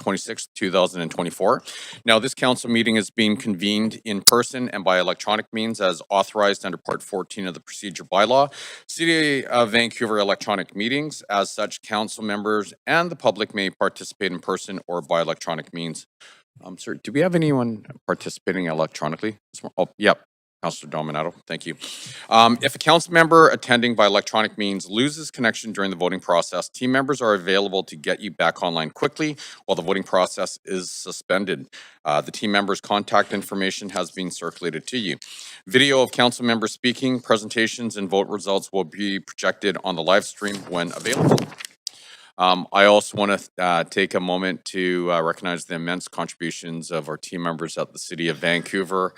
26th, 2024. Now, this council meeting is being convened in person and by electronic means as authorized under Part 14 of the Procedure Bylaw. City of Vancouver electronic meetings. As such, council members and the public may participate in person or by electronic means. Sir, do we have anyone participating electronically? Oh, yep. Councillor Dominato, thank you. If a council member attending by electronic means loses connection during the voting process, team members are available to get you back online quickly while the voting process is suspended. The team member's contact information has been circulated to you. Video of council members speaking, presentations, and vote results will be projected on the live stream when available. I also want to take a moment to recognize the immense contributions of our team members at the City of Vancouver.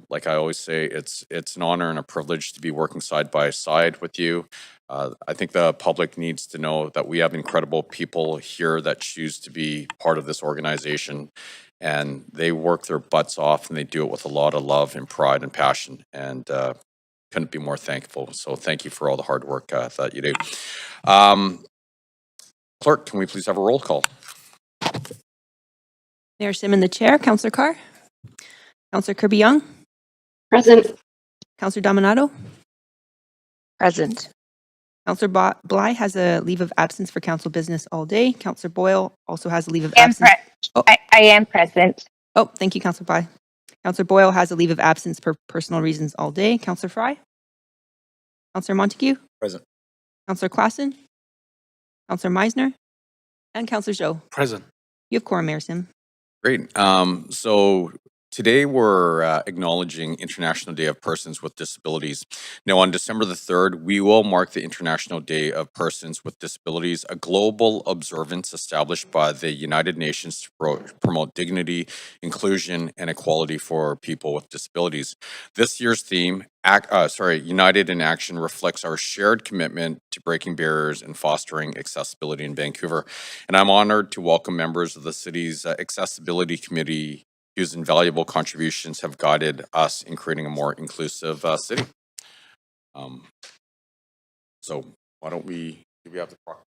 Like I always say, it's an honor and a privilege to be working side by side with you. I think the public needs to know that we have incredible people here that choose to be part of this organization, and they work their butts off and they do it with a lot of love and pride and passion, and couldn't be more thankful. So thank you for all the hard work that you do. Clerk, can we please have a roll call? Mayor Sim in the chair. Councillor Carr. Councillor Kirby-Young. Present. Councillor Dominato. Present. Councillor Bly has a leave of absence for council business all day. Councillor Boyle also has a leave of absence. I am present. Oh, thank you, Councillor Bly. Councillor Boyle has a leave of absence for personal reasons all day. Councillor Fry. Councillor Montague. Present. Councillor Klassen. Councillor Meisner. And Councillor Zhou. Present. You have quorum, Mayor Sim. Great. So today we're acknowledging International Day of Persons with Disabilities. Now, on December the 3rd, we will mark the International Day of Persons with Disabilities, a global observance established by the United Nations to promote dignity, inclusion, and equality for people with disabilities. This year's theme, United in Action, reflects our shared commitment to breaking barriers and fostering accessibility in Vancouver. And I'm honored to welcome members of the city's Accessibility Committee, whose invaluable contributions have guided us in creating a more inclusive city. So why don't we have the proclamation?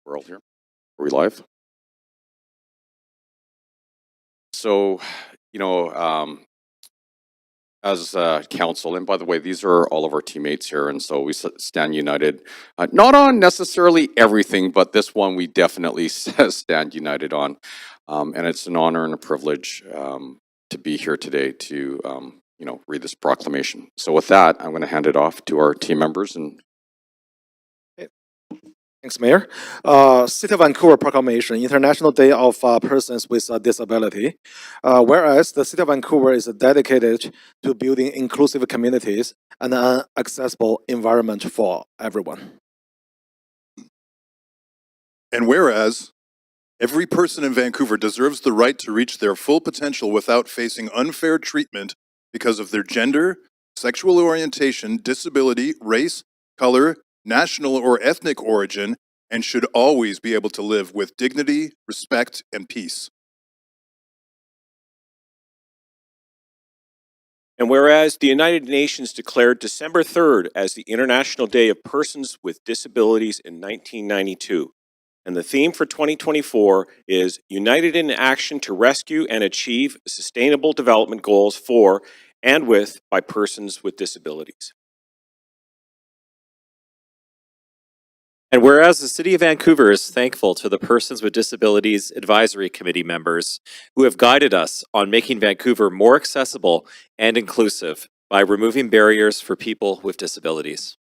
We're all here. Are we live? So, as council, and by the way, these are all of our teammates here, and so we stand united, not on necessarily everything, but this one we definitely stand united on. And it's an honor and a privilege to be here today to, read this proclamation. So with that, I'm going to hand it off to our team members. And Thanks, Mayor. City of Vancouver Proclamation, International Day of Persons with Disability. Whereas the City of Vancouver is dedicated to building inclusive communities and an accessible environment for everyone. And whereas every person in Vancouver deserves the right to reach their full potential without facing unfair treatment because of their gender, sexual orientation, disability, race, color, national or ethnic origin, and should always be able to live with dignity, respect, and peace. And whereas the United Nations declared December 3rd as the International Day of Persons with Disabilities in 1992, and the theme for 2024 is United in Action to Rescue and Achieve Sustainable Development Goals for and by persons with disabilities. And whereas the City of Vancouver is thankful to the Persons with Disabilities Advisory Committee members who have guided us on making Vancouver more accessible and inclusive by removing barriers for people with disabilities.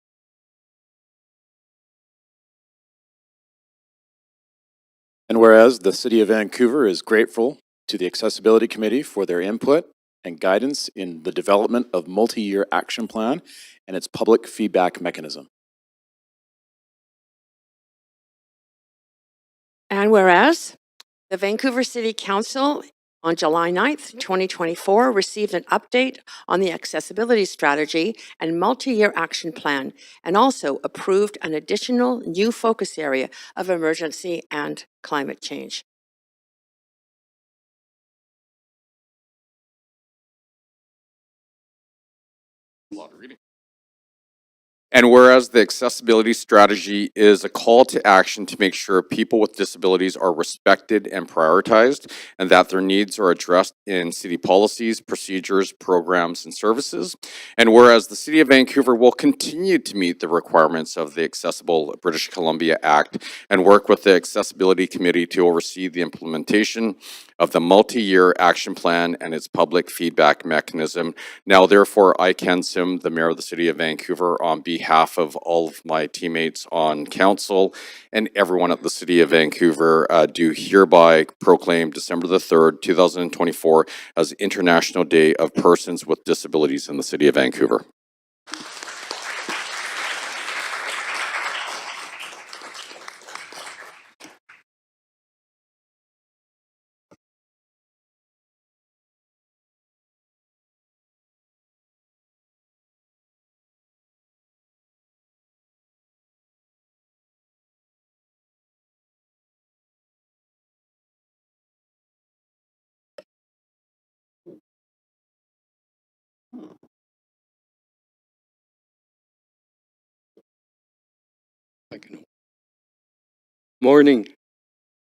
And whereas the City of Vancouver is grateful to the Accessibility Committee for their input and guidance in the development of multi-year action plan and its public feedback mechanism. And whereas the Vancouver City Council On July 9th, 2024, received an update on the accessibility strategy and multi-year action plan, and also approved an additional new focus area of emergency and climate change. A lot of reading. And whereas the accessibility strategy is a call to action to make sure people with disabilities are respected and prioritized, and that their needs are addressed in city policies, procedures, programs, and services. And whereas the City of Vancouver will continue to meet the requirements of the Accessible British Columbia Act and work with the Accessibility Committee to oversee the implementation of the multi-year action plan and its public feedback mechanism. Now, therefore, I, Ken Sim, the Mayor of the City of Vancouver, on behalf of all of my teammates on council and everyone at the City of Vancouver, do hereby proclaim December the 3rd, 2024 as International Day of Persons with Disabilities in the City of Vancouver. Morning,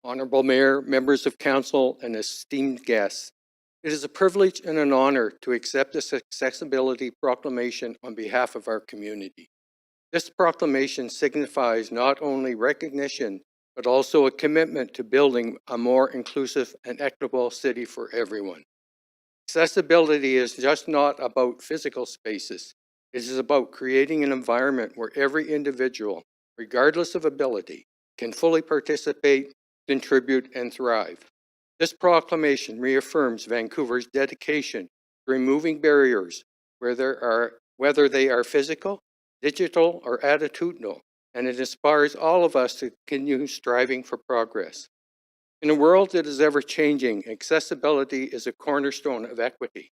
Honorable Mayor, members of council, and esteemed guests. It is a privilege and an honor to accept this accessibility proclamation on behalf of our community. This proclamation signifies not only recognition, but also a commitment to building a more inclusive and equitable city for everyone. Accessibility is just not about physical spaces. It is about creating an environment where every individual, regardless of ability, can fully participate, contribute, and thrive. This proclamation reaffirms Vancouver's dedication to removing barriers whether they are physical, digital, or attitudinal, and it inspires all of us to continue striving for progress. In a world that is ever changing, accessibility is a cornerstone of equity.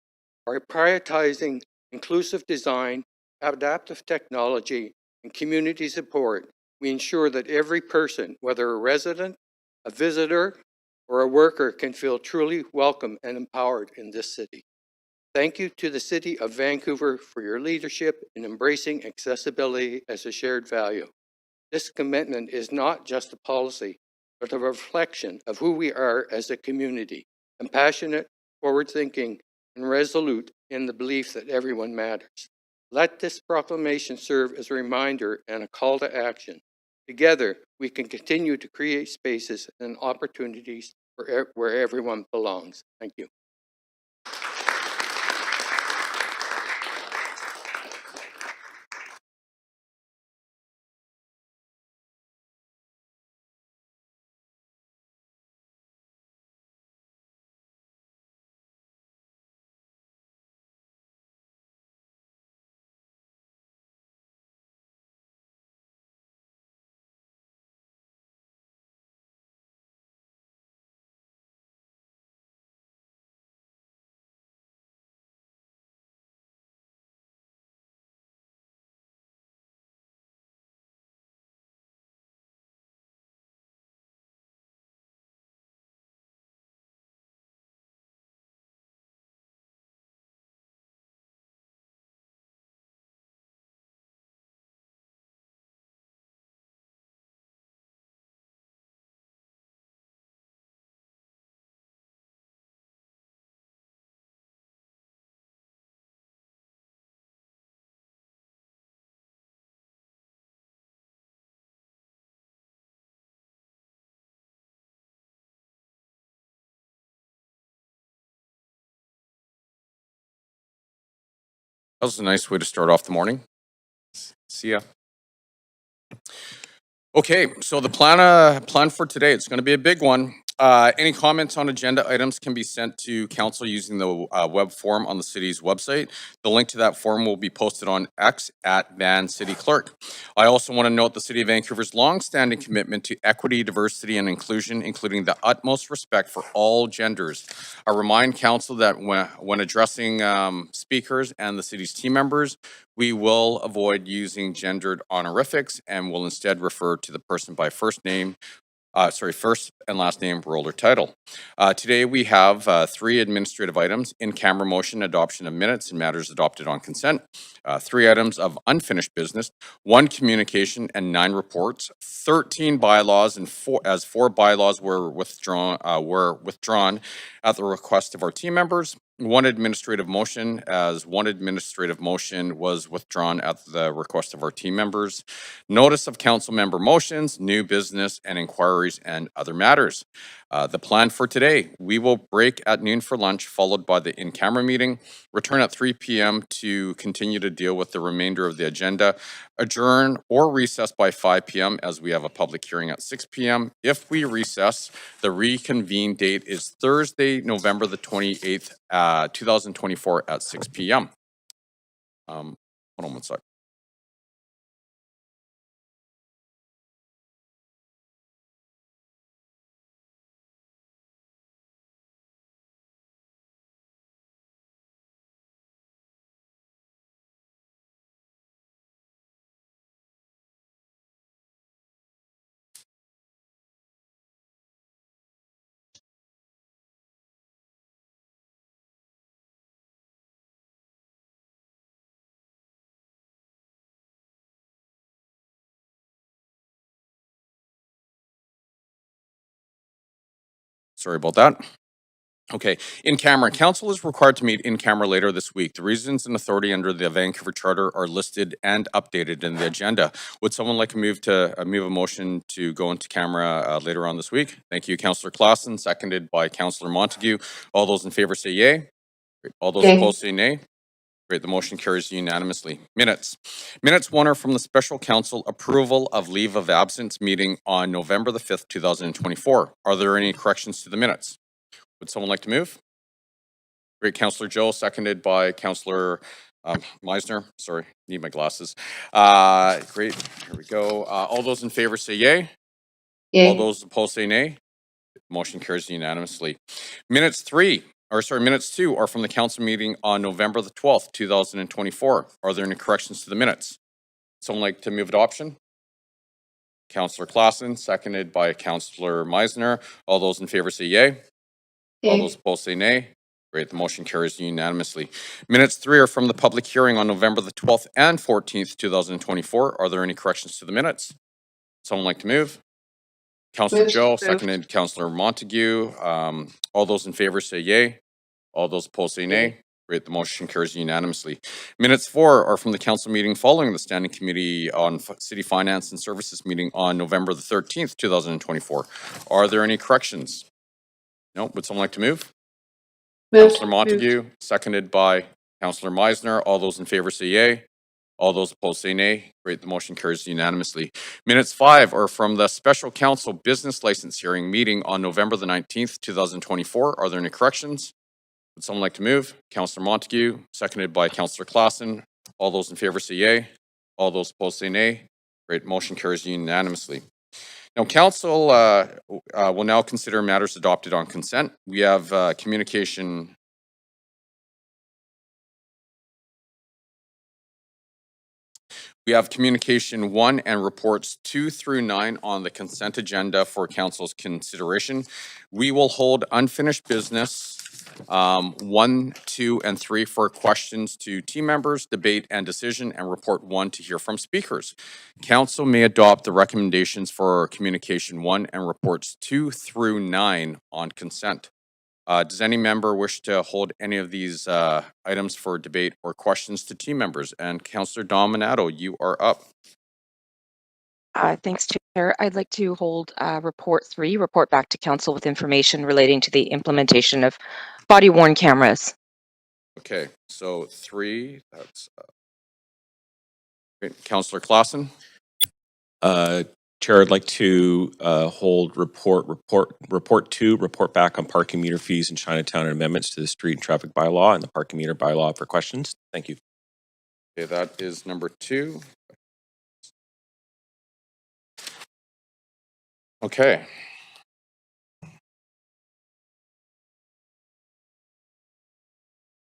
By prioritizing inclusive design, adaptive technology, and community support, we ensure that every person, whether a resident, a visitor, or a worker, can feel truly welcome and empowered in this city. Thank you to the City of Vancouver for your leadership in embracing accessibility as a shared value. This commitment is not just a policy, but a reflection of who we are as a community, compassionate, forward-thinking, and resolute in the belief that everyone matters. Let this proclamation serve as a reminder and a call to action. Together, we can continue to create spaces and opportunities where everyone belongs. Thank you. That was a nice way to start off the morning. See ya. Okay, so the plan for today, it's going to be a big one. Any comments on agenda items can be sent to council using the web form on the city's website. The link to that form will be posted on X at Van City Clerk. I also want to note the City of Vancouver's longstanding commitment to equity, diversity, and inclusion, including the utmost respect for all genders. I remind council that when addressing speakers and the city's team members, we will avoid using gendered honorifics and will instead refer to the person by first and last name, role, or title. Today we have 3 administrative items: in-camera motion, adoption of minutes, and matters adopted on consent. 3 items of unfinished business, 1 communication, and 9 reports. 13 bylaws, and 4 bylaws were withdrawn at the request of our team members. 1 administrative motion, as 1 administrative motion was withdrawn at the request of our team members. Notice of council member motions, new business, and inquiries and other matters. The plan for today: we will break at noon for lunch, followed by the in-camera meeting, return at 3 p.m. to continue to deal with the remainder of the agenda, adjourn or recess by 5 p.m. as we have a public hearing at 6 p.m. If we recess, the reconvene date is Thursday, November the 28th, 2024 at 6 p.m. Hold on one sec. Sorry about that. Okay, in camera. Council is required to meet in camera later this week. The reasons and authority under the Vancouver Charter are listed and updated in the agenda. Would someone like to move a motion to go into camera later on this week? Thank you, Councillor Clausen, seconded by Councillor Montague. All those in favor say yay. Great. All those opposed say nay. Great, the motion carries unanimously. Minutes. Minutes 1 are from the Special Council approval of leave of absence meeting on November the 5th, 2024. Are there any corrections to the minutes? Would someone like to move? Great, Councillor Joe, seconded by Councillor Meisner. Sorry, need my glasses. Great, here we go. All those in favor say yay. Yay. All those opposed say nay. Motion carries unanimously. Minutes 2 are from the council meeting on November the 12th, 2024. Are there any corrections to the minutes? Someone like to move adoption? Councillor Clausen, seconded by Councillor Meisner. All those in favor say yay. Yay. All those opposed say nay. Great, the motion carries unanimously. Minutes 3 are from the public hearing on November the 12th and 14th, 2024. Are there any corrections to the minutes? Someone like to move? Councillor Joe, seconded Councillor Montague. All those in favor say yay. All those opposed say nay. Great, the motion carries unanimously. Minutes 4 are from the council meeting following the Standing Committee on City Finance and Services meeting on November the 13th, 2024. Are there any corrections? No, would someone like to move? Councillor Montague, seconded by Councillor Meisner. All those in favor say yay. All those opposed say nay. Great, the motion carries unanimously. Minutes 5 are from the Special Council Business License Hearing meeting on November the 19th, 2024. Are there any corrections? Would someone like to move? Councillor Montague, seconded by Councillor Clausen. All those in favor say yay. All those opposed say nay. Great, motion carries unanimously. Now, council will now consider matters adopted on consent. We have communication. We have communication 1 and reports 2 through 9 on the consent agenda for council's consideration. We will hold unfinished business 1, 2, and 3 for questions to team members, debate and decision, and report 1 to hear from speakers. Council may adopt the recommendations for communication 1 and reports 2 through 9 on consent. Does any member wish to hold any of these items for debate or questions to team members? And Councillor Dominato, you are up. Thanks, Chair. I'd like to hold report 3, report back to council with information relating to the implementation of body-worn cameras. Okay, so 3, that's Councillor Clausen. Chair, I'd like to hold report back on parking meter fees in Chinatown and amendments to the street and traffic bylaw and the parking meter bylaw for questions. Thank you. Okay, that is number 2. Okay.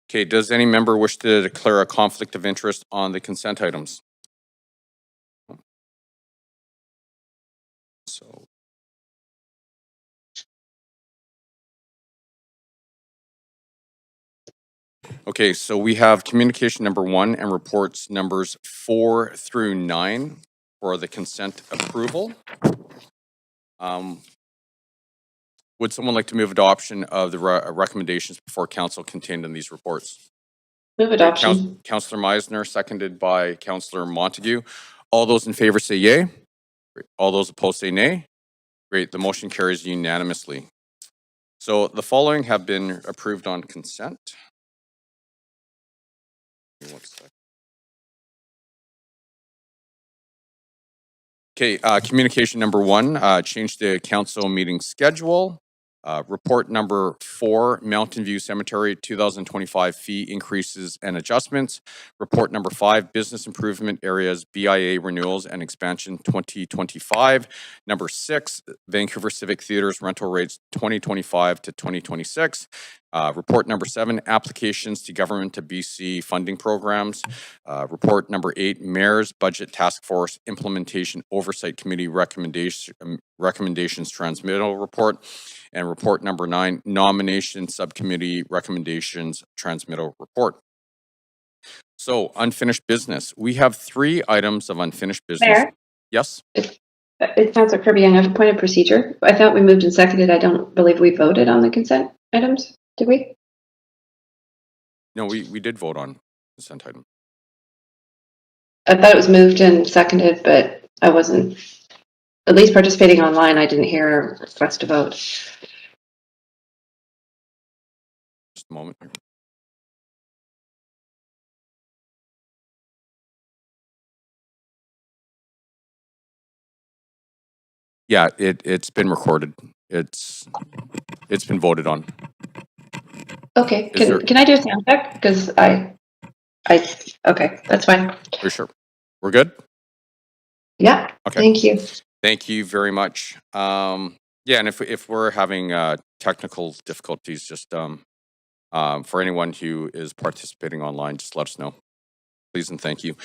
Okay, does any member wish to declare a conflict of interest on the consent items? So, okay, so we have communication number 1 and reports numbers 4 through 9 for the consent approval. Would someone like to move adoption of the recommendations before council contained in these reports? Move adoption. Councillor Meisner, seconded by Councillor Montague. All those in favor say yay. Great. All those opposed say nay. Great, the motion carries unanimously. So the following have been approved on consent. Give me 1 sec. Okay, communication number 1, change the council meeting schedule. Report number 4, Mountain View Cemetery 2025 fee increases and adjustments. Report number 5, business improvement areas BIA renewals and expansion 2025. Number 6, Vancouver Civic Theatre's rental rates 2025 to 2026. Report number 7, applications to government of BC funding programs. Report number 8, Mayor's Budget Task Force Implementation Oversight Committee recommendations transmittal report. And report number 9, nomination subcommittee recommendations transmittal report. So unfinished business. We have 3 items of unfinished business. Mayor? Yes? It's Councilor Kirby Young. I have a point of procedure. I thought we moved and seconded. I don't believe we voted on the consent items. Did we? No, we did vote on consent item. I thought it was moved and seconded, but I wasn't, at least participating online, I didn't hear a request to vote. Just a moment here. Yeah, it's been recorded. It's been voted on. Okay, Is there- can I do a sound check? Because okay, that's fine. For sure. We're good? Yeah, Okay. thank you. Thank you very much. Yeah, and if we're having technical difficulties, just for anyone who is participating online, just let us know. Please and thank you.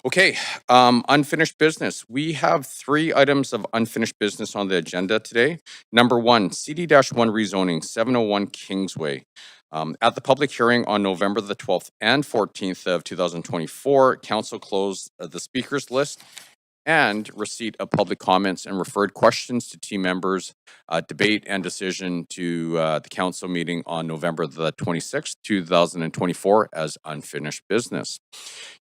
Okay, unfinished business. We have 3 items of unfinished business on the agenda today. Number 1, CD-1 rezoning, 701 Kingsway. At the public hearing on November the 12th and 14th of 2024, council closed the speakers list and receipt of public comments and referred questions to team members, debate and decision to the council meeting on November the 26th, 2024 as unfinished business.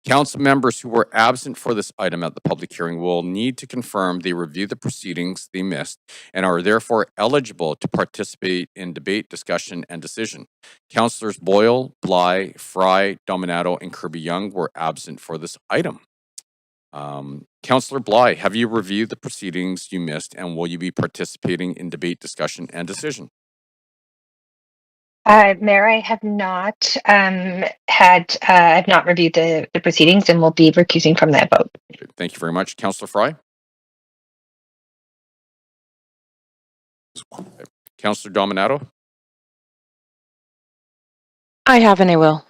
Council members who were absent for this item at the public hearing will need to confirm they reviewed the proceedings they missed and are therefore eligible to participate in debate, discussion, and decision. Councillors Boyle, Bly, Fry, Dominato, and Kirby Young were absent for this item. Councillor Bly, have you reviewed the proceedings you missed, and will you be participating in debate, discussion, and decision? Mayor, I have not I've not reviewed the proceedings and will be recusing from that vote. Thank you very much. Councillor Fry? Councillor Dominato? I have and I will.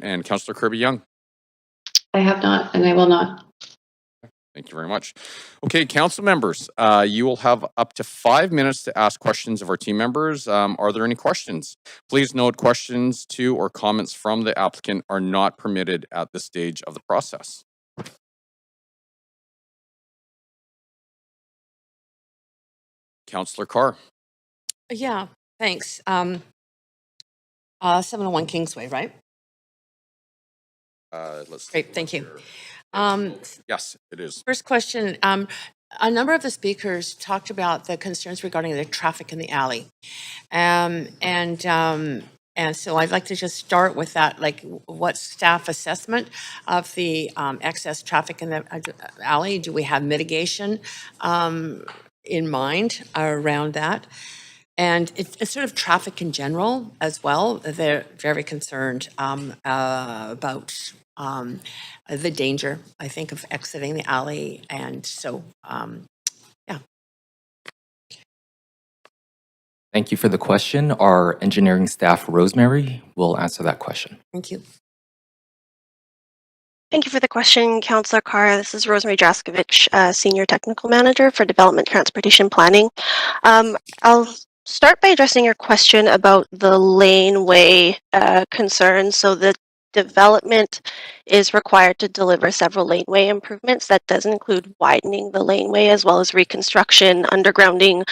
And Councillor Kirby Young? I have not, and I will not. Thank you very much. Okay, council members, you will have up to 5 minutes to ask questions of our team members. Are there any questions? Please note questions to or comments from the applicant are not permitted at this stage of the process. Councillor Carr. Yeah, thanks. 701 Kingsway, right? Let's Great, thank you. Yes, it is. First question, a number of the speakers talked about the concerns regarding the traffic in the alley. And so I'd like to just start with that, like what staff assessment of the excess traffic in the alley? Do we have mitigation in mind around that? And it's sort of traffic in general as well. They're very concerned about the danger, I think, of exiting the alley. And so, yeah. Thank you for the question. Our engineering staff, Rosemary, will answer that question. Thank you. Thank you for the question, Councillor Carr. This is Rosemary Jaskovich, Senior Technical Manager for Development Transportation Planning. I'll start by addressing your question about the laneway concerns. So the development is required to deliver several laneway improvements. That does include widening the laneway as well as reconstruction, undergrounding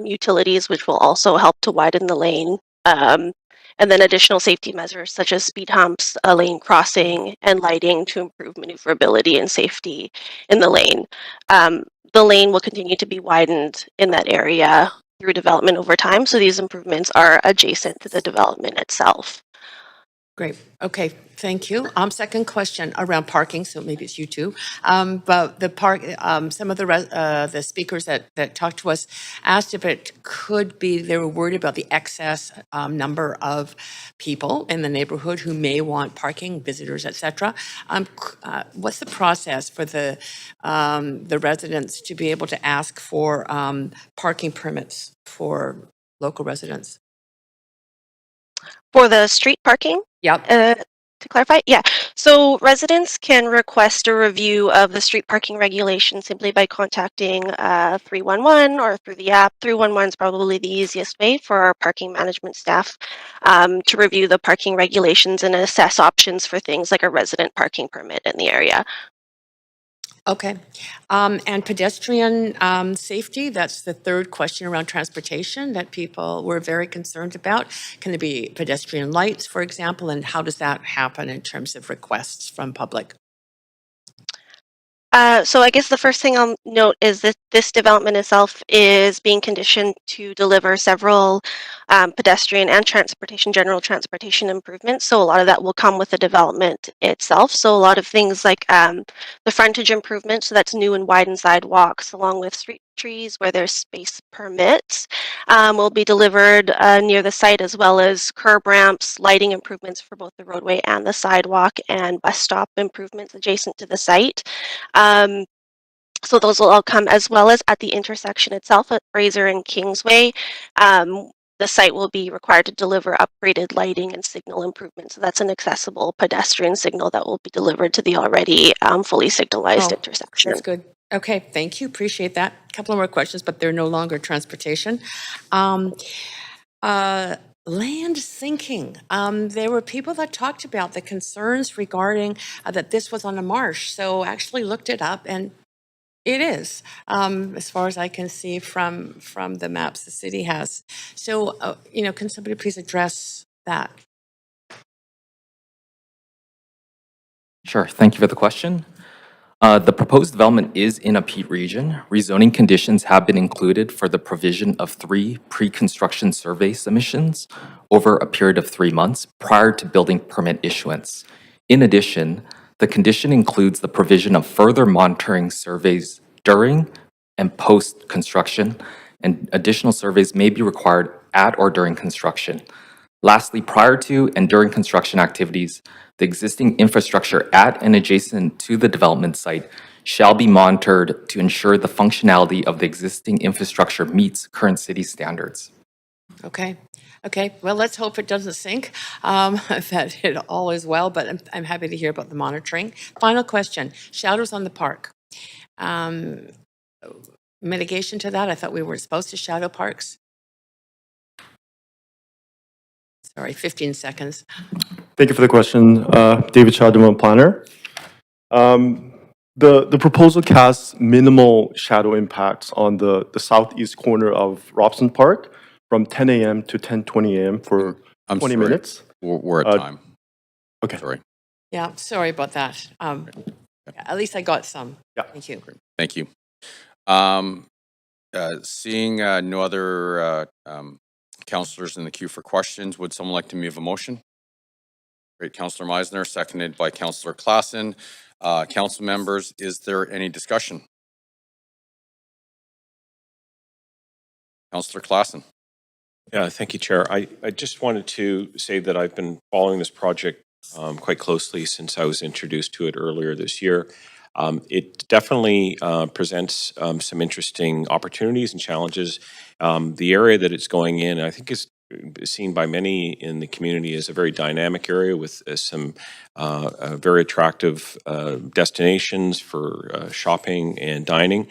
utilities, which will also help to widen the lane. And then additional safety measures such as speed humps, a lane crossing, and lighting to improve maneuverability and safety in the lane. The lane will continue to be widened in that area through development over time, so these improvements are adjacent to the development itself. Great. Okay. Thank you. Second question around parking. So maybe it's you too. But the park, some of the speakers that talked to us asked if it could be they were worried about the excess number of people in the neighborhood who may want parking, visitors, etc. What's the process for the residents to be able to ask for parking permits for local residents? For the street parking? Yep. To clarify, yeah. So residents can request a review of the street parking regulation simply by contacting 311 or through the app. 311 is probably the easiest way for our parking management staff to review the parking regulations and assess options for things like a resident parking permit in the area. Okay. And pedestrian safety, that's the third question around transportation that people were very concerned about. Can there be pedestrian lights, for example, and how does that happen in terms of requests from public? So I guess the first thing I'll note is that this development itself is being conditioned to deliver several pedestrian and general transportation improvements. So a lot of that will come with the development itself. So a lot of things like the frontage improvements, so that's new and widened sidewalks along with street trees where there's space permits will be delivered near the site, as well as curb ramps, lighting improvements for both the roadway and the sidewalk, and bus stop improvements adjacent to the site. So those will all come, as well as at the intersection itself at Fraser and Kingsway. The site will be required to deliver upgraded lighting and signal improvements. So that's an accessible pedestrian signal that will be delivered to the already fully signalized intersection. That's good. Okay, thank you. Appreciate that. A couple more questions, but they're no longer transportation. Land sinking. There were people that talked about the concerns regarding that this was on a marsh. So actually looked it up, and it is, as far as I can see from the maps the city has. So, can somebody please address that? Sure. Thank you for the question. The proposed development is in a peat region. Rezoning conditions have been included for the provision of 3 pre-construction survey submissions over a period of 3 months prior to building permit issuance. In addition, the condition includes the provision of further monitoring surveys during and post-construction, and additional surveys may be required at or during construction. Lastly, prior to and during construction activities, the existing infrastructure at and adjacent to the development site shall be monitored to ensure the functionality of the existing infrastructure meets current city standards. Okay. Okay. Well, let's hope it doesn't sink, that it all is well, but I'm happy to hear about the monitoring. Final question, shadows on the park. Mitigation to that? I thought we were supposed to shadow parks. Sorry, 15 seconds. Thank you for the question, David Chadema, planner. The proposal casts minimal shadow impacts on the southeast corner of Robson Park from 10 a.m. to 10:20 a.m. for 20 minutes. We're at time. Okay. Sorry. Yeah, sorry about that. At least I got some. Yeah. Thank you. Thank you. Seeing no other councillors in the queue for questions. Would someone like to move a motion? Great, Councillor Meisner, seconded by Councillor Klassen. Council members, is there any discussion? Councillor Klassen. Yeah, thank you, Chair. I just wanted to say that I've been following this project quite closely since I was introduced to it earlier this year. It definitely presents some interesting opportunities and challenges. The area that it's going in, I think, is seen by many in the community as a very dynamic area with some very attractive destinations for shopping and dining.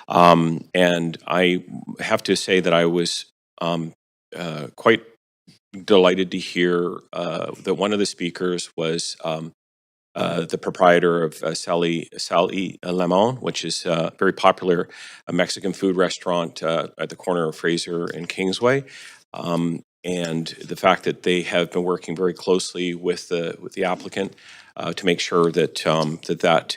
And I have to say that I was quite delighted to hear that one of the speakers was the proprietor of Sally Lemon, which is a very popular Mexican food restaurant at the corner of Fraser and Kingsway. And the fact that they have been working very closely with the applicant to make sure that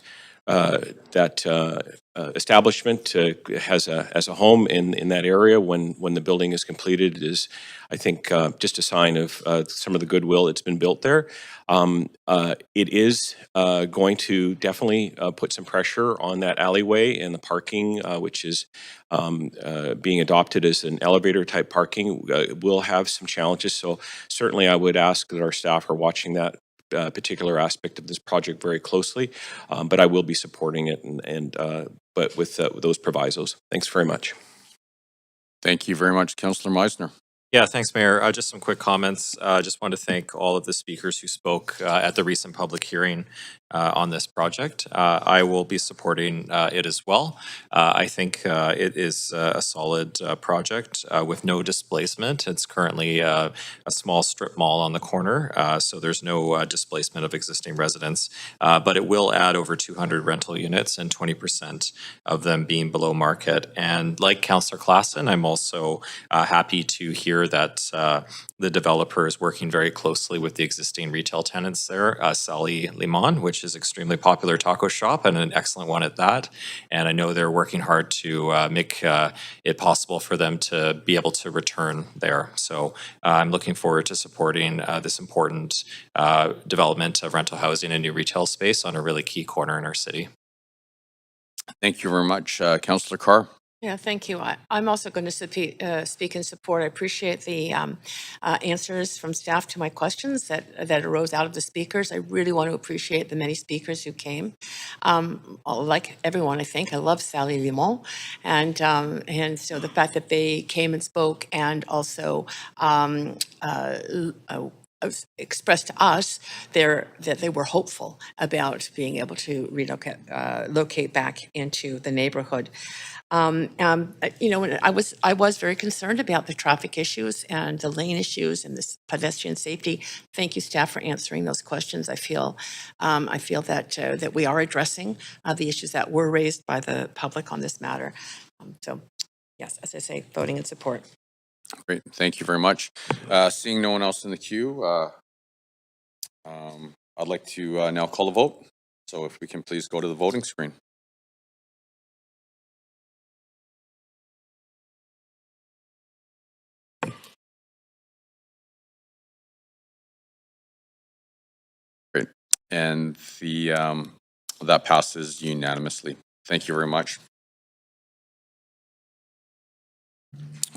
establishment has a home in that area when the building is completed is, I think, just a sign of some of the goodwill that's been built there. It is going to definitely put some pressure on that alleyway and the parking, which is being adopted as an elevator type parking, will have some challenges. So certainly I would ask that our staff are watching that particular aspect of this project very closely, but I will be supporting it, but with those provisos. Thanks very much. Thank you very much, Councillor Meisner. Yeah, thanks, Mayor. Just some quick comments. Just want to thank all of the speakers who spoke at the recent public hearing on this project. I will be supporting it as well. I think it is a solid project with no displacement. It's currently a small strip mall on the corner, so there's no displacement of existing residents, but it will add over 200 rental units and 20% of them being below market. And like Councillor Klassen, I'm also happy to hear that the developer is working very closely with the existing retail tenants there, Sally Lemon, which is extremely popular taco shop and an excellent one at that. And I know they're working hard to make it possible for them to be able to return there. So I'm looking forward to supporting this important development of rental housing and new retail space on a really key corner in our city. Thank you very much, Councillor Carr. Yeah, thank you. I'm also going to speak in support. I appreciate the answers from staff to my questions that arose out of the speakers. I really want to appreciate the many speakers who came. Like everyone, I think, I love Sally Lemon. And so the fact that they came and spoke and also expressed to us that they were hopeful about being able to locate back into the neighborhood. You know, I was very concerned about the traffic issues and the lane issues and this pedestrian safety. Thank you, staff, for answering those questions. I feel that we are addressing the issues that were raised by the public on this matter. So, yes, as I say, voting in support. Great, thank you very much. Seeing no one else in the queue, I'd like to now call a vote. So if we can please go to the voting screen. Great, and that passes unanimously. Thank you very much.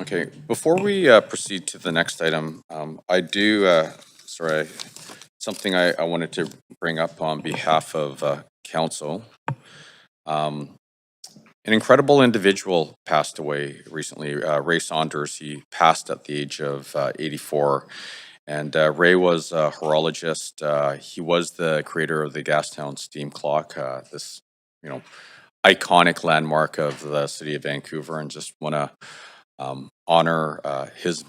Okay, before we proceed to the next item, I do, something I wanted to bring up on behalf of council. An incredible individual passed away recently, Ray Saunders. He passed at the age of 84. And Ray was a horologist. He was the creator of the Gastown steam clock, this, you know, iconic landmark of the city of Vancouver, and just want to honor his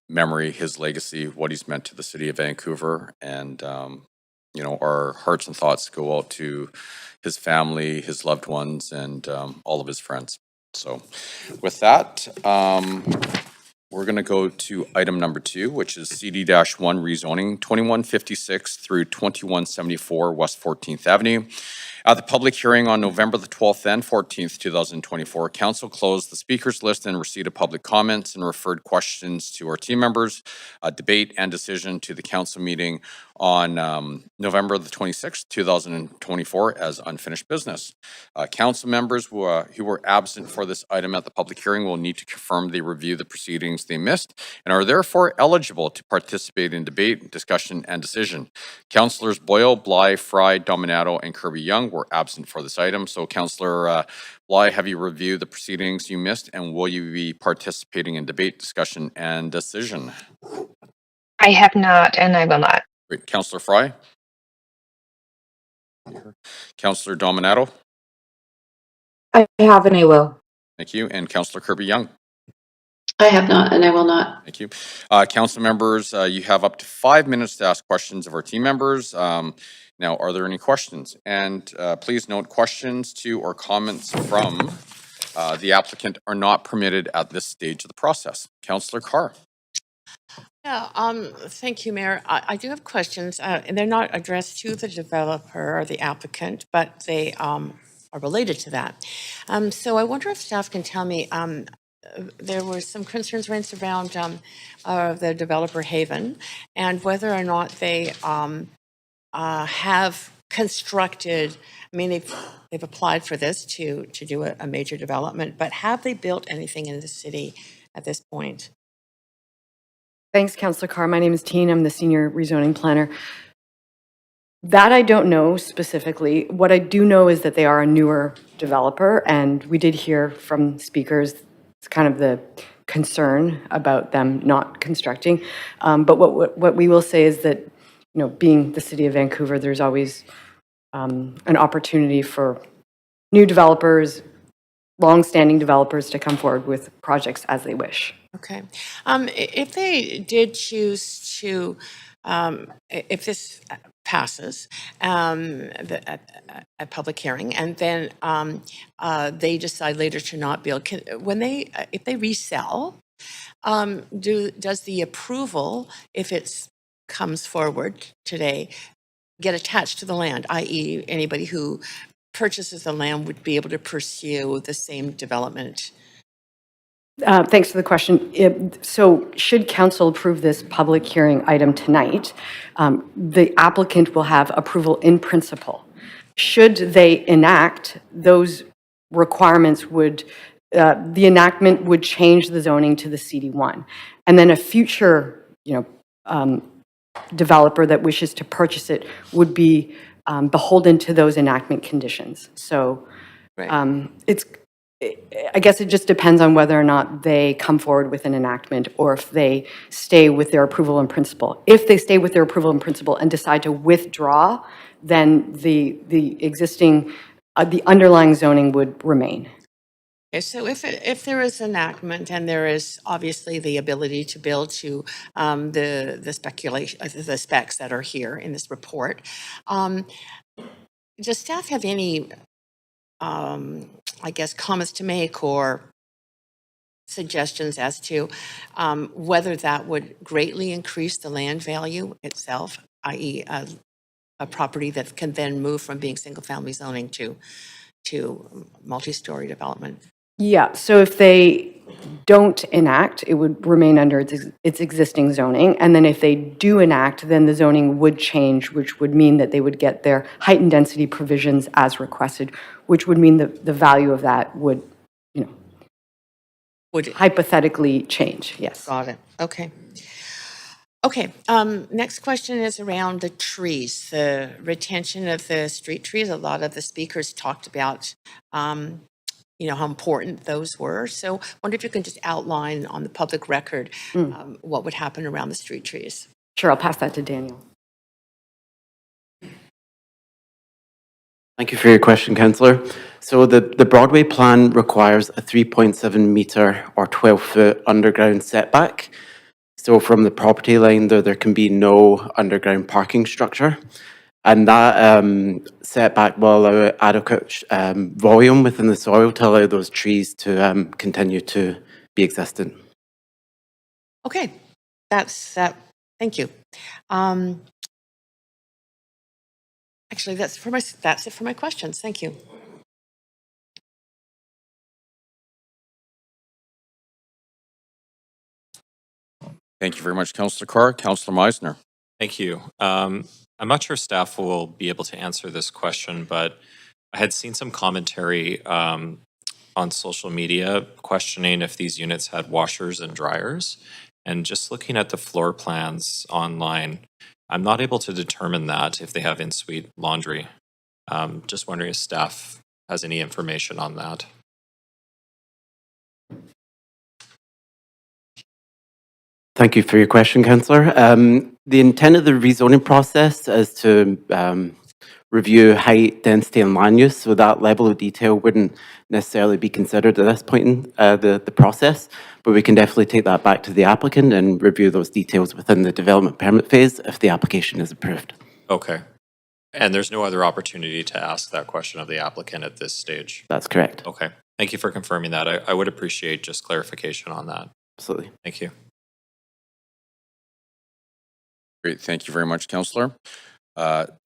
memory, his legacy, what he's meant to the city of Vancouver. And, you know, our hearts and thoughts go out to his family, his loved ones, and all of his friends. So with that, we're going to go to item number 2, which is CD-1 rezoning 2156 through 2174 West 14th Avenue. At the public hearing on November the 12th and 14th, 2024, Council closed the speakers list and receipt of public comments and referred questions to our team members. Debate and decision to the Council meeting on November the 26th, 2024 as unfinished business. Council members who were absent for this item at the public hearing will need to confirm they review the proceedings they missed and are therefore eligible to participate in debate, discussion, and decision. Councillors Boyle, Bly, Fry, Dominato, and Kirby Young were absent for this item. So, Councillor Bly, have you reviewed the proceedings you missed, and will you be participating in debate, discussion, and decision? I have not, and I will not. Great. Councillor Fry? Councillor Dominato? I have and I will. Thank you. And Councillor Kirby Young? I have not and I will not. Thank you. Council members, you have up to 5 minutes to ask questions of our team members. Now, are there any questions? And please note, questions to or comments from the applicant are not permitted at this stage of the process. Councillor Carr. Yeah, thank you, Mayor. I do have questions, and they're not addressed to the developer or the applicant, but they are related to that. So I wonder if staff can tell me, there were some concerns raised around the developer Haven and whether or not they have constructed, I mean, they've applied for this to do a major development, but have they built anything in the city at this point? Thanks, Councillor Carr. My name is Teen. I'm the senior rezoning planner. That I don't know specifically. What I do know is that they are a newer developer, and we did hear from speakers, it's kind of the concern about them not constructing. But what we will say is that, you know, being the city of Vancouver, there's always an opportunity for new developers, long-standing developers to come forward with projects as they wish. Okay. If they did choose to, if this passes at public hearing, and then they decide later to not build, if they resell, does the approval, if it comes forward today, get attached to the land, i.e. anybody who purchases the land would be able to pursue the same development? Thanks for the question. So should council approve this public hearing item tonight, the applicant will have approval in principle. Should they enact, those requirements would, the enactment would change the zoning to the CD1. And then a future, developer that wishes to purchase it would be beholden to those enactment conditions. So I guess it just depends on whether or not they come forward with an enactment or if they stay with their approval in principle. If they stay with their approval in principle and decide to withdraw, then the existing, the underlying zoning would remain. Okay, so if there is enactment and there is obviously the ability to build to the speculation, the specs that are here in this report, does staff have any I guess, comments to make or suggestions as to whether that would greatly increase the land value itself, i.e. a property that can then move from being single-family zoning to multi-story development? Yeah, so if they don't enact, it would remain under its existing zoning. And then if they do enact, then the zoning would change, which would mean that they would get their heightened density provisions as requested, which would mean that the value of that would, would hypothetically change. Yes. Got it. Okay. Okay. Next question is around the trees, the retention of the street trees. A lot of the speakers talked about how important those were. So I wonder if you can just outline on the public record what would happen around the street trees. Sure, I'll pass that to Daniel. Thank you for your question, Councillor. So the Broadway plan requires a 3.7 metre or 12-foot underground setback. So from the property line, there can be no underground parking structure. And that setback will allow adequate volume within the soil to allow those trees to continue to be existent. Okay, that's that. Thank you. Actually, that's it for my questions. Thank you. Thank you very much, Councillor Carr. Councillor Meisner. Thank you. I'm not sure staff will be able to answer this question, but I had seen some commentary on social media questioning if these units had washers and dryers. And just looking at the floor plans online, I'm not able to determine that if they have in-suite laundry. Just wondering if staff has any information on that. Thank you for your question, Councillor. The intent of the rezoning process is to review height, density, and land use, so that level of detail wouldn't necessarily be considered at this point in the process, but we can definitely take that back to the applicant and review those details within the development permit phase if the application is approved. Okay. And there's no other opportunity to ask that question of the applicant at this stage? That's correct. Okay. Thank you for confirming that. I would appreciate just clarification on that. Absolutely. Thank you. Great. Thank you very much, Councillor.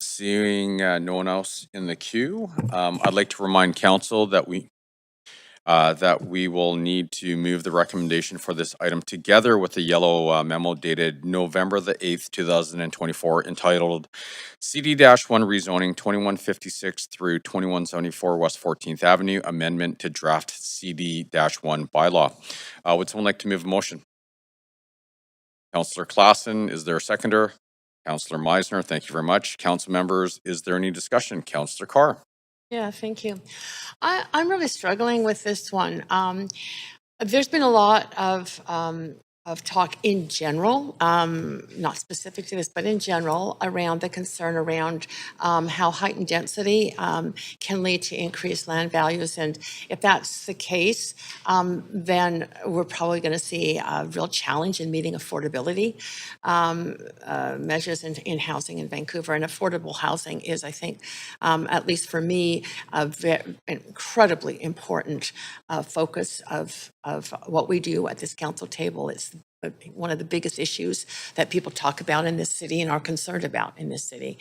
Seeing no one else in the queue, I'd like to remind Council that we will need to move the recommendation for this item together with the yellow memo dated November the 8th, 2024, entitled CD-1 Rezoning 2156 through 2174 West 14th Avenue, Amendment to Draft CD-1 Bylaw. Would someone like to move a motion? Councillor Klassen, is there a seconder? Councillor Meisner, thank you very much. Council members, is there any discussion? Councillor Carr. Yeah, thank you. I'm really struggling with this one. There's been a lot of talk in general, not specific to this, but in general, around the concern around how height and density can lead to increased land values. And if that's the case, then we're probably going to see a real challenge in meeting affordability measures in housing in Vancouver. And affordable housing is, I think, at least for me, an incredibly important focus of what we do at this council table. It's one of the biggest issues that people talk about in this city and are concerned about in this city.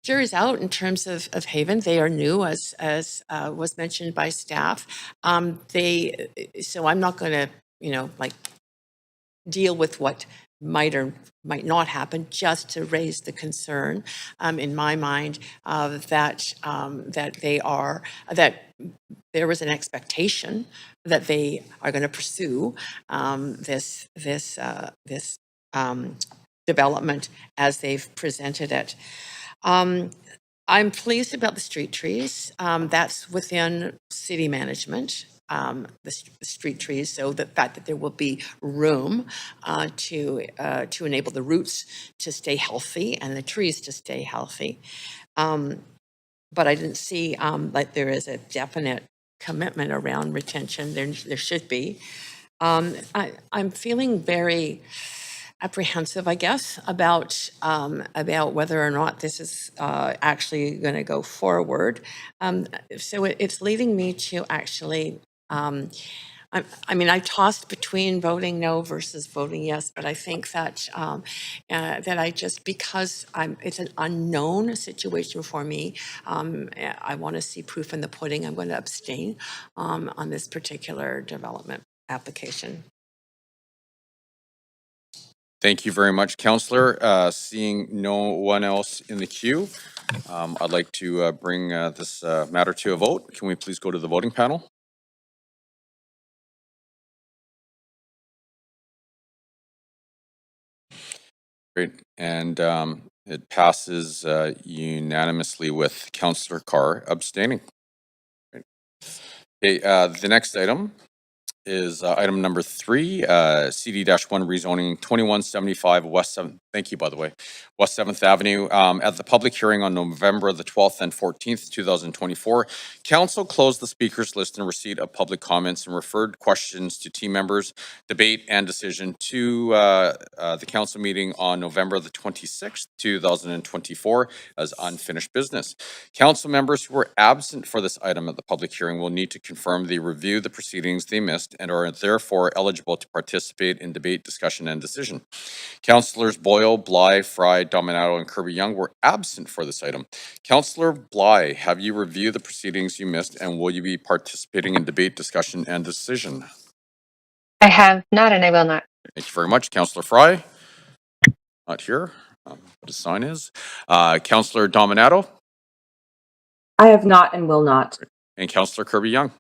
Jury's out in terms of Haven. They are new, as was mentioned by staff. So I'm not going to, deal with what might or might not happen, just to raise the concern in my mind that there was an expectation that they are going to pursue this development as they've presented it. I'm pleased about the street trees. That's within city management. The street trees, so the fact that there will be room to enable the roots to stay healthy and the trees to stay healthy. But I didn't see like there is a definite commitment around retention. There should be. I'm feeling very apprehensive, I guess, about whether or not this is actually going to go forward. So it's leading me to actually. I tossed between voting no versus voting yes, but I think that because it's an unknown situation for me, I want to see proof in the pudding. I'm going to abstain on this particular development application. Thank you very much, Councillor. Seeing no one else in the queue, I'd like to bring this matter to a vote. Can we please go to the voting panel? Great. And it passes unanimously with Councillor Carr abstaining. Great. Okay, the next item is item number 3, CD-1 rezoning 2175 West 7th. Thank you, by the way. West 7th Avenue. At the public hearing on November the 12th and 14th, 2024, Council closed the speakers list in receipt of public comments and referred questions to team members, debate and decision to the Council meeting on November the 26th, 2024 as unfinished business. Council members who were absent for this item at the public hearing will need to confirm they reviewed the proceedings they missed and are therefore eligible to participate in debate, discussion, and decision. Councillors Boyle Boyle, Bly, Fry, Dominato, and Kirby-Young were absent for this item. Councillor Bly, have you reviewed the proceedings you missed, and will you be participating in debate, discussion, and decision? I have not, and I will not. Thank you very much. Councillor Fry? Not here. What his sign is. Councillor Dominato? I have not and will not. And Councillor Kirby-Young?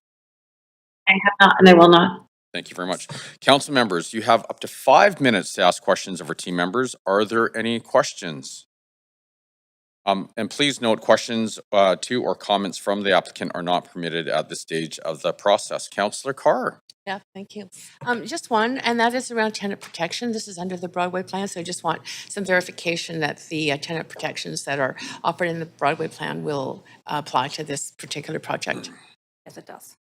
I have not and I will not. Thank you very much. Council members, you have up to 5 minutes to ask questions of our team members. Are there any questions? And please note, questions to or comments from the applicant are not permitted at this stage of the process. Councillor Carr. Yeah, thank you. Just one, and that is around tenant protection. This is under the Broadway plan, so I just want some verification that the tenant protections that are offered in the Broadway plan will apply to this particular project. Yes, it does.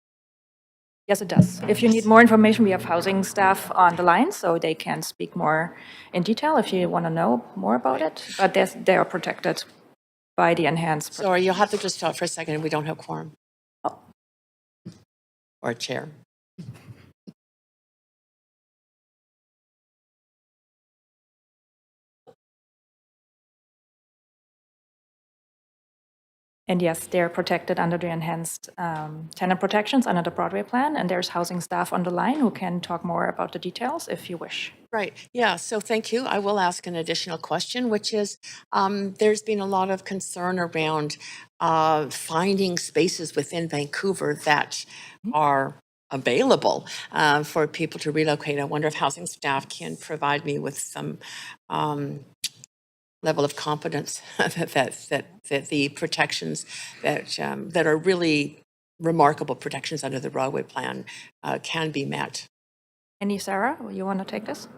Yes, it does. If you need more information, we have housing staff on the line, so they can speak more in detail if you want to know more about it. But they are protected by the enhanced. Sorry, you'll have to just stop for a second. We don't have quorum. Oh. Or chair. And yes, they're protected under the enhanced tenant protections under the Broadway plan. And there's housing staff on the line who can talk more about the details if you wish. Right. Yeah. So thank you. I will ask an additional question, which is there's been a lot of concern around finding spaces within Vancouver that are available for people to relocate. I wonder if housing staff can provide me with some level of confidence that the protections that are really remarkable protections under the Broadway plan can be met. Any Sarah, you want to take this?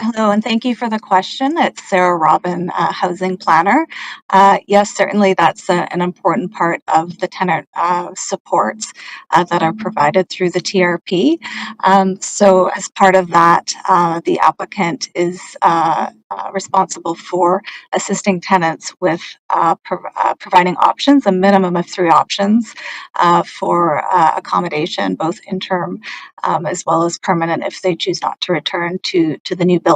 Hello, and thank you for the question. It's Sarah Robin, housing planner. Yes, certainly that's an important part of the tenant supports that are provided through the TRP. So as part of that, the applicant is responsible for assisting tenants with providing options, a minimum of 3 options for accommodation, both interim as well as permanent if they choose not to return to the new building.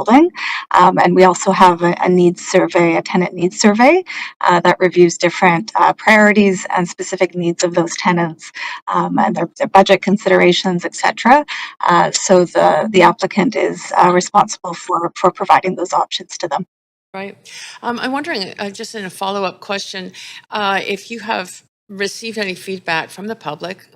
And we also have a needs survey, a tenant needs survey that reviews different priorities and specific needs of those tenants and their budget considerations, etc. So the applicant is responsible for providing those options to them. Right. I'm wondering, just in a follow-up question, if you have received any feedback from the public,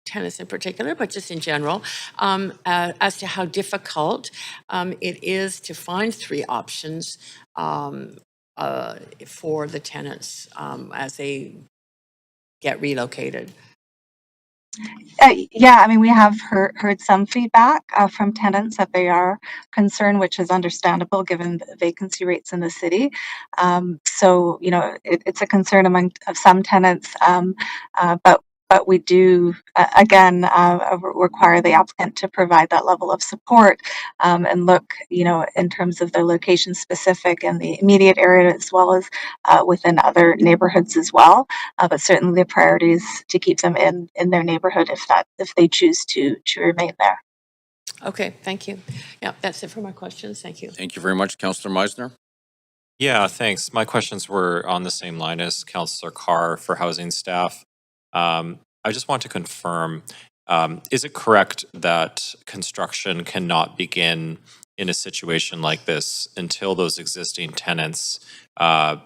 tenants in particular, but just in general, as to how difficult it is to find 3 options for the tenants as they get relocated. Yeah, I mean, we have heard some feedback from tenants that they are concerned, which is understandable given the vacancy rates in the city. So, you know, it's a concern among some tenants, but we do, again, require the applicant to provide that level of support and look, you know, in terms of their location specific in the immediate area as well as within other neighborhoods as well. But certainly the priority is to keep them in their neighborhood if they choose to remain there. Okay, thank you. Yeah, that's it for my questions. Thank you. Thank you very much, Councillor Meisner. Yeah, thanks. My questions were on the same line as Councillor Carr for housing staff. I just want to confirm, is it correct that construction cannot begin in a situation like this until those existing tenants are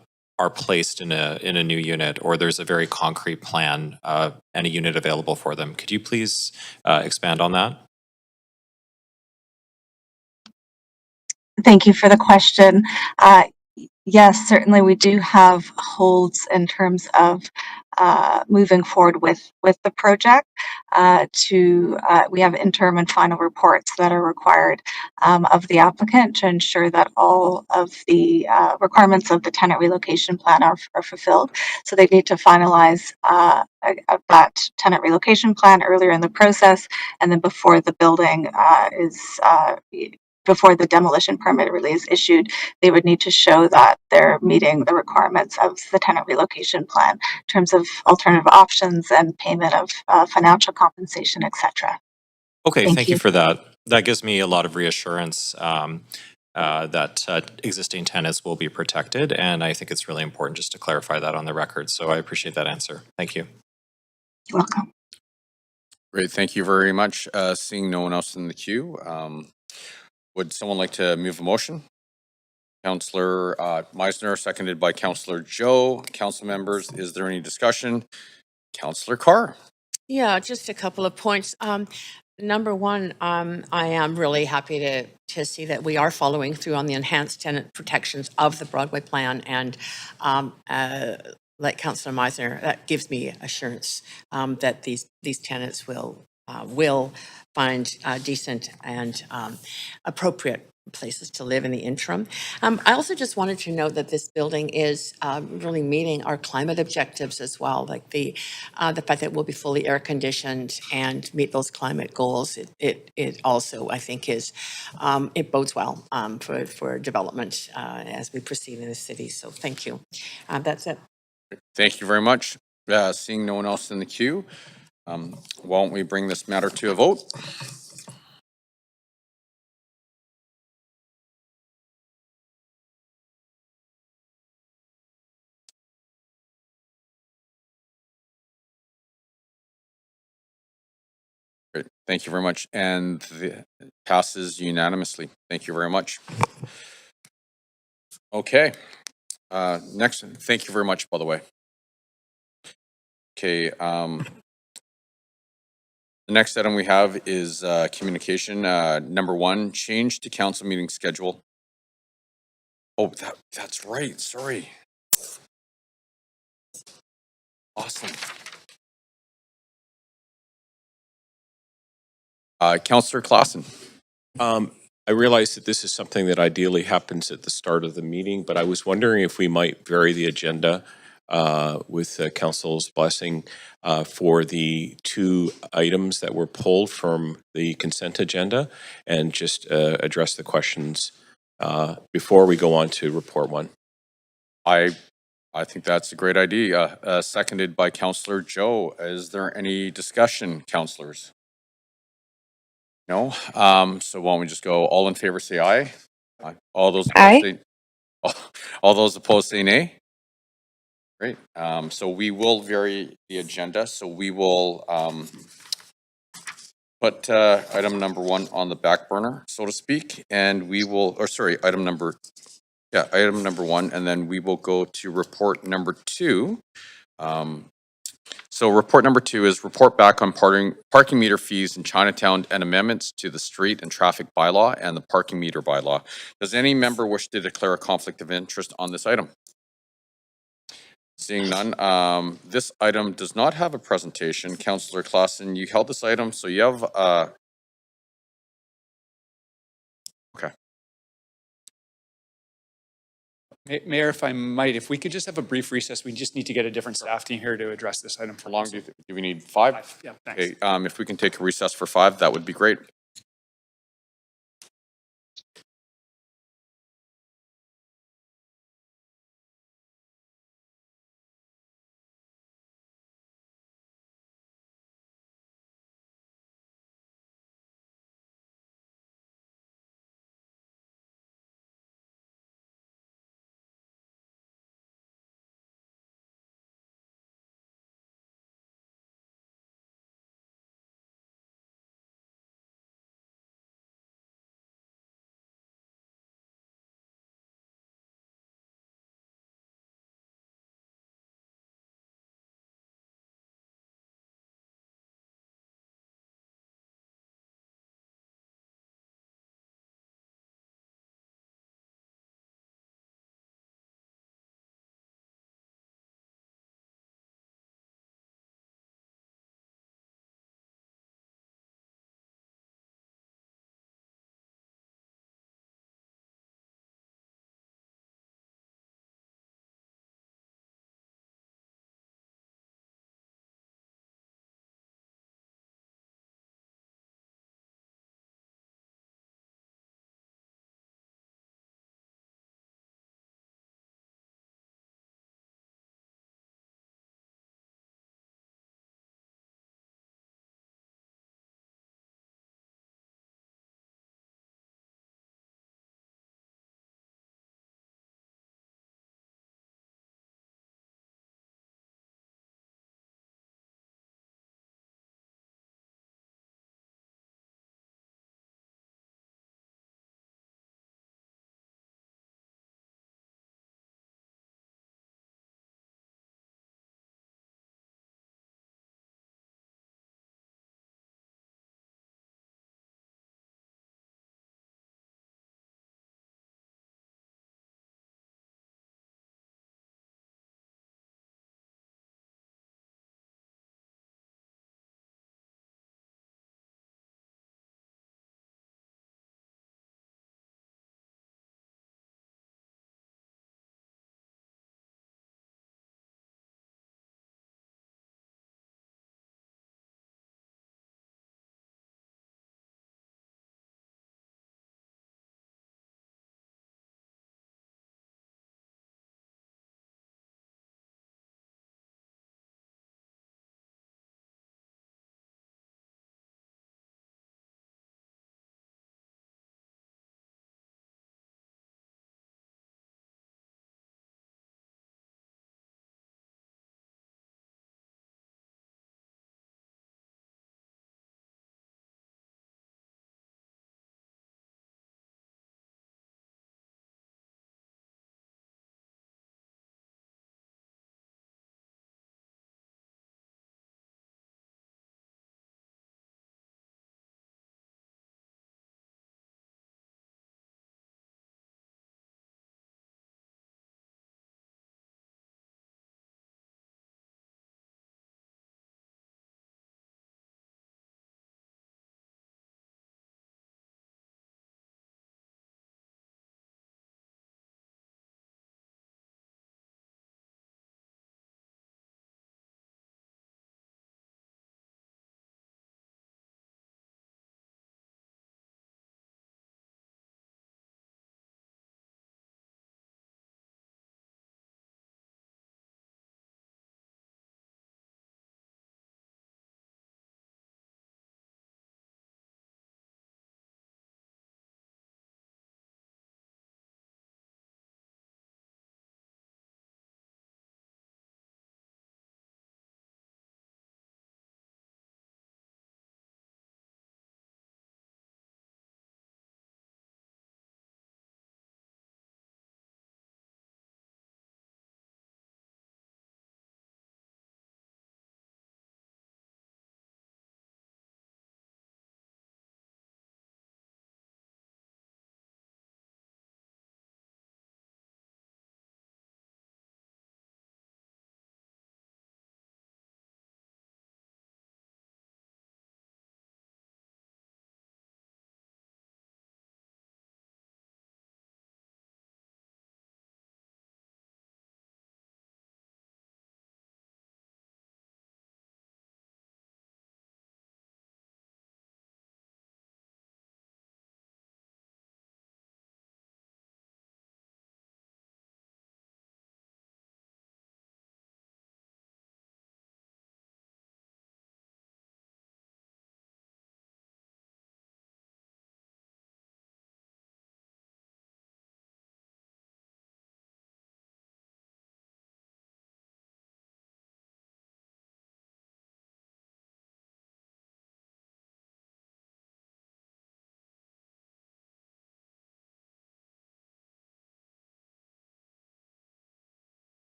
placed in a new unit, or there's a very concrete plan and a unit available for them? Could you please expand on that? Thank you for the question. Yes, certainly we do have holds in terms of moving forward with the project. We have interim and final reports that are required of the applicant to ensure that all of the requirements of the tenant relocation plan are fulfilled. So they need to finalize that tenant relocation plan earlier in the process, and then before the building before the demolition permit really is issued, they would need to show that they're meeting the requirements of the tenant relocation plan in terms of alternative options and payment of financial compensation, etc. Okay, thank you for that. That gives me a lot of reassurance that existing tenants will be protected, and I think it's really important just to clarify that on the record. So I appreciate that answer. Thank you. You're welcome. Great, thank you very much. Seeing no one else in the queue, would someone like to move a motion? Councillor Meisner, seconded by Councillor Joe. Council members, is there any discussion? Councillor Carr. Yeah, just a couple of points. Number one, I am really happy to see that we are following through on the enhanced tenant protections of the Broadway plan, and like Councillor Meisner, that gives me assurance that these tenants will find decent and appropriate places to live in the interim. I also just wanted to note that this building is really meeting our climate objectives as well, like the fact that it will be fully air conditioned and meet those climate goals. It also, I think, it bodes well for development as we proceed in the city. So thank you. That's it. Thank you very much. Seeing no one else in the queue, why don't we bring this matter to a vote? Great, thank you very much. And it passes unanimously. Thank you very much. Okay, next, thank you very much, by the way. Okay, the next item we have is communication. Number one, change to council meeting schedule. Oh, that's right, sorry. Awesome. Councillor Clausen. I realize that this is something that ideally happens at the start of the meeting, but I was wondering if we might vary the agenda with council's blessing for the two items that were pulled from the consent agenda and just address the questions before we go on to report one. I think that's a great idea. Seconded by Councillor Joe. Is there any discussion, councillors? No? So why don't we just go, all in favor say aye. All those opposed say, all those opposed say nay. Great. So we will vary the agenda. So we will put item number one on the back burner, so to speak, and we will, or sorry, item number one, and then we will go to report number two. So report number two is report back on parking meter fees in Chinatown and amendments to the street and traffic bylaw and the parking meter bylaw. Does any member wish to declare a conflict of interest on this item? Seeing none, this item does not have a presentation. Councillor Clausen, you held this item, so you have, okay. Mayor, if I might, if we could just have a brief recess, we just need to get a different staff team here to address this item. How long do we need? 5? Yeah, thanks. Okay, if we can take a recess for 5, that would be great.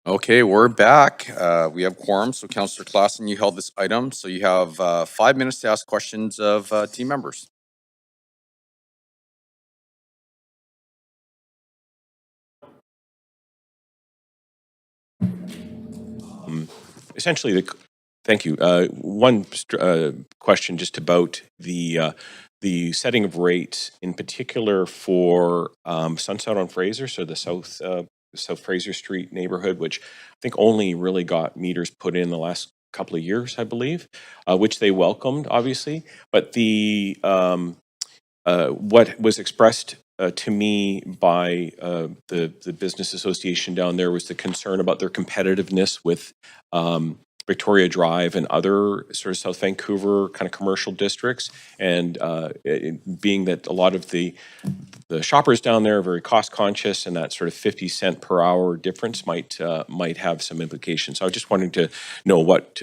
Okay, we're back. We have quorum. So Councillor Claassen, you held this item. So you have 5 minutes to ask questions of team members. Essentially, thank you. One question just about the setting of rates, in particular for Sunset on Fraser, so the South Fraser Street neighborhood, which I think only really got meters put in the last couple of years, I believe, which they welcomed, obviously. But the what was expressed to me by the business association down there was the concern about their competitiveness with Victoria Drive and other sort of South Vancouver kind of commercial districts, and being that a lot of the shoppers down there are very cost conscious, and that sort of 50 cent per hour difference might have some implications. So I just wanted to know what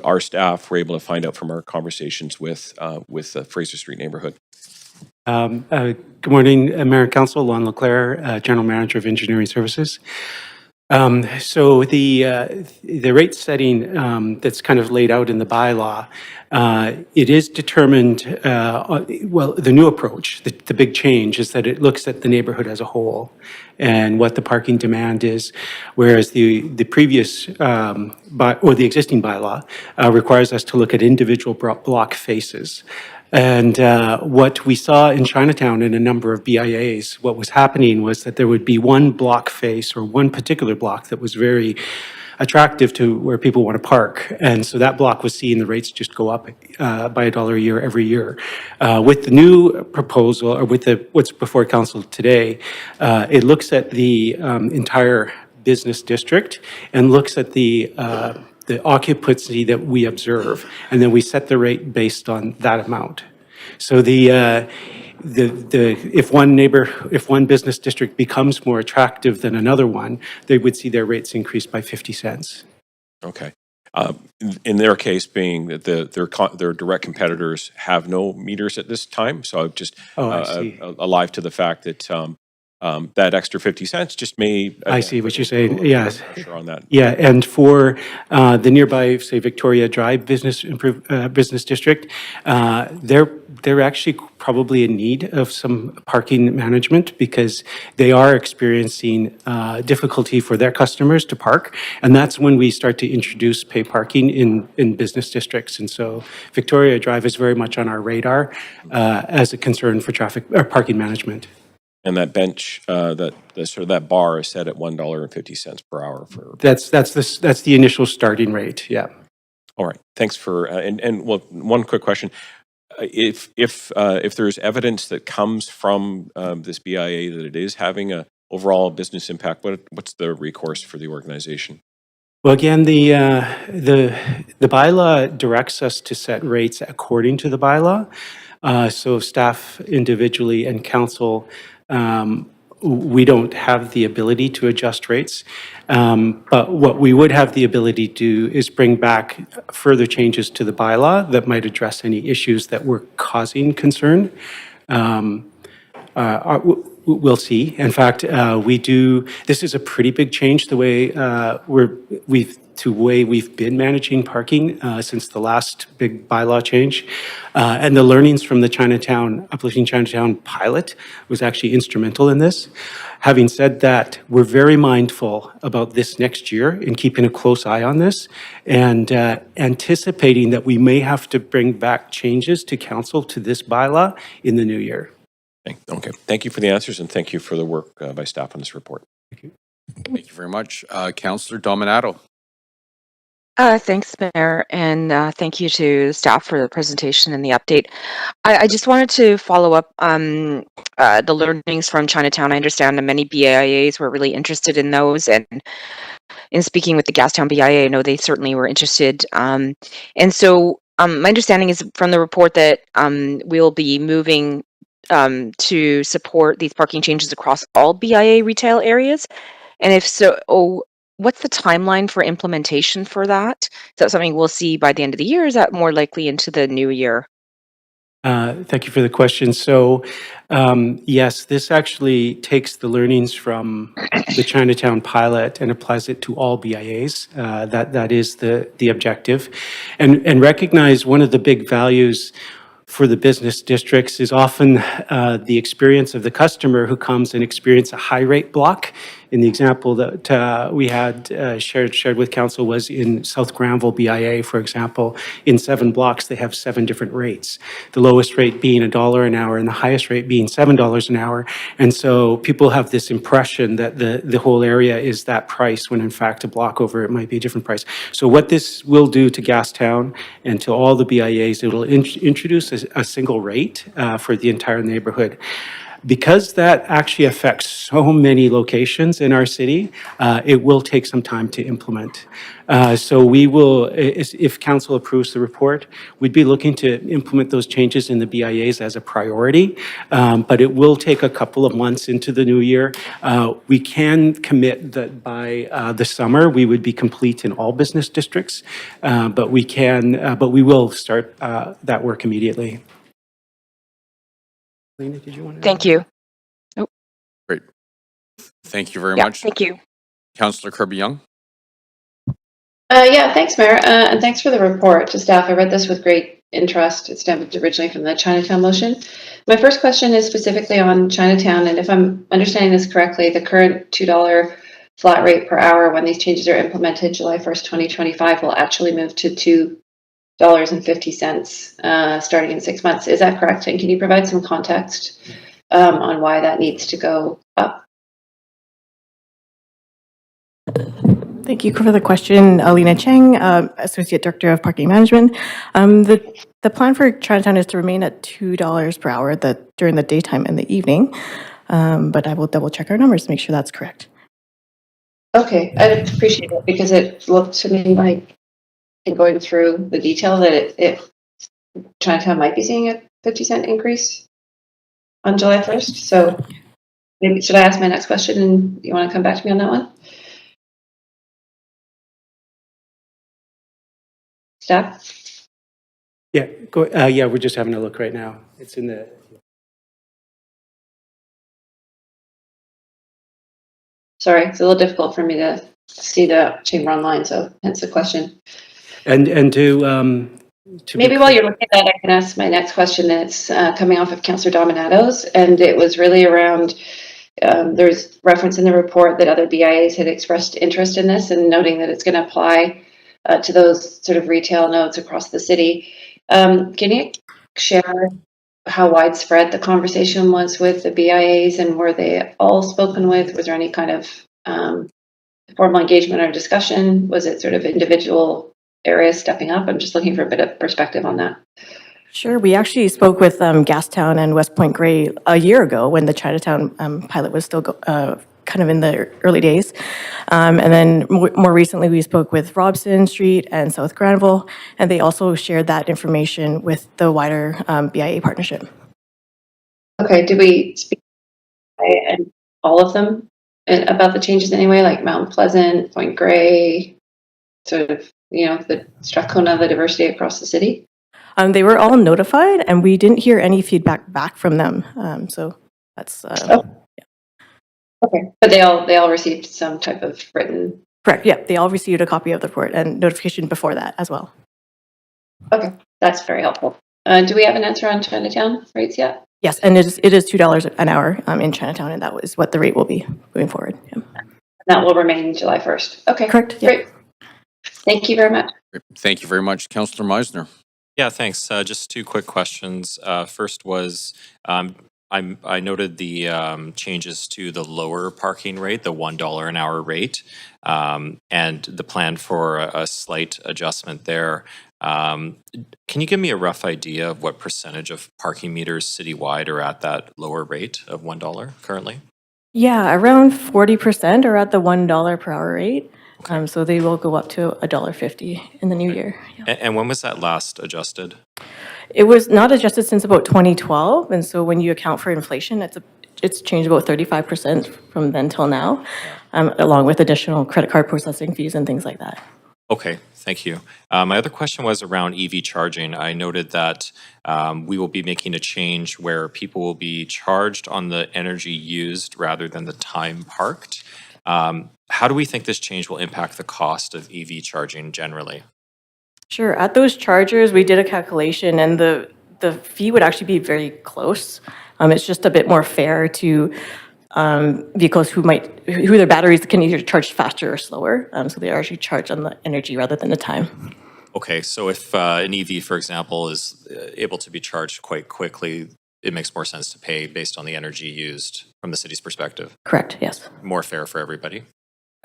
our staff were able to find out from our conversations with the Fraser Street neighborhood. Good morning, Mayor and Council. Lon Leclerc, General Manager of Engineering Services. So the rate setting that's kind of laid out in the bylaw, it is determined, well, the new approach, the big change is that it looks at the neighborhood as a whole and what the parking demand is, whereas the previous, or the existing bylaw requires us to look at individual block faces. And what we saw in Chinatown in a number of BIAs, what was happening was that there would be one block face or one particular block that was very attractive to where people want to park. And so that block was seeing the rates just go up by $1 a year every year. With the new proposal, or with what's before council today, it looks at the entire business district and looks at the occupancy that we observe, and then we set the rate based on that amount. So if one business district becomes more attractive than another one, they would see their rates increase by 50 cents. Okay. In their case, being that their direct competitors have no meters at this time, so I'm just alive to the fact that that extra 50 cents just may. I see what you're saying. Yes. Pressure on that. Yeah, and for the nearby, say, Victoria Drive business district, they're actually probably in need of some parking management because they are experiencing difficulty for their customers to park, and that's when we start to introduce pay parking in business districts. And so Victoria Drive is very much on our radar as a concern for traffic or parking management. And that bench, that bar is set at $1.50 per hour for. That's the initial starting rate. Yeah. All right. Thanks for and well, one quick question: if there's evidence that comes from this BIA that it is having a overall business impact, what's the recourse for the organization? Well, again, the bylaw directs us to set rates according to the bylaw. So staff individually and council, we don't have the ability to adjust rates. But what we would have the ability to do is bring back further changes to the bylaw that might address any issues that were causing concern. We'll see. In fact, this is a pretty big change the way we've been managing parking since the last big bylaw change. And the learnings from the Uplifting Chinatown pilot was actually instrumental in this. Having said that, we're very mindful about this next year and keeping a close eye on this and anticipating that we may have to bring back changes to council to this bylaw in the new year. Okay. Thank you for the answers, and thank you for the work by staff on this report. Thank you. Thank you very much. Councillor Dominato. Thanks, Mayor, and thank you to staff for the presentation and the update. I just wanted to follow up on the learnings from Chinatown. I understand that many BIAs were really interested in those, and in speaking with the Gastown BIA, I know they certainly were interested. And so my understanding is from the report that we'll be moving to support these parking changes across all BIA retail areas. And if so, what's the timeline for implementation for that? Is that something we'll see by the end of the year? Or is that more likely into the new year? Thank you for the question. So, yes, this actually takes the learnings from the Chinatown pilot and applies it to all BIAs. That is the objective. And recognize one of the big values for the business districts is often the experience of the customer who comes and experience a high rate block. In the example that we had shared with council was in South Granville BIA, for example. In 7 blocks, they have 7 different rates. The lowest rate being $1 an hour and the highest rate being $7 an hour. And so people have this impression that the whole area is that price when in fact a block over it might be a different price. So what this will do to Gastown and to all the BIAs, it will introduce a single rate for the entire neighborhood. Because that actually affects so many locations in our city, it will take some time to implement. So we will, if council approves the report, we'd be looking to implement those changes in the BIAs as a priority, but it will take a couple of months into the new year. We can commit that by the summer, we would be complete in all business districts, but we will start that work immediately. Lena, did you want to? Thank you. Great. Thank you very Yeah, much. thank you. Councillor Kirby-Young. Yeah, thanks, Mayor, and thanks for the report to staff. I read this with great interest. It stemmed originally from the Chinatown motion. My first question is specifically on Chinatown, and if I'm understanding this correctly, the current $2 flat rate per hour when these changes are implemented July 1st, 2025 will actually move to $2.50 starting in 6 months. Is that correct? And can you provide some context on why that needs to go up? Thank you for the question, Alina Cheng, Associate Director of Parking Management. The plan for Chinatown is to remain at $2 per hour during the daytime and the evening, but I will double check our numbers to make sure that's correct. Okay, I'd appreciate it because it looked to me like, in going through the detail, that Chinatown might be seeing a 50-cent increase on July 1st. So maybe should I ask my next question and you want to come back to me on that one? Staff? Yeah, we're just having a look right now. It's in the. Sorry, it's a little difficult for me to see the chamber online, so hence the question. And to maybe while you're looking at that, I can ask my next question that's coming off of Councillor Dominato's, and it was really around, there's reference in the report that other BIAs had expressed interest in this and noting that it's going to apply to those sort of retail nodes across the city. Can you share how widespread the conversation was with the BIAs, and were they all spoken with? Was there any kind of formal engagement or discussion? Was it sort of individual areas stepping up? I'm just looking for a bit of perspective on that. Sure. We actually spoke with Gastown and West Point Grey a year ago when the Chinatown pilot was still kind of in the early days. And then more recently, we spoke with Robson Street and South Granville, and they also shared that information with the wider BIA partnership. Okay. Did we speak and all of them about the changes anyway, like Mount Pleasant, Point Grey, sort of, the Strathcona, the diversity across the city? They were all notified, and we didn't hear any feedback back from them. So that's yeah. Okay, but they all received some type of written. Correct. Yeah, they all received a copy of the report and notification before that as well. Okay, that's very helpful. Do we have an answer on Chinatown rates yet? Yes, and it is $2 an hour in Chinatown, and that is what the rate will be moving forward. Yeah. That will remain July 1st. Okay, correct. Great. Yeah. Thank you very much. Thank you very much, Councillor Meisner. Yeah, thanks. Just 2 quick questions. First was, I noted the changes to the lower parking rate, the $1 an hour rate, and the plan for a slight adjustment there. Can you give me a rough idea of what percentage of parking meters citywide are at that lower rate of $1 currently? Yeah, around 40% are at the $1 per hour rate. Okay. So they will go up to $1.50 in the new year. Yeah. And when was that last adjusted? It was not adjusted since about 2012, and so when you account for inflation, it's changed about 35% from then till now, along with additional credit card processing fees and things like that. Okay, thank you. My other question was around EV charging. I noted that we will be making a change where people will be charged on the energy used rather than the time parked. How do we think this change will impact the cost of EV charging generally? Sure. At those chargers, we did a calculation, and the fee would actually be very close. It's just a bit more fair to vehicles who their batteries can either charge faster or slower. So they are actually charged on the energy rather than the time. Okay, so if an EV, for example, is able to be charged quite quickly, it makes more sense to pay based on the energy used from the city's perspective. Correct. Yes. More fair for everybody.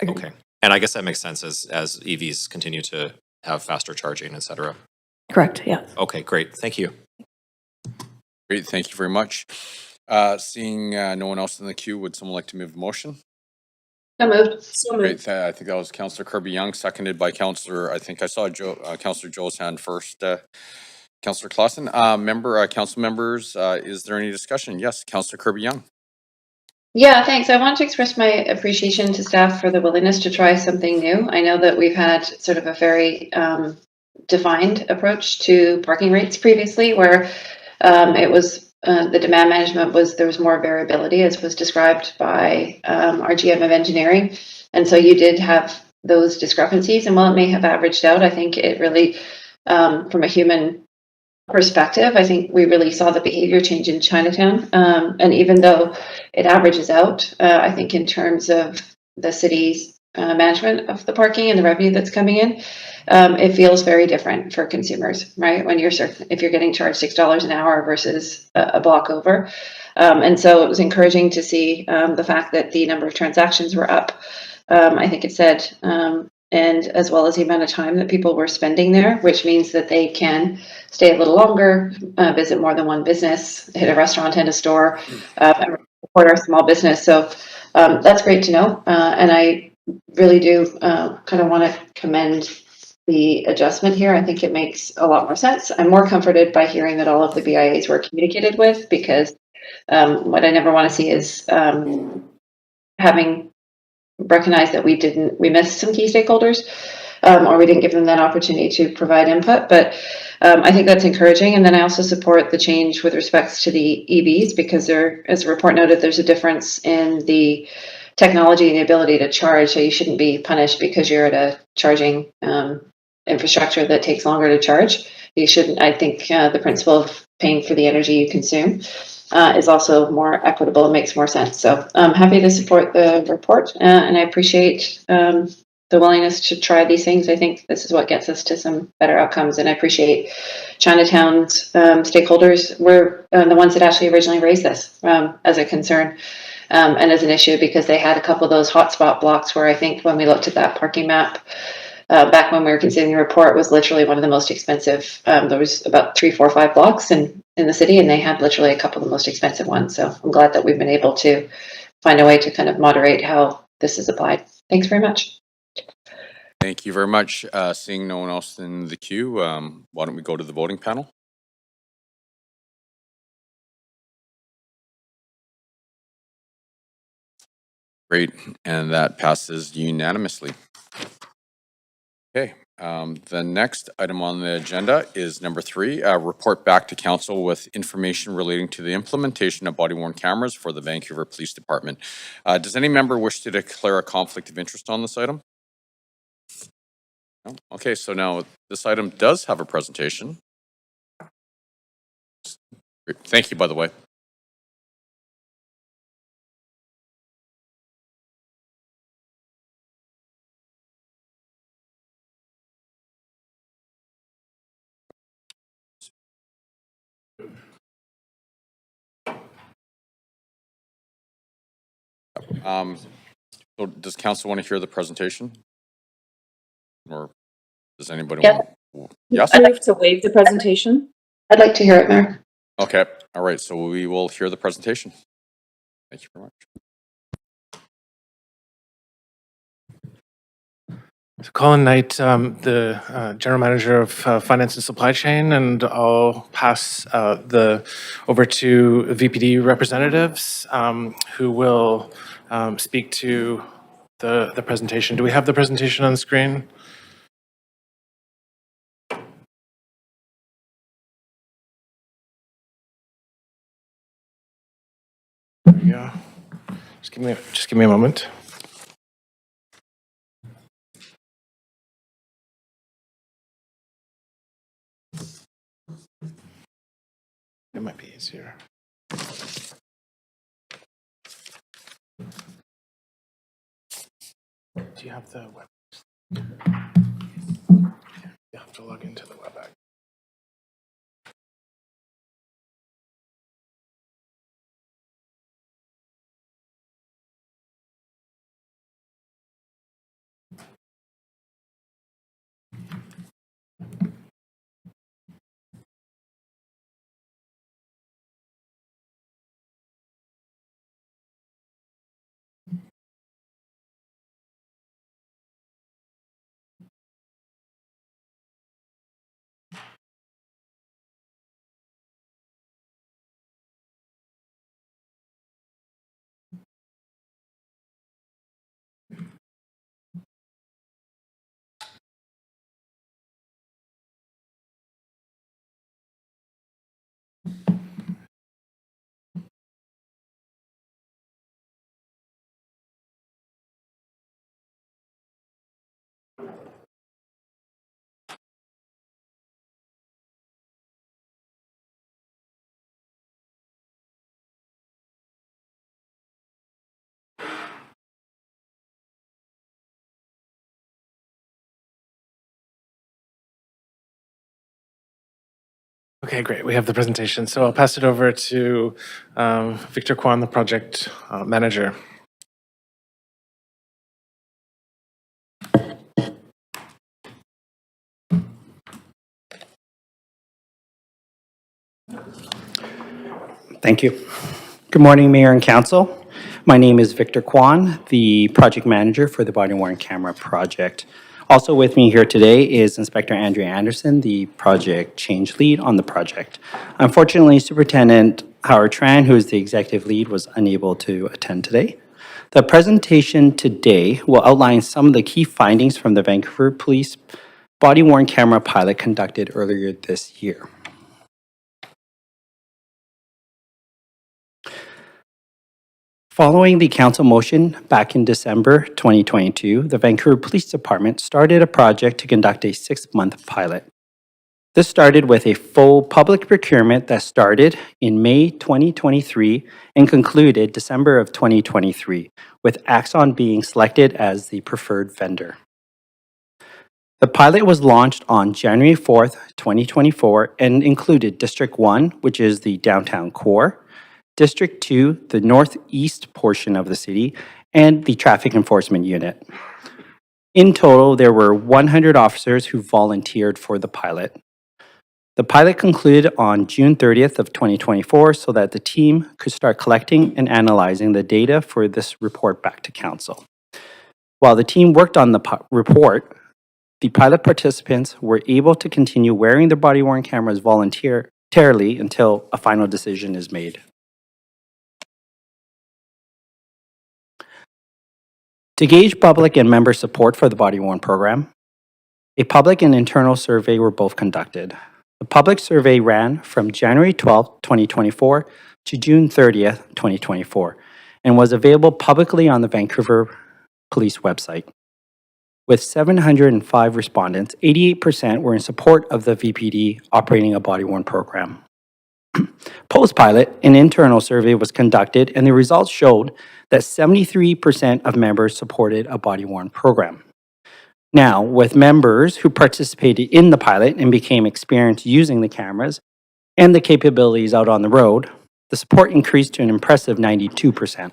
Agreed. Okay, and I guess that makes sense as EVs continue to have faster charging, et cetera. Correct. Yeah. Okay, great. Thank you. Great, thank you very much. Seeing no one else in the queue, would someone like to move the motion? So moved. So Great, moved. I think that was Councillor Kirby Young, seconded by Councillor, I think I saw Councillor Joe's hand first. Councillor Clausen, council members, is there any discussion? Yes, Councillor Kirby Young. Yeah, thanks. I want to express my appreciation to staff for the willingness to try something new. I know that we've had sort of a very defined approach to parking rates previously, where it was the demand management there was more variability, as was described by our GM of engineering. And so you did have those discrepancies. And while it may have averaged out, I think it really, from a human perspective, I think we really saw the behavior change in Chinatown. And even though it averages out, I think in terms of the city's management of the parking and the revenue that's coming in, it feels very different for consumers, right? When if you're getting charged $6 an hour versus a block over. And so it was encouraging to see the fact that the number of transactions were up. I think it said, and as well as the amount of time that people were spending there, which means that they can stay a little longer, visit more than one business, hit a restaurant and a store, and support our small business. So that's great to know. And I really do kind of want to commend the adjustment here. I think it makes a lot more sense. I'm more comforted by hearing that all of the BIAs were communicated with, because what I never want to see is having recognized that we missed some key stakeholders, or we didn't give them that opportunity to provide input. But I think that's encouraging. And then I also support the change with respects to the EVs, because as the report noted, there's a difference in the technology and the ability to charge. So you shouldn't be punished because you're at a charging infrastructure that takes longer to charge. You shouldn't. I think the principle of paying for the energy you consume is also more equitable and makes more sense. So I'm happy to support the report, and I appreciate the willingness to try these things. I think this is what gets us to some better outcomes, and I appreciate Chinatown's stakeholders were the ones that actually originally raised this as a concern and as an issue, because they had a couple of those hotspot blocks where I think when we looked at that parking map, back when we were considering the report, was literally one of the most expensive. There was about 3, 4, 5 blocks in the city, and they had literally a couple of the most expensive ones. So I'm glad that we've been able to find a way to kind of moderate how this is applied. Thanks very much. Thank you very much. Seeing no one else in the queue, why don't we go to the voting panel? Great, and that passes unanimously. Okay, the next item on the agenda is number 3, report back to council with information relating to the implementation of body-worn cameras for the Vancouver Police Department. Does any member wish to declare a conflict of interest on this item? No? Okay, so now this item does have a presentation. Great. Thank you, by the way. So does council want to hear the presentation? Or does anybody want? Yes? I move to waive the presentation. I'd like to hear it, Mayor. Okay, all right, so we will hear the presentation. Thank you very much. So Colin Knight, the General Manager of Finance and Supply Chain, and I'll pass over to VPD representatives who will speak to the presentation. Do we have the presentation on the screen? There we go. Just give me a moment. It might be easier. Do you have the web? You have to log into the WebEx. Okay, great. We have the presentation. So I'll pass it over to Victor Kwan, the project manager. Thank you. Good morning, Mayor and Council. My name is Victor Kwan, the project manager for the body-worn camera project. Also with me here today is Inspector Andrea Anderson, the project change lead on the project. Unfortunately, Superintendent Howard Tran, who is the executive lead, was unable to attend today. The presentation today will outline some of the key findings from the Vancouver Police body-worn camera pilot conducted earlier this year. Following the council motion back in December 2022, the Vancouver Police Department started a project to conduct a 6-month pilot. This started with a full public procurement that started in May 2023 and concluded December of 2023, with Axon being selected as the preferred vendor. The pilot was launched on January 4th, 2024 and included District 1, which is the downtown core, District 2, the northeast portion of the city, and the traffic enforcement unit. In total, there were 100 officers who volunteered for the pilot. The pilot concluded on June 30th of 2024 so that the team could start collecting and analyzing the data for this report back to council. While the team worked on the report, the pilot participants were able to continue wearing their body-worn cameras voluntarily until a final decision is made. To gauge public and member support for the body-worn program, a public and internal survey were both conducted. The public survey ran from January 12, 2024 to June 30th, 2024, and was available publicly on the Vancouver Police website. With 705 respondents, 88% were in support of the VPD operating a body-worn program. Post-pilot, an internal survey was conducted, and the results showed that 73% of members supported a body-worn program. Now, with members who participated in the pilot and became experienced using the cameras and the capabilities out on the road, the support increased to an impressive 92%.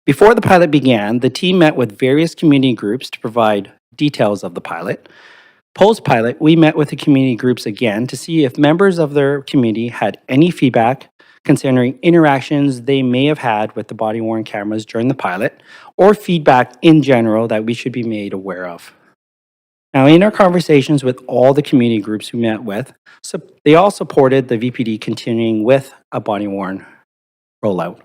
Before the pilot began, the team met with various community groups to provide details of the pilot. Post-pilot, we met with the community groups again to see if members of their community had any feedback concerning interactions they may have had with the body-worn cameras during the pilot, or feedback in general that we should be made aware of. Now, in our conversations with all the community groups we met with, they all supported the VPD continuing with a body-worn rollout.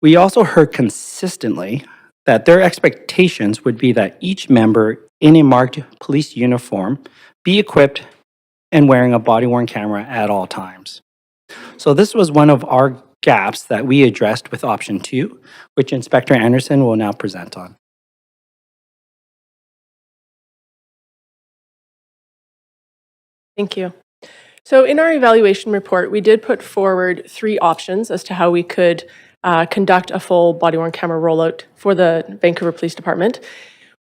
We also heard consistently that their expectations would be that each member in a marked police uniform be equipped and wearing a body-worn camera at all times. So this was one of our gaps that we addressed with option 2, which Inspector Anderson will now present on. Thank you. So in our evaluation report, we did put forward 3 options as to how we could conduct a full body-worn camera rollout for the Vancouver Police Department.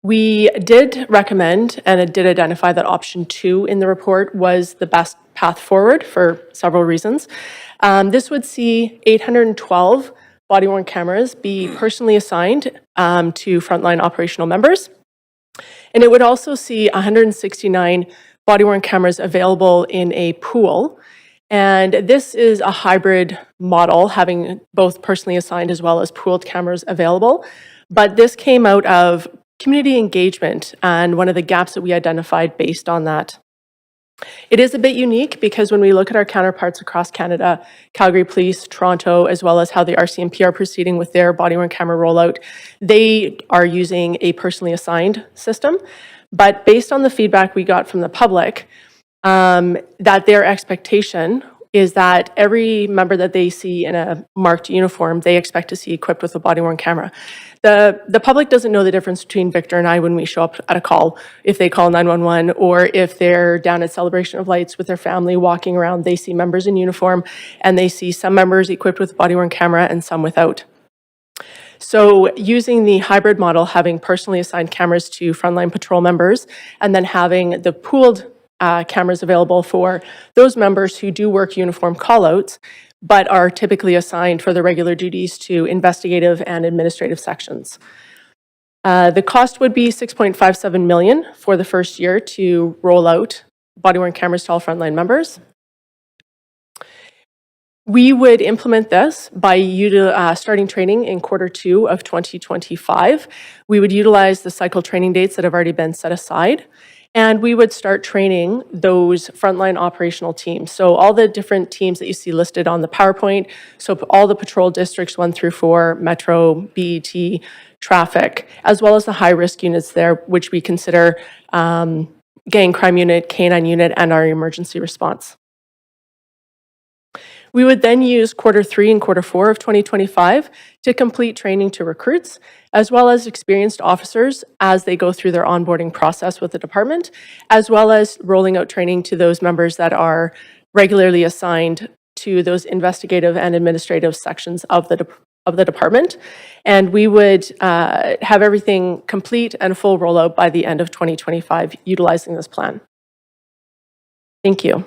We did recommend and it did identify that option 2 in the report was the best path forward for several reasons. This would see 812 body-worn cameras be personally assigned to frontline operational members. And it would also see 169 body-worn cameras available in a pool. And this is a hybrid model, having both personally assigned as well as pooled cameras available. But this came out of community engagement and one of the gaps that we identified based on that. It is a bit unique because when we look at our counterparts across Canada, Calgary Police, Toronto, as well as how the RCMP are proceeding with their body-worn camera rollout, they are using a personally assigned system. But based on the feedback we got from the public, that their expectation is that every member that they see in a marked uniform, they expect to see equipped with a body-worn camera. The public doesn't know the difference between Victor and I when we show up at a call, if they call 911 or if they're down at Celebration of Lights with their family walking around, they see members in uniform and they see some members equipped with a body-worn camera and some without. So using the hybrid model, having personally assigned cameras to frontline patrol members and then having the pooled cameras available for those members who do work uniform callouts, but are typically assigned for the regular duties to investigative and administrative sections. The cost would be $6.57 million for the first year to roll out body-worn cameras to all frontline members. We would implement this by starting training in Q2 of 2025. We would utilize the cycle training dates that have already been set aside. And we would start training those frontline operational teams. So all the different teams that you see listed on the PowerPoint, so all the patrol districts 1 through 4, Metro, BET, traffic, as well as the high-risk units there, which we consider gang crime unit, K9 unit, and our emergency response. We would then use Q3 and Q4 of 2025 to complete training to recruits, as well as experienced officers as they go through their onboarding process with the department, as well as rolling out training to those members that are regularly assigned to those investigative and administrative sections of the department. And we would have everything complete and full rollout by the end of 2025 utilizing this plan. Thank you.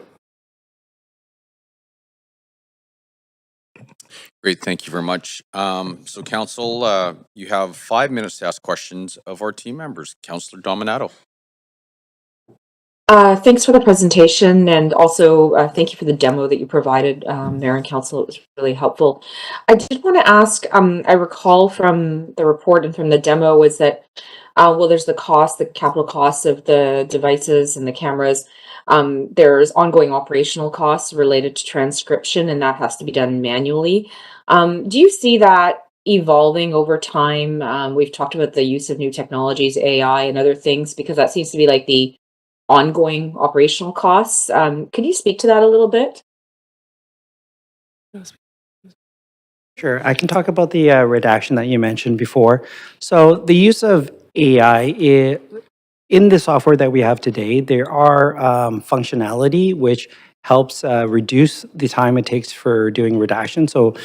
Great, thank you very much. So Council, you have 5 minutes to ask questions of our team members. Councillor Dominato. Thanks for the presentation and also thank you for the demo that you provided, Mayor and Council. It was really helpful. I did want to ask, I recall from the report and from the demo was that, well, there's the cost, the capital costs of the devices and the cameras. There's ongoing operational costs related to transcription, and that has to be done manually. Do you see that evolving over time? We've talked about the use of new technologies, AI and other things, because that seems to be like the ongoing operational costs. Could you speak to that a little bit? Sure, I can talk about the redaction that you mentioned before. So the use of AI in the software that we have today, there are functionality which helps reduce the time it takes for doing redaction. So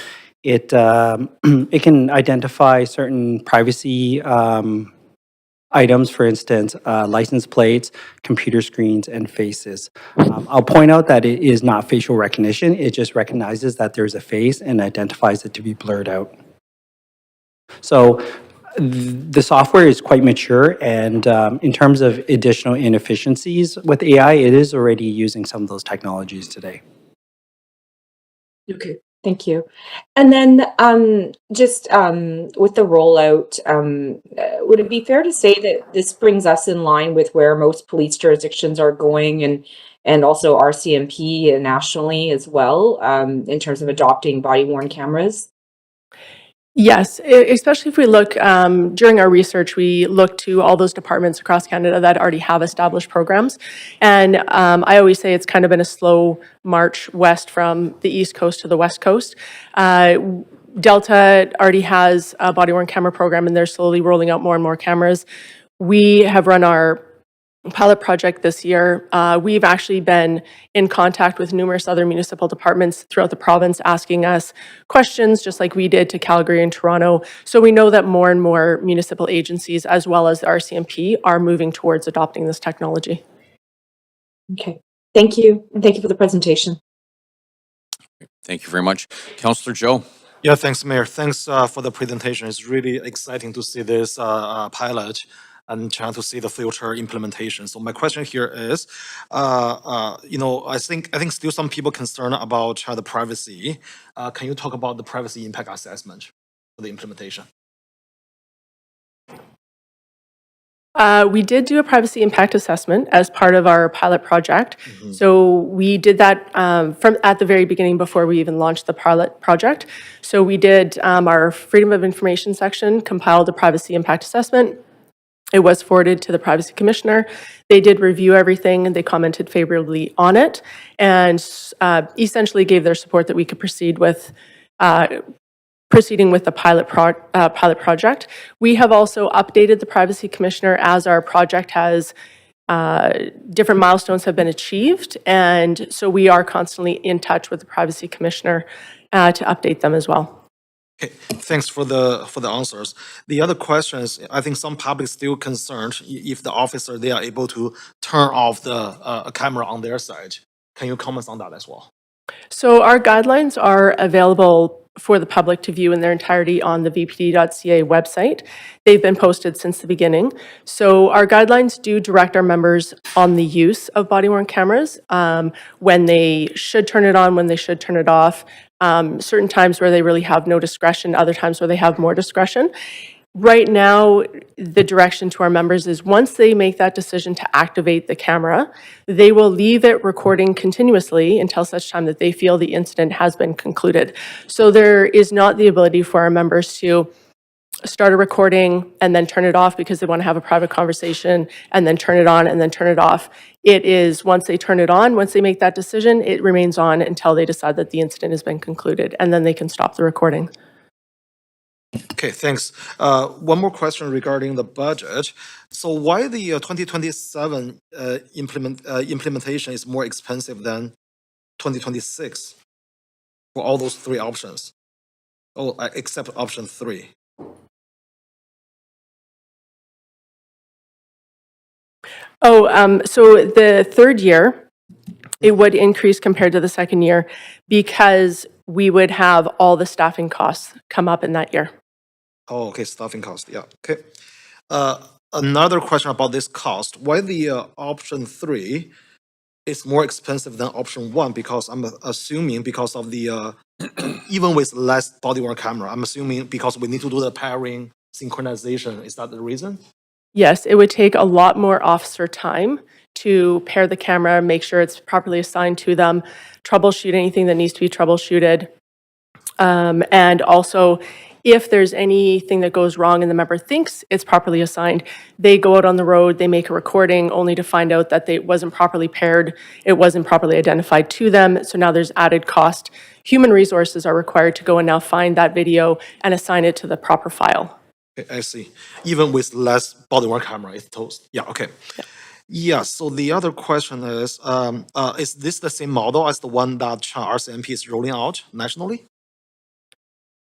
it it can identify certain privacy items, for instance, license plates, computer screens, and faces. I'll point out that it is not facial recognition. It just recognizes that there's a face and identifies it to be blurred out. So the software is quite mature, and in terms of additional inefficiencies with AI, it is already using some of those technologies today. Okay, thank you. And then just with the rollout, would it be fair to say that this brings us in line with where most police jurisdictions are going and also RCMP nationally as well in terms of adopting body-worn cameras? Yes, especially if we look, during our research, we look to all those departments across Canada that already have established programs. And I always say it's kind of been a slow march west from the East Coast to the West Coast. Delta already has a body-worn camera program, and they're slowly rolling out more and more cameras. We have run our pilot project this year. We've actually been in contact with numerous other municipal departments throughout the province asking us questions, just like we did to Calgary and Toronto. So we know that more and more municipal agencies, as well as the RCMP, are moving towards adopting this technology. Okay, thank you. And thank you for the presentation. Thank you very much. Councillor Joe. Yeah, thanks, Mayor. Thanks for the presentation. It's really exciting to see this pilot and trying to see the future implementation. So my question here is, I think still some people concerned about the privacy. Can you talk about the privacy impact assessment for the implementation? We did do a privacy impact assessment as part of our pilot project. So we did that from at the very beginning before we even launched the pilot project. So we did our Freedom of Information section, compiled a privacy impact assessment. It was forwarded to the Privacy Commissioner. They did review everything and they commented favorably on it and essentially gave their support that we could proceeding with the pilot project. We have also updated the Privacy Commissioner as our project has different milestones have been achieved, and so we are constantly in touch with the Privacy Commissioner to update them as well. Okay, thanks for the answers. The other question is, I think some public still concerned if the officer they are able to turn off the camera on their side. Can you comment on that as well? So our guidelines are available for the public to view in their entirety on the vpd.ca website. They've been posted since the beginning. So our guidelines do direct our members on the use of body-worn cameras, when they should turn it on, when they should turn it off, certain times where they really have no discretion, other times where they have more discretion. Right now, the direction to our members is once they make that decision to activate the camera, they will leave it recording continuously until such time that they feel the incident has been concluded. So there is not the ability for our members to start a recording and then turn it off because they want to have a private conversation and then turn it on and then turn it off. It is once they turn it on, once they make that decision, it remains on until they decide that the incident has been concluded, and then they can stop the recording. Okay, thanks. One more question regarding the budget. So why the 2027 implementation is more expensive than 2026 for all those three options? Oh, except option 3. So the third year, it would increase compared to the second year because we would have all the staffing costs come up in that year. Oh, okay, staffing cost, yeah, okay. Another question about this cost. Why the option 3 is more expensive than option 1? Because I'm assuming because of the, even with less body-worn camera, I'm assuming because we need to do the pairing synchronization. Is that the reason? Yes, it would take a lot more officer time to pair the camera, make sure it's properly assigned to them, troubleshoot anything that needs to be troubleshooted. And also, if there's anything that goes wrong and the member thinks it's properly assigned, they go out on the road, they make a recording only to find out that it wasn't properly paired, it wasn't properly identified to them. So now there's added cost. Human resources are required to go and now find that video and assign it to the proper file. Okay, I see. Even with less body-worn camera, it's toast. Yeah, okay. Yeah, so the other question is this the same model as the one that RCMP is rolling out nationally?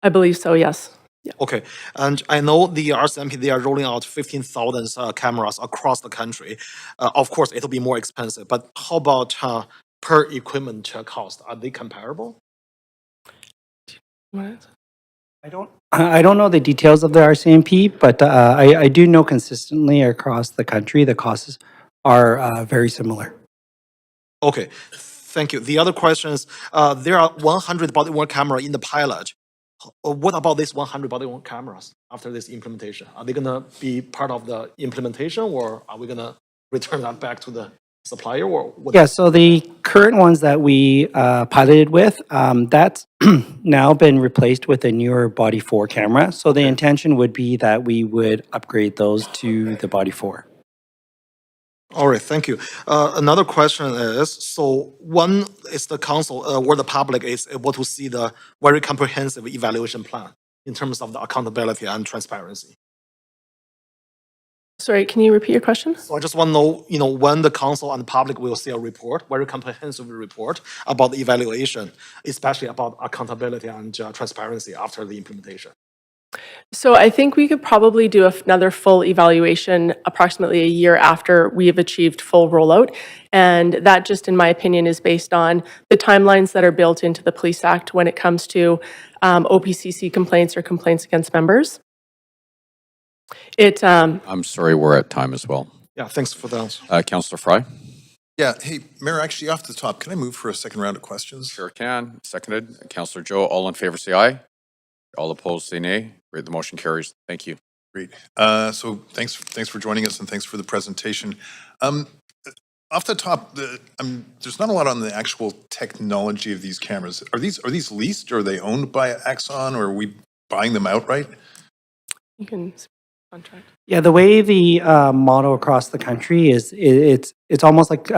I believe so, yes. Yeah. Okay, and I know the RCMP, they are rolling out 15,000 cameras across the country. Of course, it'll be more expensive, but how about per equipment cost? Are they comparable? What? I don't know the details of the RCMP, but I do know consistently across the country, the costs are very similar. Okay, thank you. The other question is, there are 100 body-worn camera in the pilot. What about these 100 body-worn cameras after this implementation? Are they gonna be part of the implementation, or are we gonna return that back to the supplier or what? Yeah, so the current ones that we piloted with, that's now been replaced with a newer Body 4 camera. So the intention would be that we would upgrade those to the Body 4. All right, thank you. Another question is, so when is the council, where the public is able to see the very comprehensive evaluation plan in terms of the accountability and transparency? Sorry, can you repeat your question? So I just want to know, when the council and the public will see a report, very comprehensive report about the evaluation, especially about accountability and transparency after the implementation. So I think we could probably do another full evaluation approximately a year after we have achieved full rollout. And that just, in my opinion, is based on the timelines that are built into the Police Act when it comes to OPCC complaints or complaints against members. I'm sorry, we're at time as well. Yeah, thanks for the answer. Councillor Fry? Yeah, hey, Mayor, actually off the top, can I move for a second round of questions? Sure can. Seconded. Councillor Joe, all in favor say aye. All opposed say nay. Great, the motion carries. Thank you. Great. So thanks for joining us and thanks for the presentation. Off the top, there's not a lot on the actual technology of these cameras. Are these leased or are they owned by Axon or are we buying them outright? You can contract. Yeah, the way the model across the country is, it's almost like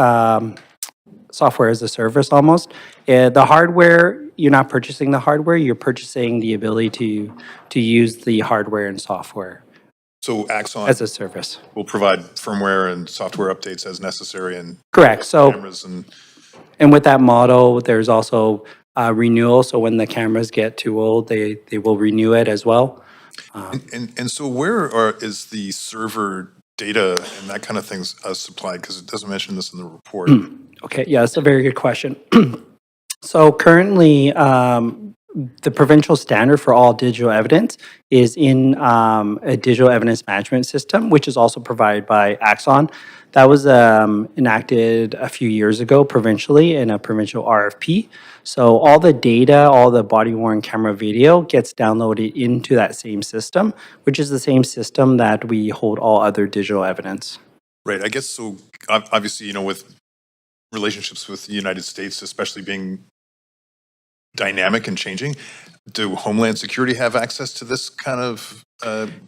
software as a service almost. The hardware, you're not purchasing the hardware, you're purchasing the ability to use the hardware and software. So Axon as a service will provide firmware and software updates as necessary and correct. So cameras and with that model, there's also renewal. So when the cameras get too old, they will renew it as well. And so where is the server data and that kind of things supplied? Because it doesn't mention this in the report. Okay, yeah, that's a very good question. So currently, the provincial standard for all digital evidence is in a digital evidence management system, which is also provided by Axon. That was enacted a few years ago provincially in a provincial RFP. So all the data, all the body-worn camera video gets downloaded into that same system, which is the same system that we hold all other digital evidence. Right, I guess so. Obviously, with relationships with the United States, especially being dynamic and changing, do Homeland Security have access to this kind of?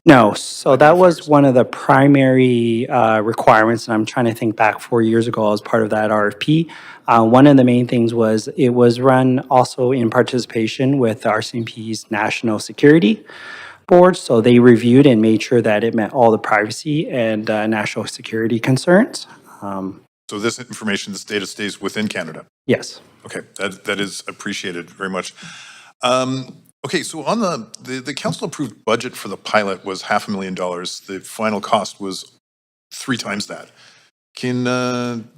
No, so that was one of the primary requirements, and I'm trying to think back 4 years ago as part of that RFP. One of the main things was it was run also in participation with RCMP's National Security Board, so they reviewed and made sure that it met all the privacy and national security concerns. So this information, this data stays within Canada? Yes. Okay, that is appreciated very much. Okay, so on the council approved budget for the pilot was $500,000. The final cost was 3 times that. Can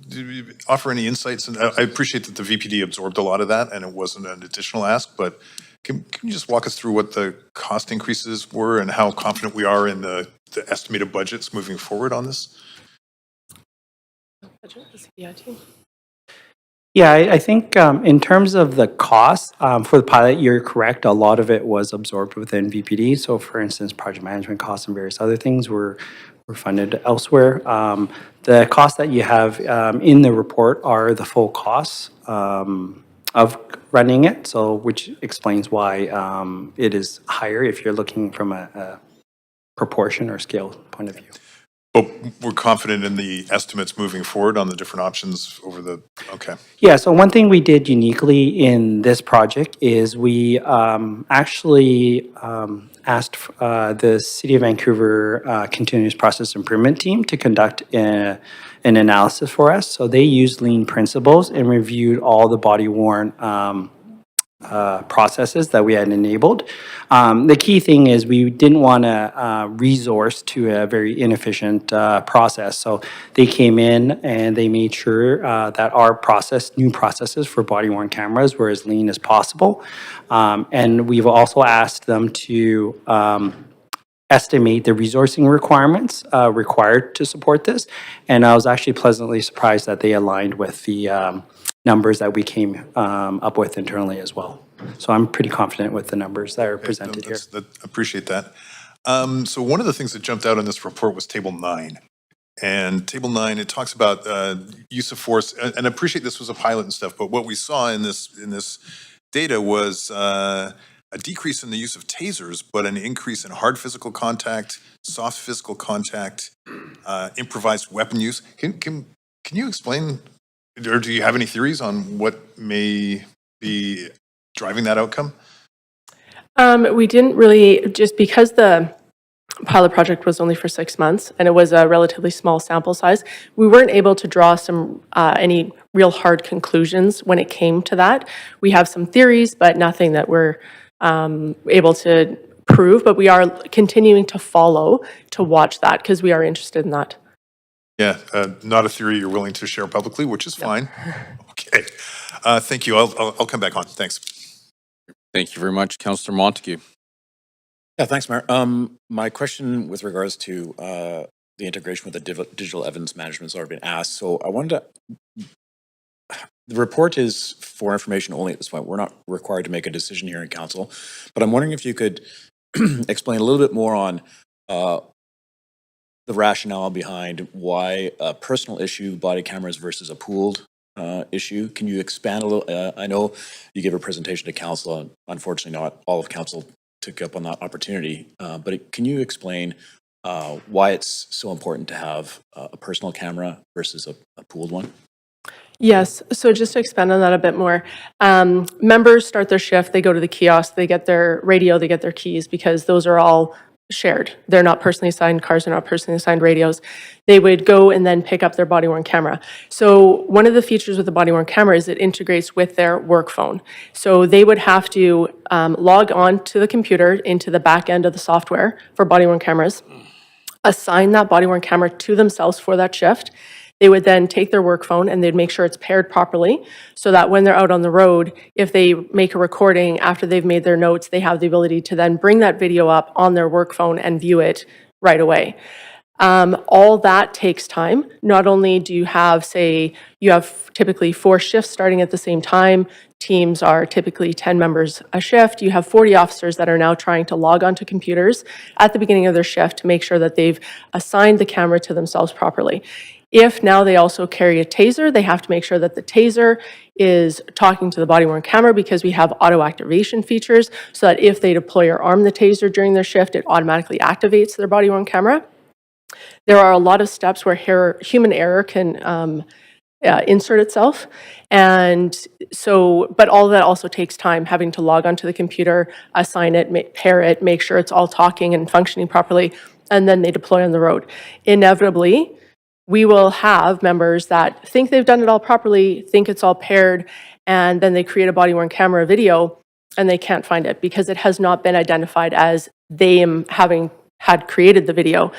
you offer any insights? And I appreciate that the VPD absorbed a lot of that and it wasn't an additional ask, but can you just walk us through what the cost increases were and how confident we are in the estimated budgets moving forward on this? Yeah, I think in terms of the cost for the pilot, you're correct. A lot of it was absorbed within VPD. So for instance, project management costs and various other things were funded elsewhere. The costs that you have in the report are the full costs of running it, so which explains why it is higher if you're looking from a proportion or scale point of view. But we're confident in the estimates moving forward on the different options over the, okay. Yeah, so one thing we did uniquely in this project is we actually asked the City of Vancouver Continuous Process Improvement Team to conduct an analysis for us. So they used lean principles and reviewed all the body-worn processes that we had enabled. The key thing is we didn't want to resource to a very inefficient process. So they came in and they made sure that our new processes for body-worn cameras were as lean as possible. And we've also asked them to estimate the resourcing requirements required to support this. And I was actually pleasantly surprised that they aligned with the numbers that we came up with internally as well. So I'm pretty confident with the numbers that are presented here. Appreciate that. So one of the things that jumped out in this report was Table 9. And table 9, it talks about use of force, and I appreciate this was a pilot and stuff, but what we saw in this data was a decrease in the use of tasers, but an increase in hard physical contact, soft physical contact, improvised weapon use. Can you explain, or do you have any theories on what may be driving that outcome? We didn't really, just because the pilot project was only for 6 months and it was a relatively small sample size, we weren't able to draw any real hard conclusions when it came to that. We have some theories, but nothing that we're able to prove, but we are continuing to follow to watch that because we are interested in that. Yeah, not a theory you're willing to share publicly, which is fine. Okay, thank you. I'll come back on. Thanks. Thank you very much. Councillor Montague. Yeah, thanks, Mayor. My question with regards to the integration with the digital evidence management has already been asked. So I wanted to, the report is for information only at this point. We're not required to make a decision here in council, but I'm wondering if you could explain a little bit more on the rationale behind why a personal issue, body cameras versus a pooled issue. Can you expand a little? I know you gave a presentation to council, and unfortunately not all of council took up on that opportunity, but can you explain why it's so important to have a personal camera versus a pooled one? Yes, so just to expand on that a bit more, members start their shift, they go to the kiosk, they get their radio, they get their keys, because those are all shared. They're not personally assigned cars, they're not personally assigned radios. They would go and then pick up their body-worn camera. So one of the features with the body-worn camera is it integrates with their work phone. So they would have to log on to the computer into the back end of the software for body-worn cameras, assign that body-worn camera to themselves for that shift. They would then take their work phone and they'd make sure it's paired properly so that when they're out on the road, if they make a recording after they've made their notes, they have the ability to then bring that video up on their work phone and view it right away. All that takes time. Not only do you have, say, you have typically 4 shifts starting at the same time. Teams are typically 10 members a shift. You have 40 officers that are now trying to log onto computers at the beginning of their shift to make sure that they've assigned the camera to themselves properly. If now they also carry a taser, they have to make sure that the taser is talking to the body-worn camera, because we have auto activation features so that if they deploy or arm the taser during their shift, it automatically activates their body-worn camera. There are a lot of steps where human error can insert itself. And so, but all of that also takes time, having to log onto the computer, assign it, pair it, make sure it's all talking and functioning properly, and then they deploy on the road. Inevitably, we will have members that think they've done it all properly, think it's all paired, and then they create a body-worn camera video and they can't find it because it has not been identified as them having had created the video.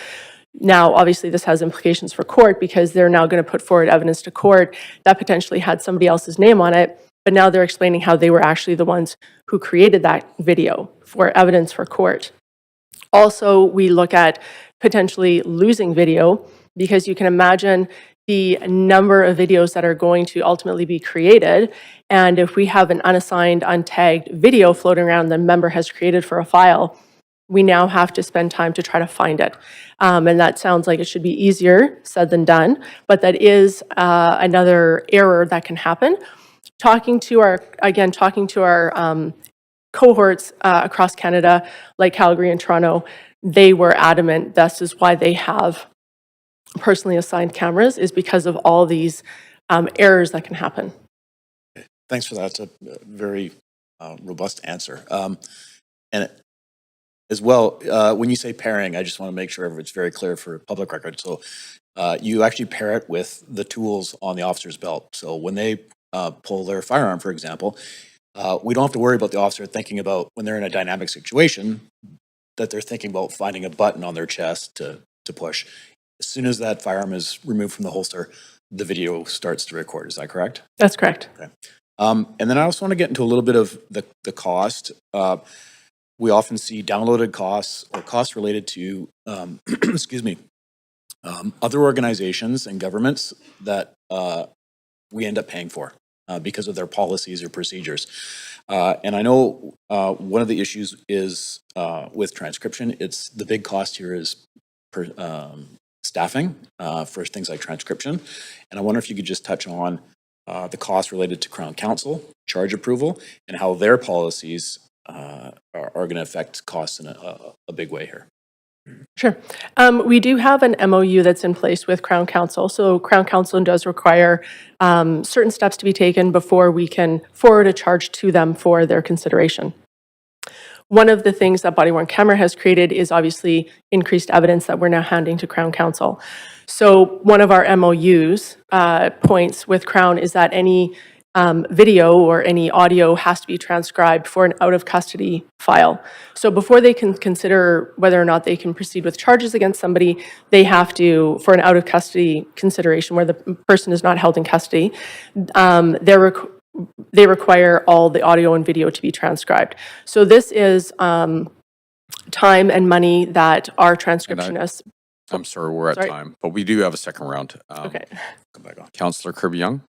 Now, obviously, this has implications for court because they're now going to put forward evidence to court that potentially had somebody else's name on it, but now they're explaining how they were actually the ones who created that video for evidence for court. Also, we look at potentially losing video, because you can imagine the number of videos that are going to ultimately be created. And if we have an unassigned, untagged video floating around the member has created for a file, we now have to spend time to try to find it. And that sounds like it should be easier said than done, but that is another error that can happen. Talking to our cohorts across Canada, like Calgary and Toronto, they were adamant this is why they have personally assigned cameras, is because of all these errors that can happen. Thanks for that. It's a very robust answer. And as well, when you say pairing, I just want to make sure it's very clear for public record. So you actually pair it with the tools on the officer's belt. So when they pull their firearm, for example, we don't have to worry about the officer thinking about, when they're in a dynamic situation, that they're thinking about finding a button on their chest to push. As soon as that firearm is removed from the holster, the video starts to record. Is that correct? That's correct. Okay. And then I also want to get into a little bit of the cost. We often see downloaded costs or costs related to, excuse me, other organizations and governments that we end up paying for because of their policies or procedures. And I know one of the issues is with transcription. It's the big cost here is staffing for things like transcription. And I wonder if you could just touch on the costs related to Crown Council, charge approval, and how their policies are going to affect costs in a big way here. Sure. We do have an MOU that's in place with Crown Council. So Crown Council does require certain steps to be taken before we can forward a charge to them for their consideration. One of the things that body-worn camera has created is obviously increased evidence that we're now handing to Crown Council. So one of our MOUs points with Crown is that any video or any audio has to be transcribed for an out-of-custody file. So before they can consider whether or not they can proceed with charges against somebody, they have to, for an out-of-custody consideration where the person is not held in custody, they require all the audio and video to be transcribed. So this is time and money that our transcriptionists... I'm sorry, we're at time, but we do have a second round. Okay. Come back on. Councillor Kirby-Young.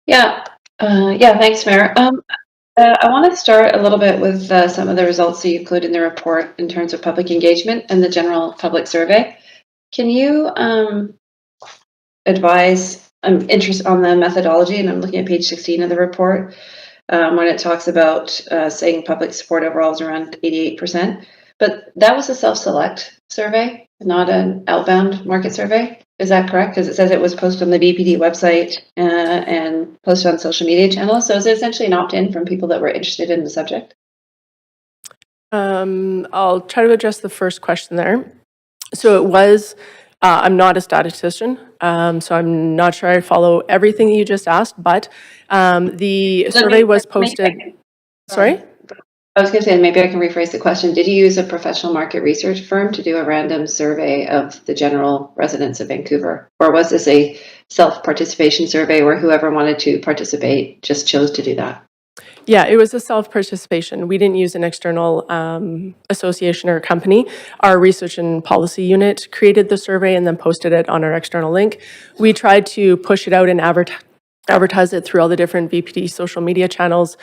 Yeah, thanks, Mayor. I want to start a little bit with some of the results that you include in the report in terms of public engagement and the general public survey. Can you advise, I'm interested on the methodology, and I'm looking at page 16 of the report, when it talks about saying public support overall is around 88%, but that was a self-select survey, not an outbound market survey. Is that correct? Because it says it was posted on the BPD website and posted on social media channels. So is it essentially an opt-in from people that were interested in the subject? I'll try to address the first question there. So it was, I'm not a statistician, so I'm not sure I follow everything that you just asked, but the survey was posted. Sorry? I was going to say, maybe I can rephrase the question. Did you use a professional market research firm to do a random survey of the general residents of Vancouver? Or was this a self-participation survey where whoever wanted to participate just chose to do that? Yeah, it was a self-participation. We didn't use an external association or company. Our research and policy unit created the survey and then posted it on our external link. We tried to push it out and advertise it through all the different VPD social media channels,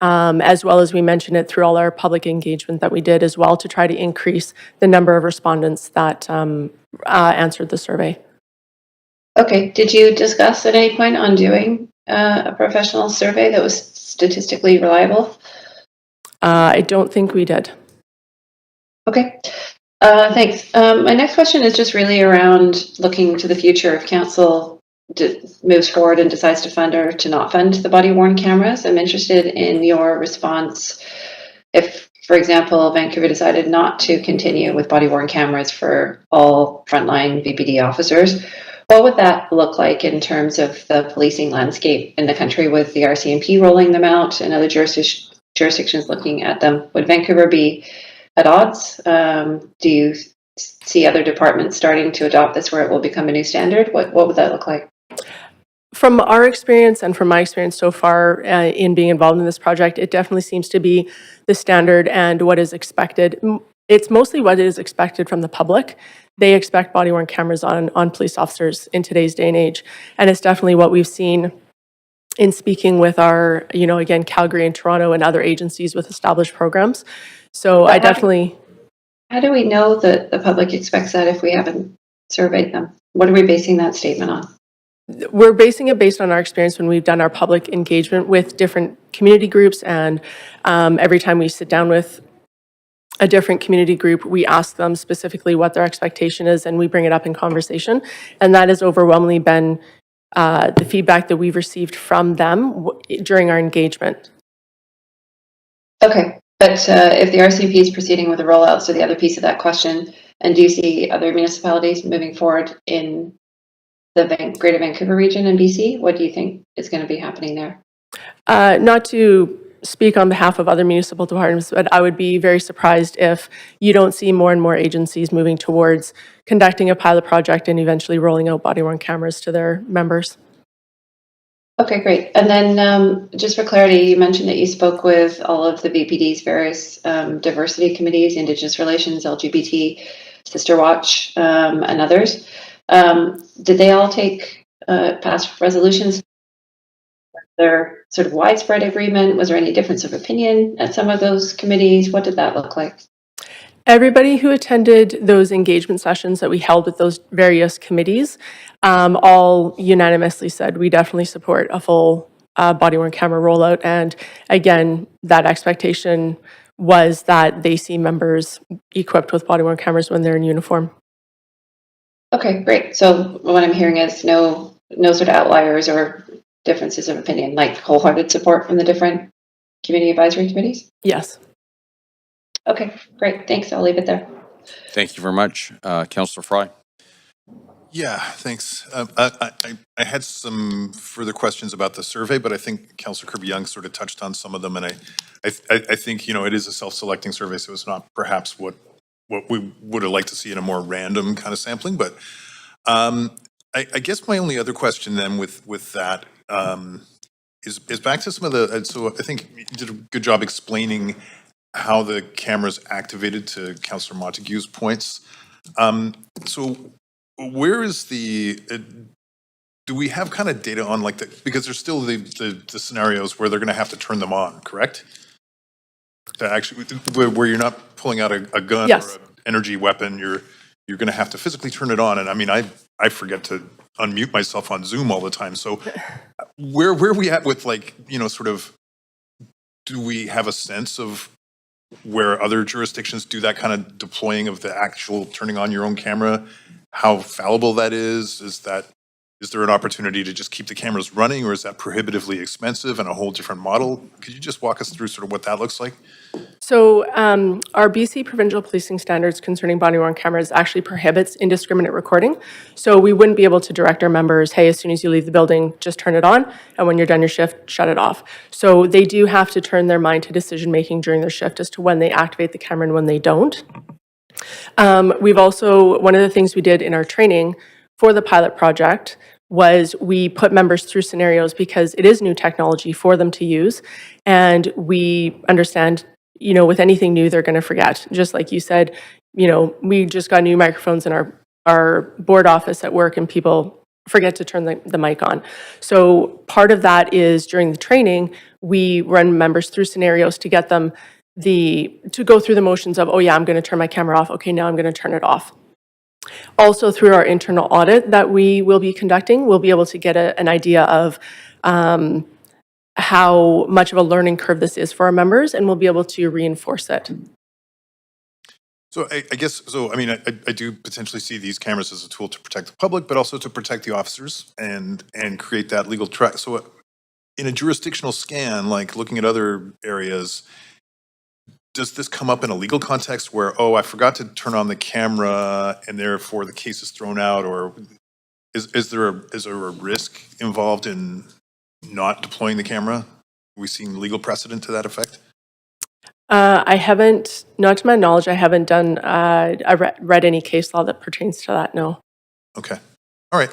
as well as we mentioned it through all our public engagement that we did as well to try to increase the number of respondents that answered the survey. Okay, did you discuss at any point on doing a professional survey that was statistically reliable? I don't think we did. Okay, thanks. My next question is just really around looking to the future if council moves forward and decides to fund or to not fund the body-worn cameras. I'm interested in your response if, for example, Vancouver decided not to continue with body-worn cameras for all frontline VPD officers. What would that look like in terms of the policing landscape in the country with the RCMP rolling them out and other jurisdictions looking at them? Would Vancouver be at odds? Do you see other departments starting to adopt this where it will become a new standard? What would that look like? From our experience and from my experience so far in being involved in this project, it definitely seems to be the standard and what is expected. It's mostly what is expected from the public. They expect body-worn cameras on police officers in today's day and age. And it's definitely what we've seen in speaking with our, again, Calgary and Toronto and other agencies with established programs. So I definitely... How do we know that the public expects that if we haven't surveyed them? What are we basing that statement on? We're basing it based on our experience when we've done our public engagement with different community groups, and every time we sit down with a different community group, we ask them specifically what their expectation is, and we bring it up in conversation. And that has overwhelmingly been the feedback that we've received from them during our engagement. Okay, but if the RCMP is proceeding with the rollout, so the other piece of that question, and do you see other municipalities moving forward in the Greater Vancouver region in BC? What do you think is going to be happening there? Not to speak on behalf of other municipal departments, but I would be very surprised if you don't see more and more agencies moving towards conducting a pilot project and eventually rolling out body-worn cameras to their members. Okay, great. And then just for clarity, you mentioned that you spoke with all of the VPD's various diversity committees, Indigenous Relations, LGBT, Sister Watch, and others. Did they all take past resolutions? Was there sort of widespread agreement? Was there any difference of opinion at some of those committees? What did that look like? Everybody who attended those engagement sessions that we held with those various committees, all unanimously said we definitely support a full body-worn camera rollout. And again, that expectation was that they see members equipped with body-worn cameras when they're in uniform. Okay, great. So what I'm hearing is no sort of outliers or differences of opinion, like wholehearted support from the different community advisory committees? Yes. Okay, great. Thanks. I'll leave it there. Thank you very much. Councillor Fry. Yeah, thanks. I had some further questions about the survey, but I think Councillor Kirby-Young sort of touched on some of them, and I think, you know, it is a self-selecting survey, so it's not perhaps what we would have liked to see in a more random kind of sampling, but I guess my only other question then with that is back to some of the, so I think you did a good job explaining how the camera's activated, to Councillor Montague's points. So where is the, do we have kind of data on like the, because there's still the scenarios where they're going to have to turn them on, correct? To actually, where you're not pulling out a gun Yes. or an energy weapon, you're going to have to physically turn it on. And I mean, I forget to unmute myself on Zoom all the time. So where are we at with, like, you know, sort of, do we have a sense of where other jurisdictions do that kind of deploying of the actual turning on your own camera? How fallible that is? Is there an opportunity to just keep the cameras running, or is that prohibitively expensive and a whole different model? Could you just walk us through sort of what that looks like? So our BC provincial policing standards concerning body-worn cameras actually prohibits indiscriminate recording. So we wouldn't be able to direct our members, hey, as soon as you leave the building, just turn it on, and when you're done your shift, shut it off. So they do have to turn their mind to decision-making during their shift as to when they activate the camera and when they don't. We've also, one of the things we did in our training for the pilot project was we put members through scenarios because it is new technology for them to use. And we understand, you know, with anything new, they're going to forget. Just like you said, you know, we just got new microphones in our board office at work, and people forget to turn the mic on. So part of that is during the training, we run members through scenarios to get them to go through the motions of, oh yeah, I'm going to turn my camera off. Okay, now I'm going to turn it off. Also, through our internal audit that we will be conducting, we'll be able to get an idea of how much of a learning curve this is for our members, and we'll be able to reinforce it. So I guess, so I mean, I do potentially see these cameras as a tool to protect the public, but also to protect the officers and create that legal track. So in a jurisdictional scan, like looking at other areas, does this come up in a legal context where, oh, I forgot to turn on the camera and therefore the case is thrown out? Or is there a risk involved in not deploying the camera? Have we seen legal precedent to that effect? I haven't, not to my knowledge, I haven't done, read any case law that pertains to that, no. Okay. All right.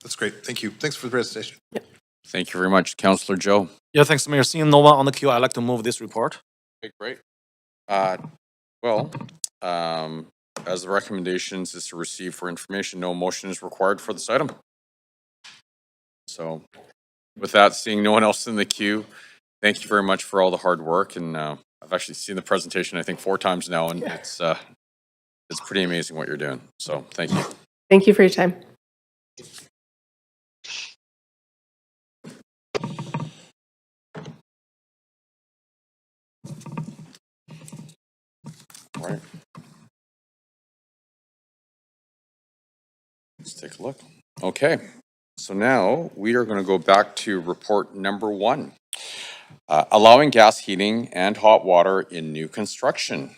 That's great. Thank you. Thanks for the presentation. Yep. Thank you very much. Councillor Joe. Yeah, thanks, Mayor. Seeing no one on the queue, I'd like to move this report. Okay, great. Well, as the recommendations is to receive for information, no motion is required for this item. So with that, seeing no one else in the queue, thank you very much for all the hard work. And I've actually seen the presentation, I think 4 times now, and it's pretty amazing what you're doing. So thank you. Thank you for your time. All right. Let's take a look. Okay. So now we are going to go back to report number 1. Allowing gas heating and hot water in new construction.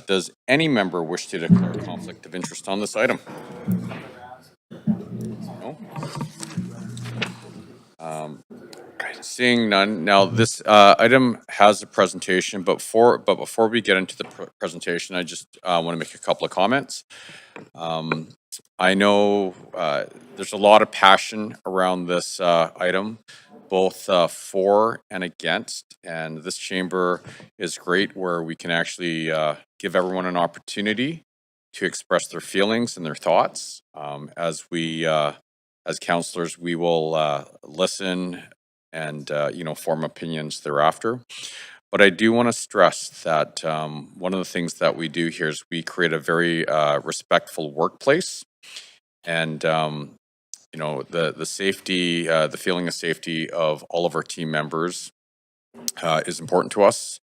Does any member wish to declare a conflict of interest on this item? No? Seeing none. Now this item has a presentation, but before we get into the presentation, I just want to make a couple of comments. I know there's a lot of passion around this item, both for and against, and this chamber is great where we can actually give everyone an opportunity to express their feelings and their thoughts. As councillors, we will listen and form opinions thereafter. But I do want to stress that one of the things that we do here is we create a very respectful workplace, and you know, the safety, the feeling of safety of all of our team members is important to us.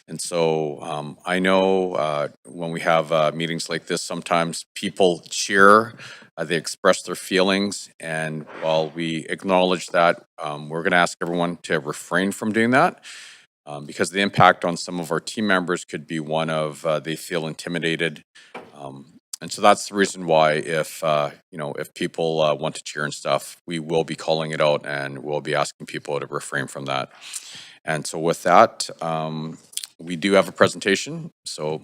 And so I know when we have meetings like this, sometimes people cheer, they express their feelings. And while we acknowledge that, we're going to ask everyone to refrain from doing that, because the impact on some of our team members could be one of they feel intimidated. And so that's the reason why if, you know, if people want to cheer and stuff, we will be calling it out and we'll be asking people to refrain from that. And so with that, we do have a presentation. So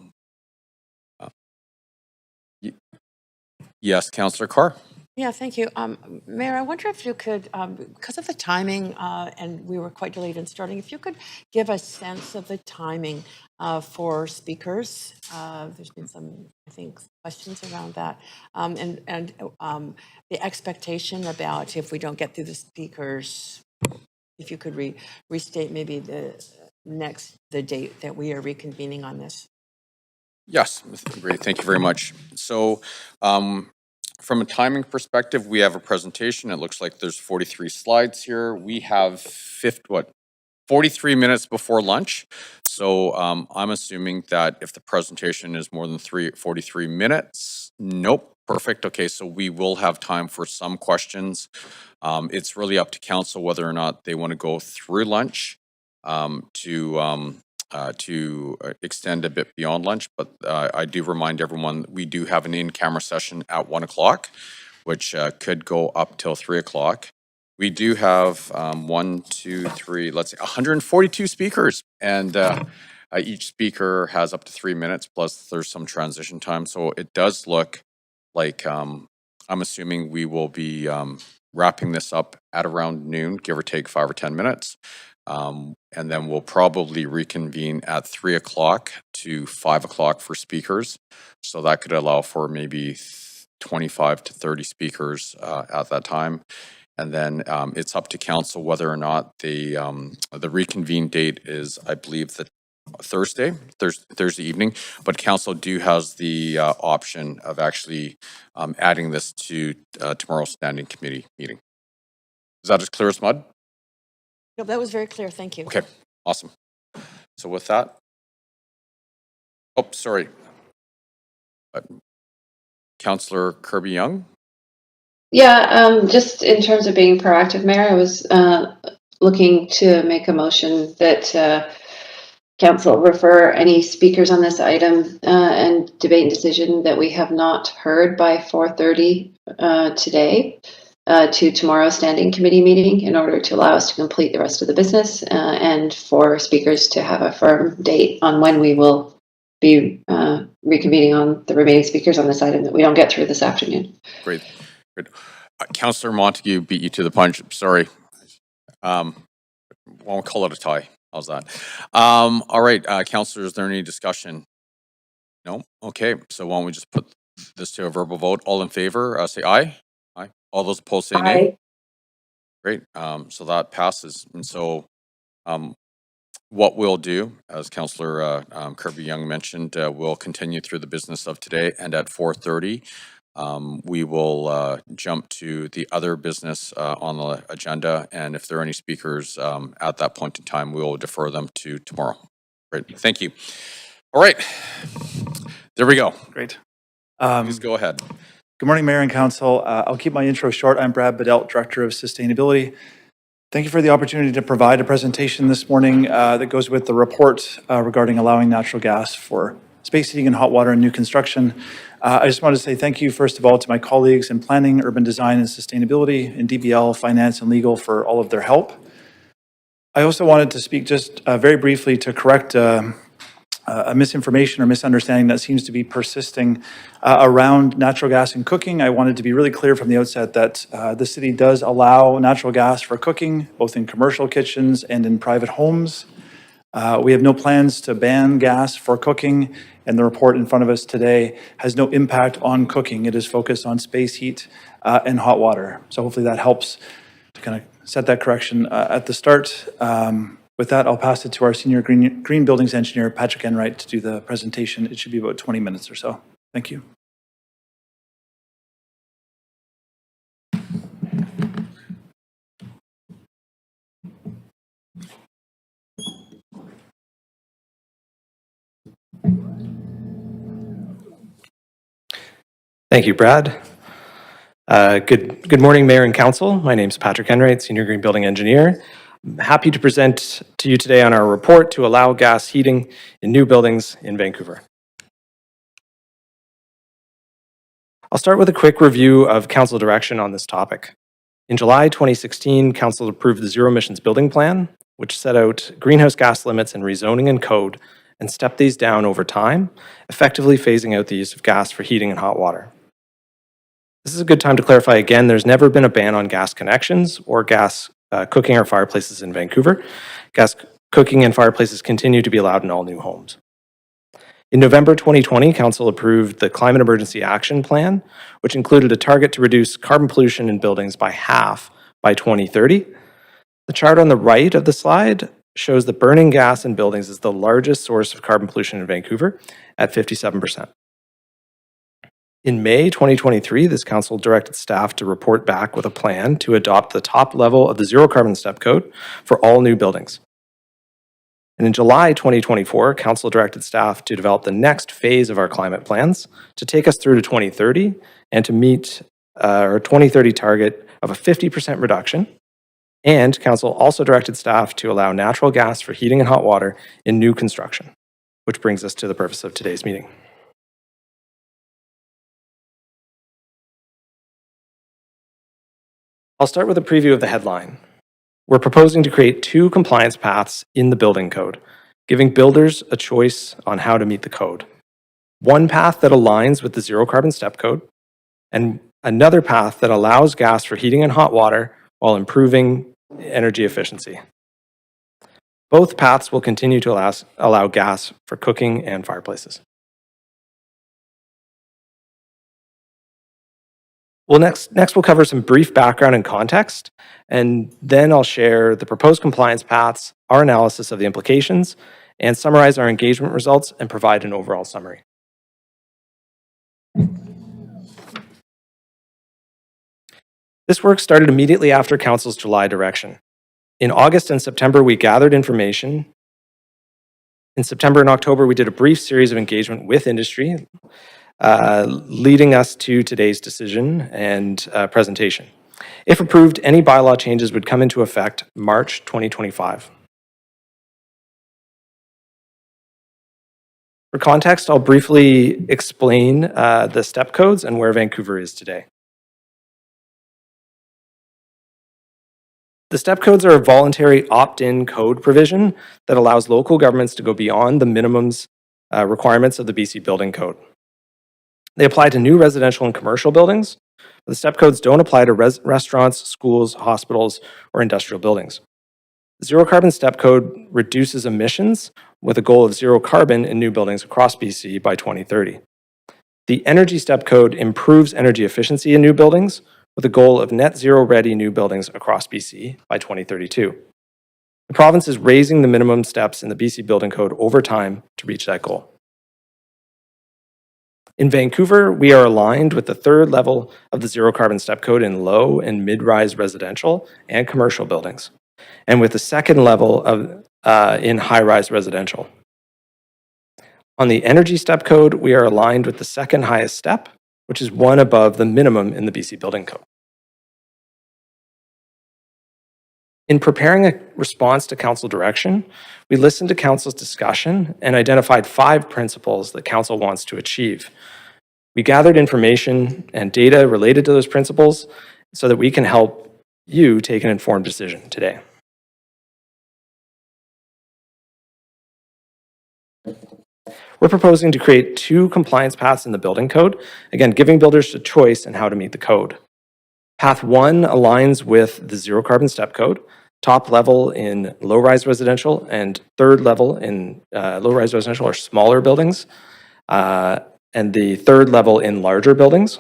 yes, Councillor Carr. Yeah, thank you. Mayor, I wonder if you could, because of the timing, and we were quite delayed in starting, if you could give a sense of the timing for speakers. There's been some, I think, questions around that. And the expectation about if we don't get through the speakers, if you could restate maybe the date that we are reconvening on this. Yes, great. Thank you very much. So from a timing perspective, we have a presentation. It looks like there's 43 slides here. We have 43 minutes before lunch. So I'm assuming that if the presentation is more than 43 minutes, nope, perfect. Okay, so we will have time for some questions. It's really up to council whether or not they want to go through lunch to extend a bit beyond lunch, but I do remind everyone we do have an in-camera session at 1 o'clock, which could go up till 3 o'clock. We do have 142 speakers, and each speaker has up to 3 minutes, plus there's some transition time. So it does look like I'm assuming we will be wrapping this up at around noon, give or take 5 or 10 minutes. And then we'll probably reconvene at 3 o'clock to 5 o'clock for speakers. So that could allow for maybe 25 to 30 speakers at that time. And then it's up to council whether or not the reconvene date is, I believe, the Thursday evening. But council has the option of actually adding this to tomorrow's standing committee meeting. Is that as clear as mud? No, that was very clear. Thank you. Okay, awesome. So with that, oh, sorry. Councillor Kirby-Young? Yeah, just in terms of being proactive, Mayor, I was looking to make a motion that council refer any speakers on this item and debate and decision that we have not heard by 4:30 today to tomorrow's standing committee meeting in order to allow us to complete the rest of the business and for speakers to have a firm date on when we will be reconvening on the remaining speakers on this item that we don't get through this afternoon. Great. Councillor Montague beat you to the punch. Sorry. Won't call it a tie. How's that? All right, councillor, is there any discussion? No? Okay, so why don't we just put this to a verbal vote? All in favor, say aye. Aye. All those opposed say nay. Aye. Great. So that passes. And so what we'll do, as Councillor Kirby-Young mentioned, we'll continue through the business of today, and at 4:30, we will jump to the other business on the agenda, and if there are any speakers at that point in time, we will defer them to tomorrow. Great, thank you. All right, there we go. Great. Please go ahead. Good morning, Mayor and Council. I'll keep my intro short. I'm Brad Bedelt, Director of Sustainability. Thank you for the opportunity to provide a presentation this morning that goes with the report regarding allowing natural gas for space heating and hot water in new construction. I just want to say thank you, first of all, to my colleagues in planning, urban design, and sustainability, in DBL, finance, and legal for all of their help. I also wanted to speak just very briefly to correct a misinformation or misunderstanding that seems to be persisting around natural gas and cooking. I wanted to be really clear from the outset that the city does allow natural gas for cooking, both in commercial kitchens and in private homes. We have no plans to ban gas for cooking, and the report in front of us today has no impact on cooking. It is focused on space heat and hot water. So hopefully that helps to kind of set that correction at the start. With that, I'll pass it to our senior green buildings engineer, Patrick Enright, to do the presentation. It should be about 20 minutes or so. Thank you. Thank you, Brad. Good morning, Mayor and Council. My name is Patrick Enright, Senior Green Building Engineer. I'm happy to present to you today on our report to allow gas heating in new buildings in Vancouver. I'll start with a quick review of Council direction on this topic. In July 2016, Council approved the Zero Emissions Building Plan, which set out greenhouse gas limits and rezoning and code and stepped these down over time, effectively phasing out the use of gas for heating and hot water. This is a good time to clarify again, there's never been a ban on gas connections or gas cooking or fireplaces in Vancouver. Gas cooking and fireplaces continue to be allowed in all new homes. In November 2020, Council approved the Climate Emergency Action Plan, which included a target to reduce carbon pollution in buildings by half by 2030. The chart on the right of the slide shows that burning gas in buildings is the largest source of carbon pollution in Vancouver at 57%. In May 2023, this council directed staff to report back with a plan to adopt the top level of the Zero Carbon Step Code for all new buildings. And in July 2024, council directed staff to develop the next phase of our climate plans to take us through to 2030 and to meet our 2030 target of a 50% reduction. And council also directed staff to allow natural gas for heating and hot water in new construction, which brings us to the purpose of today's meeting. I'll start with a preview of the headline. We're proposing to create 2 compliance paths in the building code, giving builders a choice on how to meet the code. One path that aligns with the Zero Carbon Step Code, and another path that allows gas for heating and hot water while improving energy efficiency. Both paths will continue to allow gas for cooking and fireplaces. Well, next we'll cover some brief background and context, and then I'll share the proposed compliance paths, our analysis of the implications, and summarize our engagement results and provide an overall summary. This work started immediately after Council's July direction. In August and September, we gathered information. In September and October, we did a brief series of engagement with industry, leading us to today's decision and presentation. If approved, any bylaw changes would come into effect March 2025. For context, I'll briefly explain the step codes and where Vancouver is today. The step codes are a voluntary opt-in code provision that allows local governments to go beyond the minimums requirements of the BC Building Code. They apply to new residential and commercial buildings. The step codes don't apply to restaurants, schools, hospitals, or industrial buildings. The Zero Carbon Step Code reduces emissions with a goal of zero carbon in new buildings across BC by 2030. The Energy Step Code improves energy efficiency in new buildings with a goal of net zero ready new buildings across BC by 2032. The province is raising the minimum steps in the BC Building Code over time to reach that goal. In Vancouver, we are aligned with the 3rd level of the Zero Carbon Step Code in low and mid-rise residential and commercial buildings, and with the 2nd level of in high-rise residential. On the Energy Step Code, we are aligned with the 2nd highest step, which is one above the minimum in the BC Building Code. In preparing a response to Council direction, we listened to Council's discussion and identified 5 principles that Council wants to achieve. We gathered information and data related to those principles so that we can help you take an informed decision today. We're proposing to create 2 compliance paths in the building code, again, giving builders a choice in how to meet the code. Path 1 aligns with the Zero Carbon Step Code, top level in low-rise residential and 3rd level in low-rise residential or smaller buildings, and the 3rd level in larger buildings.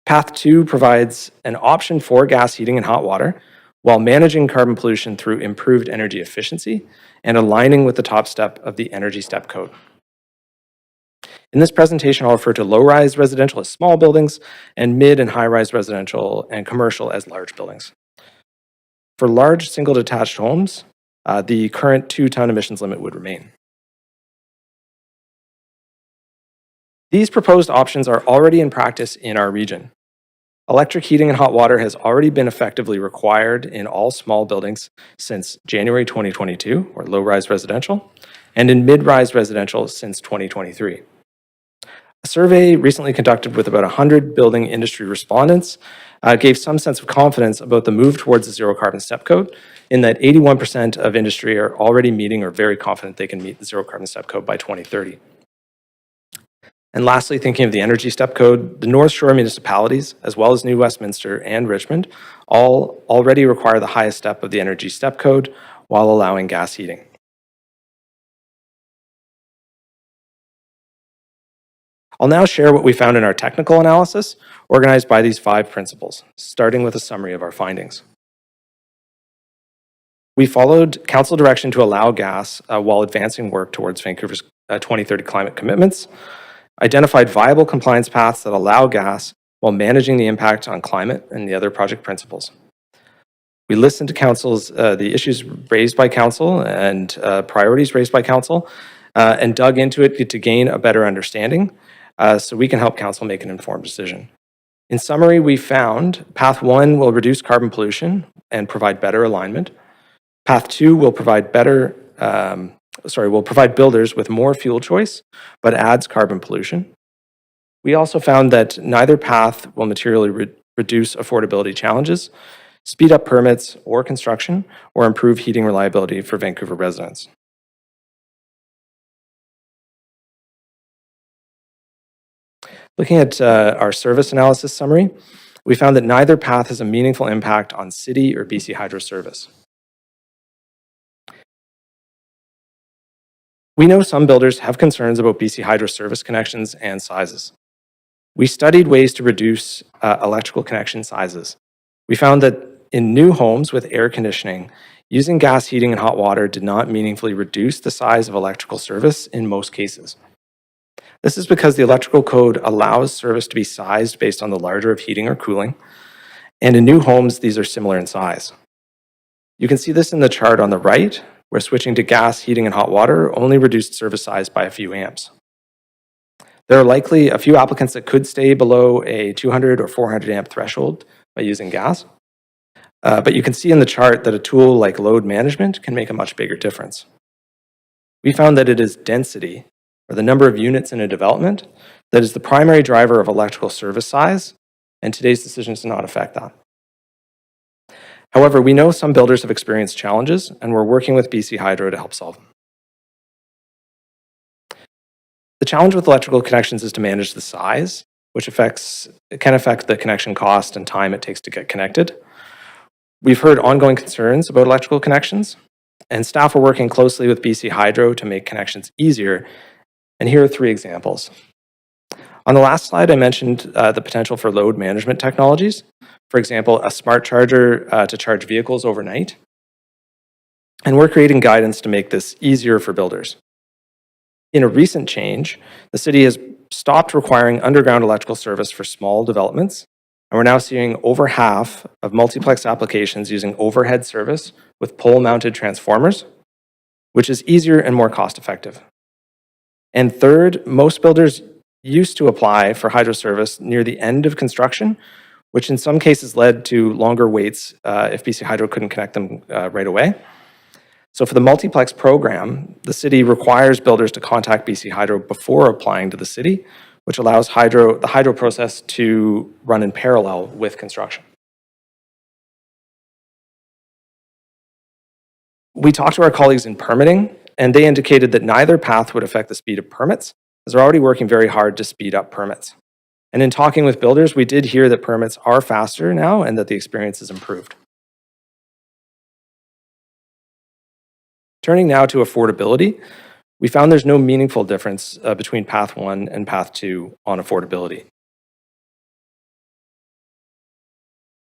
Path 2 provides an option for gas heating and hot water while managing carbon pollution through improved energy efficiency and aligning with the top step of the Energy Step Code. In this presentation, I'll refer to low-rise residential as small buildings and mid and high-rise residential and commercial as large buildings. For large single detached homes, the current 2-ton emissions limit would remain. These proposed options are already in practice in our region. Electric heating and hot water has already been effectively required in all small buildings since January 2022, or low-rise residential, and in mid-rise residential since 2023. A survey recently conducted with about 100 building industry respondents gave some sense of confidence about the move towards the zero carbon step code, in that 81% of industry are already meeting or very confident they can meet the zero carbon step code by 2030. And lastly, thinking of the Energy Step Code, the North Shore municipalities, as well as New Westminster and Richmond, all already require the highest step of the Energy Step Code while allowing gas heating. I'll now share what we found in our technical analysis, organized by these 5 principles, starting with a summary of our findings. We followed council direction to allow gas while advancing work towards Vancouver's 2030 climate commitments, identified viable compliance paths that allow gas while managing the impact on climate and the other project principles. We listened to council's the issues raised by council and priorities raised by council, and dug into it to gain a better understanding so we can help council make an informed decision. In summary, we found path 1 will reduce carbon pollution and provide better alignment. Path 2 will provide will provide builders with more fuel choice, but adds carbon pollution. We also found that neither path will materially reduce affordability challenges, speed up permits or construction, or improve heating reliability for Vancouver residents. Looking at our service analysis summary, we found that neither path has a meaningful impact on city or BC Hydro service. We know some builders have concerns about BC Hydro service connections and sizes. We studied ways to reduce electrical connection sizes. We found that in new homes with air conditioning, using gas heating and hot water did not meaningfully reduce the size of electrical service in most cases. This is because the electrical code allows service to be sized based on the larger of heating or cooling, and in new homes, these are similar in size. You can see this in the chart on the right, where switching to gas, heating, and hot water only reduced service size by a few amps. There are likely a few applicants that could stay below a 200 or 400 amp threshold by using gas. But you can see in the chart that a tool like load management can make a much bigger difference. We found that it is density, or the number of units in a development, that is the primary driver of electrical service size, and today's decisions do not affect that. However, we know some builders have experienced challenges, and we're working with BC Hydro to help solve them. The challenge with electrical connections is to manage the size, which can affect the connection cost and time it takes to get connected. We've heard ongoing concerns about electrical connections, and staff are working closely with BC Hydro to make connections easier, and here are 3 examples. On the last slide, I mentioned the potential for load management technologies. For example, a smart charger to charge vehicles overnight. And we're creating guidance to make this easier for builders. In a recent change, the city has stopped requiring underground electrical service for small developments, and we're now seeing over half of multiplex applications using overhead service with pole-mounted transformers, which is easier and more cost-effective. And third, most builders used to apply for hydro service near the end of construction, which in some cases led to longer waits if BC Hydro couldn't connect them right away. So for the multiplex program, the city requires builders to contact BC Hydro before applying to the city, which allows the hydro process to run in parallel with construction. We talked to our colleagues in permitting, and they indicated that neither path would affect the speed of permits, as they're already working very hard to speed up permits. And in talking with builders, we did hear that permits are faster now and that the experience is improved. Turning now to affordability, we found there's no meaningful difference between Path 1 and Path 2 on affordability.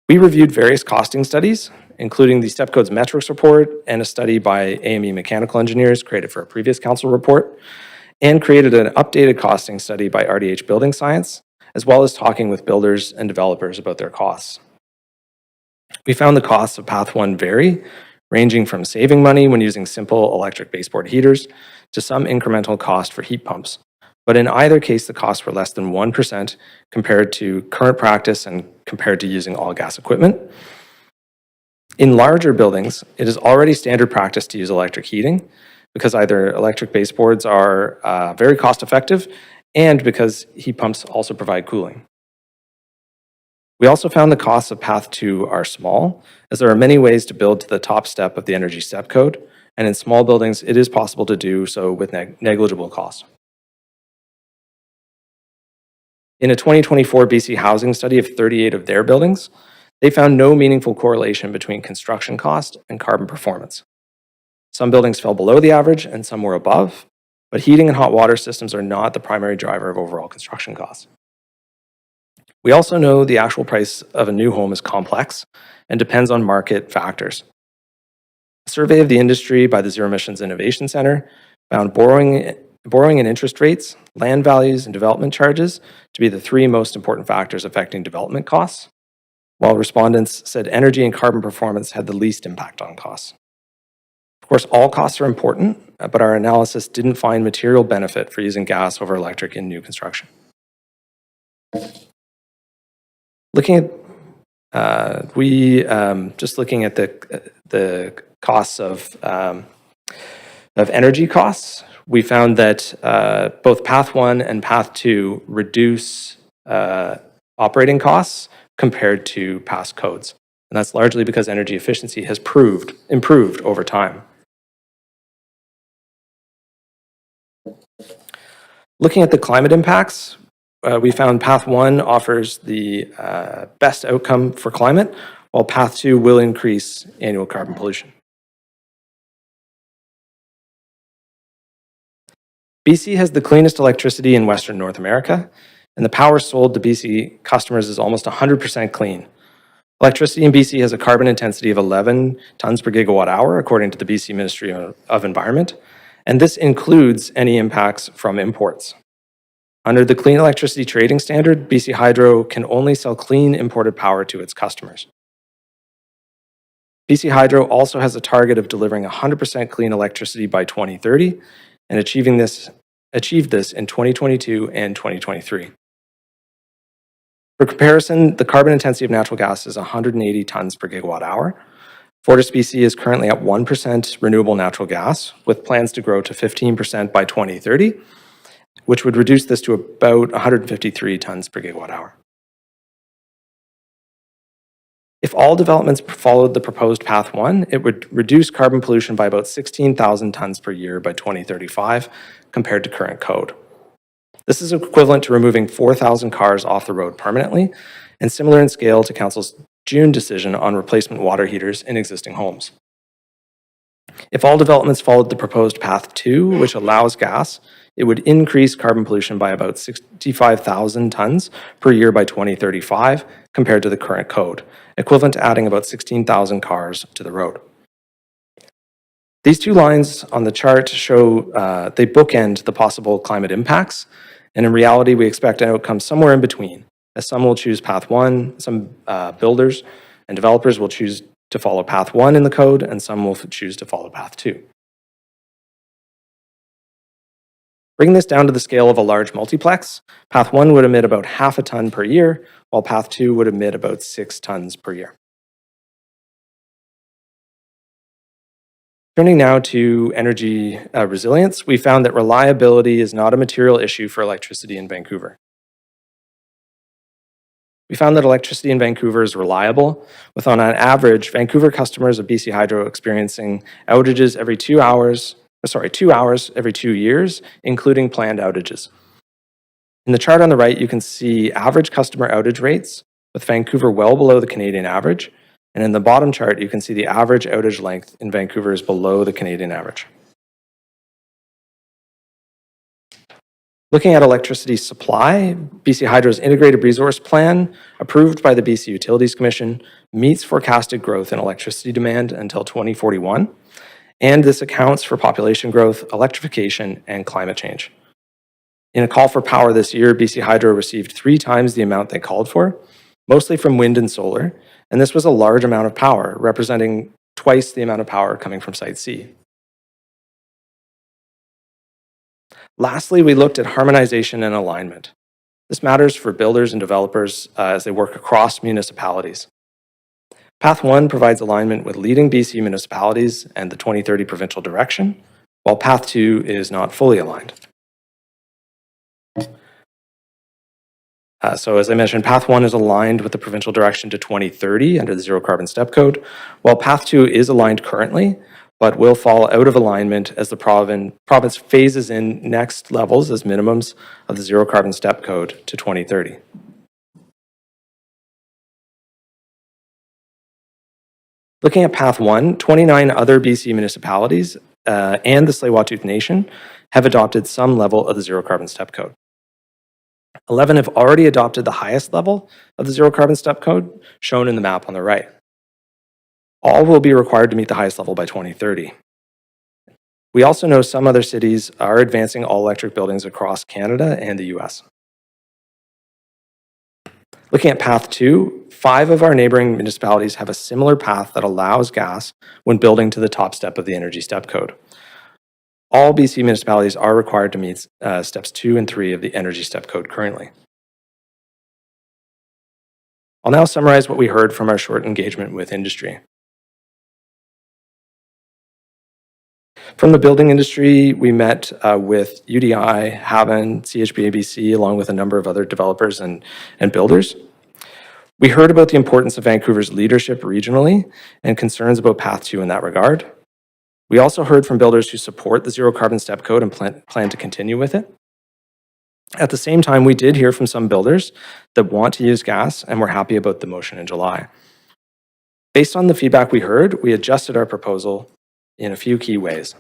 We reviewed various costing studies, including the Step Codes metrics report and a study by AME Mechanical Engineers created for a previous council report, and created an updated costing study by RDH Building Science, as well as talking with builders and developers about their costs. We found the costs of Path 1 vary, ranging from saving money when using simple electric baseboard heaters to some incremental cost for heat pumps. But in either case, the costs were less than 1% compared to current practice and compared to using all gas equipment. In larger buildings, it is already standard practice to use electric heating because either electric baseboards are very cost effective and because heat pumps also provide cooling. We also found the costs of Path 2 are small, as there are many ways to build to the top step of the Energy Step Code, and in small buildings, it is possible to do so with negligible cost. In a 2024 BC housing study of 38 of their buildings, they found no meaningful correlation between construction cost and carbon performance. Some buildings fell below the average and some were above, but heating and hot water systems are not the primary driver of overall construction costs. We also know the actual price of a new home is complex and depends on market factors. A survey of the industry by the Zero Emissions Innovation Center found borrowing and interest rates, land values, and development charges to be the three most important factors affecting development costs, while respondents said energy and carbon performance had the least impact on costs. Of course, all costs are important, but our analysis didn't find material benefit for using gas over electric in new construction. Looking at, just looking at the costs of energy costs, we found that both Path 1 and Path 2 reduce operating costs compared to past codes. And that's largely because energy efficiency has improved over time. Looking at the climate impacts, we found Path 1 offers the best outcome for climate, while Path 2 will increase annual carbon pollution. BC has the cleanest electricity in Western North America, and the power sold to BC customers is almost 100% clean. Electricity in BC has a carbon intensity of 11 tons per gigawatt hour, according to the BC Ministry of Environment, and this includes any impacts from imports. Under the Clean Electricity Trading Standard, BC Hydro can only sell clean imported power to its customers. BC Hydro also has a target of delivering 100% clean electricity by 2030 and achieved this in 2022 and 2023. For comparison, the carbon intensity of natural gas is 180 tons per gigawatt hour. FortisBC is currently at 1% renewable natural gas, with plans to grow to 15% by 2030, which would reduce this to about 153 tons per gigawatt hour. If all developments followed the proposed Path 1, it would reduce carbon pollution by about 16,000 tons per year by 2035 compared to current code. This is equivalent to removing 4,000 cars off the road permanently and similar in scale to Council's June decision on replacement water heaters in existing homes. If all developments followed the proposed Path 2, which allows gas, it would increase carbon pollution by about 65,000 tons per year by 2035 compared to the current code, equivalent to adding about 16,000 cars to the road. These two lines on the chart show they bookend the possible climate impacts, and in reality, we expect an outcome somewhere in between, as some will choose Path 1, some builders and developers will choose to follow Path 1 in the code, and some will choose to follow Path 2. Bringing this down to the scale of a large multiplex, Path 1 would emit about half a ton per year, while Path 2 would emit about 6 tons per year. Turning now to energy resilience, we found that reliability is not a material issue for electricity in Vancouver. We found that electricity in Vancouver is reliable, with on average, Vancouver customers of BC Hydro experiencing outages every 2 hours every 2 years, including planned outages. In the chart on the right, you can see average customer outage rates, with Vancouver well below the Canadian average. And in the bottom chart, you can see the average outage length in Vancouver is below the Canadian average. Looking at electricity supply, BC Hydro's Integrated Resource Plan, approved by the BC Utilities Commission, meets forecasted growth in electricity demand until 2041, and this accounts for population growth, electrification, and climate change. In a call for power this year, BC Hydro received 3 times the amount they called for, mostly from wind and solar, and this was a large amount of power, representing twice the amount of power coming from Site C. Lastly, we looked at harmonization and alignment. This matters for builders and developers as they work across municipalities. Path 1 provides alignment with leading BC municipalities and the 2030 provincial direction, while Path 2 is not fully aligned. So as I mentioned, Path 1 is aligned with the provincial direction to 2030 under the Zero Carbon Step Code, while Path 2 is aligned currently, but will fall out of alignment as the province phases in next levels as minimums of the Zero Carbon Step Code to 2030. Looking at Path 1, 29 other BC municipalities and the Tsleil-Waututh Nation have adopted some level of the Zero Carbon Step Code. 11 have already adopted the highest level of the Zero Carbon Step Code, shown in the map on the right. All will be required to meet the highest level by 2030. We also know some other cities are advancing all-electric buildings across Canada and the US. Looking at Path 2, 5 of our neighboring municipalities have a similar path that allows gas when building to the top step of the Energy Step Code. All BC municipalities are required to meet steps 2 and 3 of the Energy Step Code currently. I'll now summarize what we heard from our short engagement with industry. From the building industry, we met with UDI, Haven, CHB-ABC, along with a number of other developers and builders. We heard about the importance of Vancouver's leadership regionally and concerns about Path 2 in that regard. We also heard from builders who support the Zero Carbon Step Code and plan to continue with it. At the same time, we did hear from some builders that want to use gas and were happy about the motion in July. Based on the feedback we heard, we adjusted our proposal in a few key ways.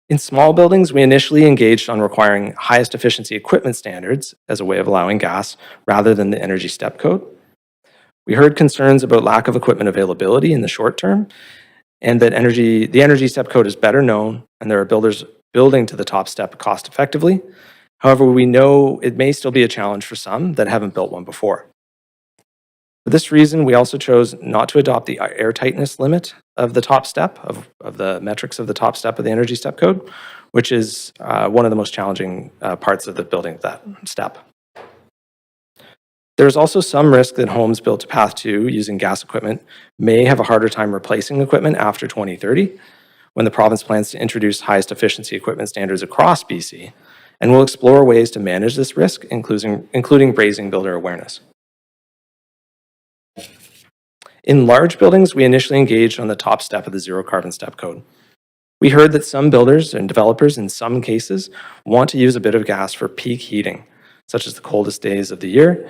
In small buildings, we initially engaged on requiring highest efficiency equipment standards as a way of allowing gas rather than the Energy Step Code. We heard concerns about lack of equipment availability in the short term, and that the Energy Step Code is better known, and there are builders building to the top step cost effectively. However, we know it may still be a challenge for some that haven't built one before. For this reason, we also chose not to adopt the air tightness limit of the top step, of the metrics of the top step of the Energy Step Code, which is one of the most challenging parts of the building of that step. There's also some risk that homes built to Path 2 using gas equipment may have a harder time replacing equipment after 2030, when the province plans to introduce highest efficiency equipment standards across BC, and we'll explore ways to manage this risk, including raising builder awareness. In large buildings, we initially engaged on the top step of the Zero Carbon Step Code. We heard that some builders and developers in some cases want to use a bit of gas for peak heating, such as the coldest days of the year,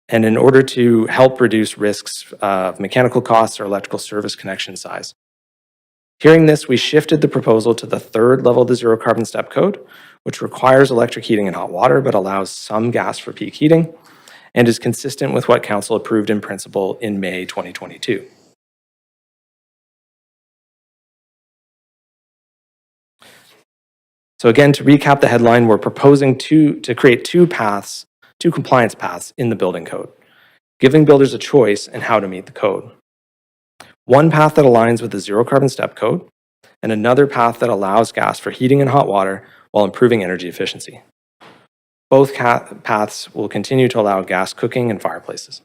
and in order to help reduce risks of mechanical costs or electrical service connection size. Hearing this, we shifted the proposal to the third level of the Zero Carbon Step Code, which requires electric heating and hot water, but allows some gas for peak heating, and is consistent with what Council approved in principle in May 2022. So again, to recap the headline, we're proposing to create two compliance paths in the building code, giving builders a choice in how to meet the code. One path that aligns with the Zero Carbon Step Code, and another path that allows gas for heating and hot water while improving energy efficiency. Both paths will continue to allow gas cooking and fireplaces.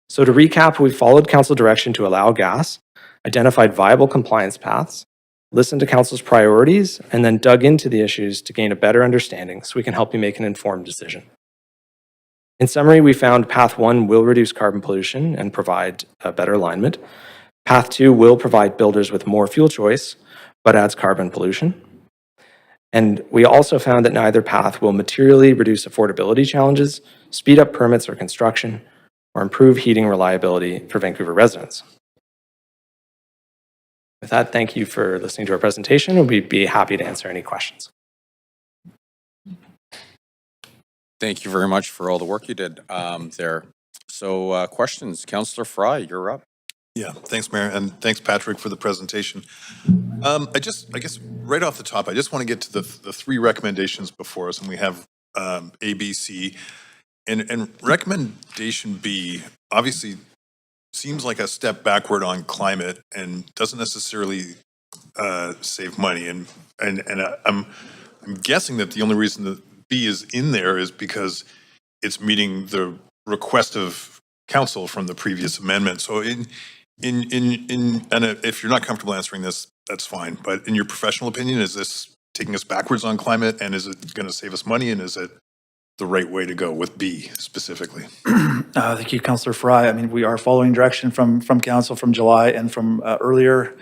So to recap, we followed Council direction to allow gas, identified viable compliance paths, listened to Council's priorities, and then dug into the issues to gain a better understanding so we can help you make an informed decision. In summary, we found Path 1 will reduce carbon pollution and provide a better alignment. Path 2 will provide builders with more fuel choice, but adds carbon pollution. And we also found that neither path will materially reduce affordability challenges, speed up permits or construction, or improve heating reliability for Vancouver residents. With that, thank you for listening to our presentation, and we'd be happy to answer any questions. Thank you very much for all the work you did there. So questions, Councillor Fry, you're up. Yeah, thanks, Mayor, and thanks, Patrick, for the presentation. I guess right off the top, I just want to get to the three recommendations before us, and we have A, B, C. And recommendation B obviously seems like a step backward on climate and doesn't necessarily save money. And I'm guessing that the only reason that B is in there is because it's meeting the request of council from the previous amendment. So and if you're not comfortable answering this, that's fine. But in your professional opinion, is this taking us backwards on climate, and is it going to save us money, and is it the right way to go with B specifically? Thank you, Councillor Fry. I mean, we are following direction from council from July and from earlier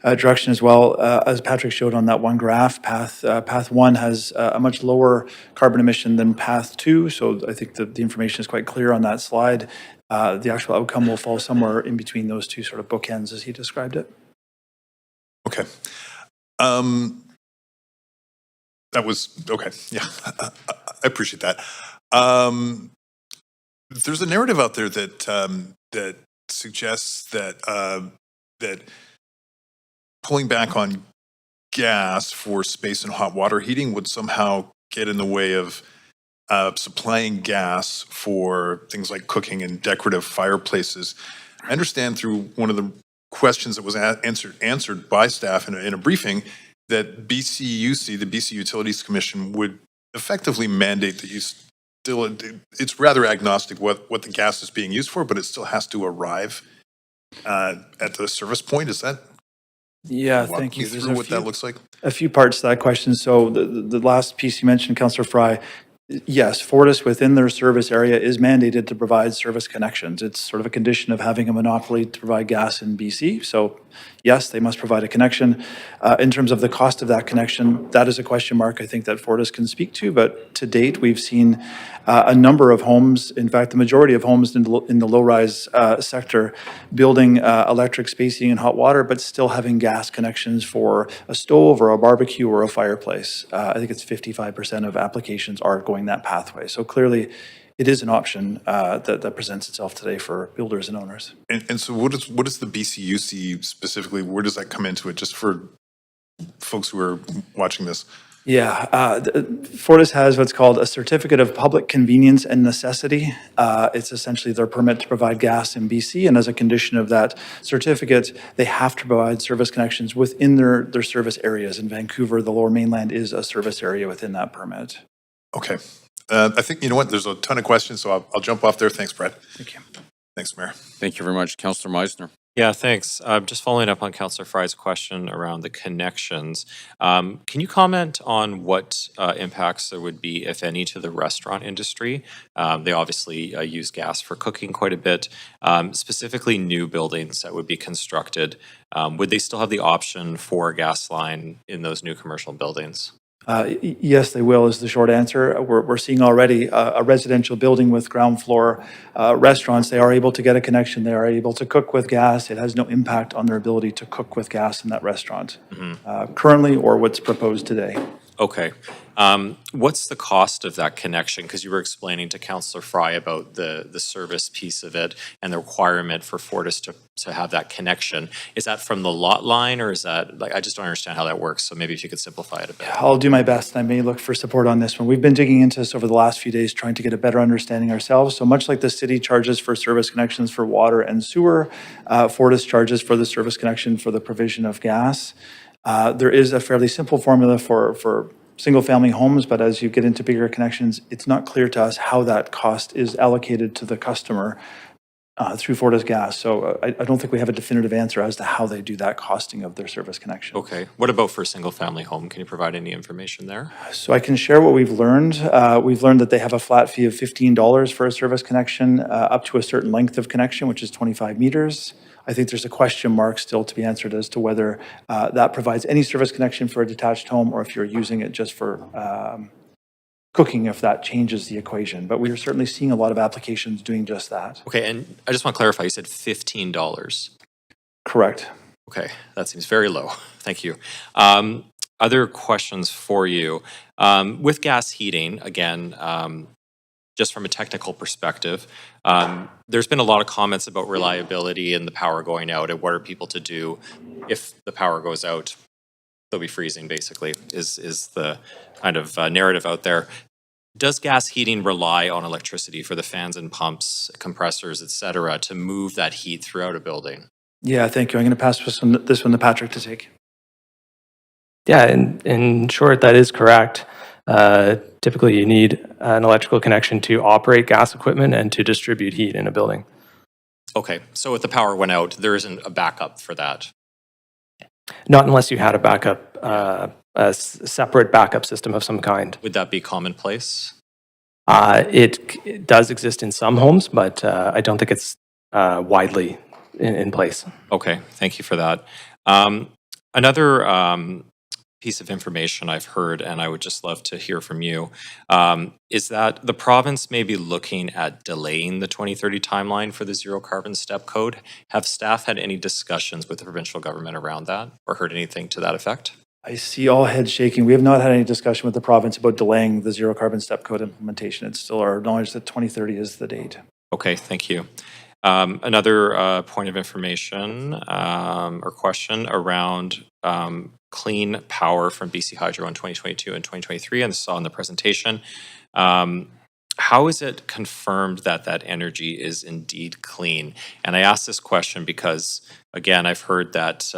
direction as well. As Patrick showed on that one graph, path 1 has a much lower carbon emission than path 2. So I think the information is quite clear on that slide. The actual outcome will fall somewhere in between those two sort of bookends as he described it. Okay. That was, okay, yeah, I appreciate that. There's a narrative out there that that suggests that that pulling back on gas for space and hot water heating would somehow get in the way of supplying gas for things like cooking and decorative fireplaces. I understand through one of the questions that was answered by staff in a briefing that BCUC, the BC Utilities Commission, would effectively mandate that you still, it's rather agnostic what the gas is being used for, but it still has to arrive at the service point. Is that? Yeah, Walk thank me you. There's through what that looks like. a few parts to that question. So the last piece you mentioned, Councillor Fry, yes, Fortis within their service area is mandated to provide service connections. It's sort of a condition of having a monopoly to provide gas in BC. So yes, they must provide a connection. In terms of the cost of that connection, that is a question mark I think that Fortis can speak to. But to date, we've seen a number of homes, in fact, the majority of homes in the low-rise sector, building electric space heating and hot water, but still having gas connections for a stove or a barbecue or a fireplace. I think it's 55% of applications are going that pathway. So clearly, it is an option that presents itself today for builders and owners. And so what is the BCUC specifically? Where does that come into it, just for folks who are watching this? Yeah, Fortis has what's called a Certificate of Public Convenience and Necessity. It's essentially their permit to provide gas in BC, and as a condition of that certificate, they have to provide service connections within their service areas. In Vancouver, the Lower Mainland is a service area within that permit. Okay. I think, you know what, there's a ton of questions, so I'll jump off there. Thanks, Brad. Thank you. Thanks, Mayor. Thank you very much, Councillor Meisner. Yeah, thanks. Just following up on Councillor Fry's question around the connections. Can you comment on what impacts there would be, if any, to the restaurant industry? They obviously use gas for cooking quite a bit. Specifically, new buildings that would be constructed, would they still have the option for a gas line in those new commercial buildings? Yes, they will, is the short answer. We're seeing already a residential building with ground floor restaurants. They are able to get a connection. They are able to cook with gas. It has no impact on their ability to cook with gas in that restaurant currently, or what's proposed today. Okay. What's the cost of that connection? Because you were explaining to Councillor Fry about the service piece of it and the requirement for Fortis to have that connection. Is that from the lot line, or is that, like, I just don't understand how that works. So maybe if you could simplify it a bit. I'll do my best. I may look for support on this one. We've been digging into this over the last few days, trying to get a better understanding ourselves. So much like the city charges for service connections for water and sewer, Fortis charges for the service connection for the provision of gas. There is a fairly simple formula for single-family homes, but as you get into bigger connections, it's not clear to us how that cost is allocated to the customer through Fortis Gas. So I don't think we have a definitive answer as to how they do that costing of their service connection. Okay. What about for a single-family home? Can you provide any information there? So I can share what we've learned. We've learned that they have a flat fee of $15 for a service connection, up to a certain length of connection, which is 25 meters. I think there's a question mark still to be answered as to whether that provides any service connection for a detached home, or if you're using it just for cooking, if that changes the equation. But we are certainly seeing a lot of applications doing just that. Okay, and I just want to clarify, you said $15. Correct. Okay, that seems very low. Thank you. Other questions for you. With gas heating, again, just from a technical perspective, there's been a lot of comments about reliability and the power going out and what are people to do if the power goes out. They'll be freezing, basically, is the kind of narrative out there. Does gas heating rely on electricity for the fans and pumps, compressors, et cetera, to move that heat throughout a building? Yeah, thank you. I'm going to pass this one to Patrick to take. Yeah, in short, that is correct. Typically, you need an electrical connection to operate gas equipment and to distribute heat in a building. Okay, so if the power went out, there isn't a backup for that? Not unless you had a backup, separate backup system of some kind. Would that be commonplace? It does exist in some homes, but I don't think it's widely in place. Okay, thank you for that. Another piece of information I've heard, and I would just love to hear from you, is that the province may be looking at delaying the 2030 timeline for the zero carbon step code. Have staff had any discussions with the provincial government around that or heard anything to that effect? I see all heads shaking. We have not had any discussion with the province about delaying the zero carbon step code implementation. It's still our knowledge that 2030 is the date. Okay, thank you. Another point of information or question around clean power from BC Hydro in 2022 and 2023, and this is on the presentation. How is it confirmed that that energy is indeed clean? And I ask this question because, again, I've heard that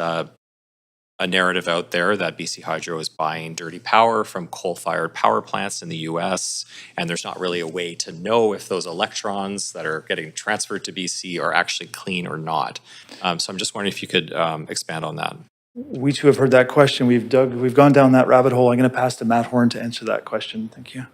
a narrative out there that BC Hydro is buying dirty power from coal-fired power plants in the US, and there's not really a way to know if those electrons that are getting transferred to BC are actually clean or not. So I'm just wondering if you could expand on that. We too have heard that question. We've gone down that rabbit hole. I'm going to pass to Matt Horn to answer that question. Thank you.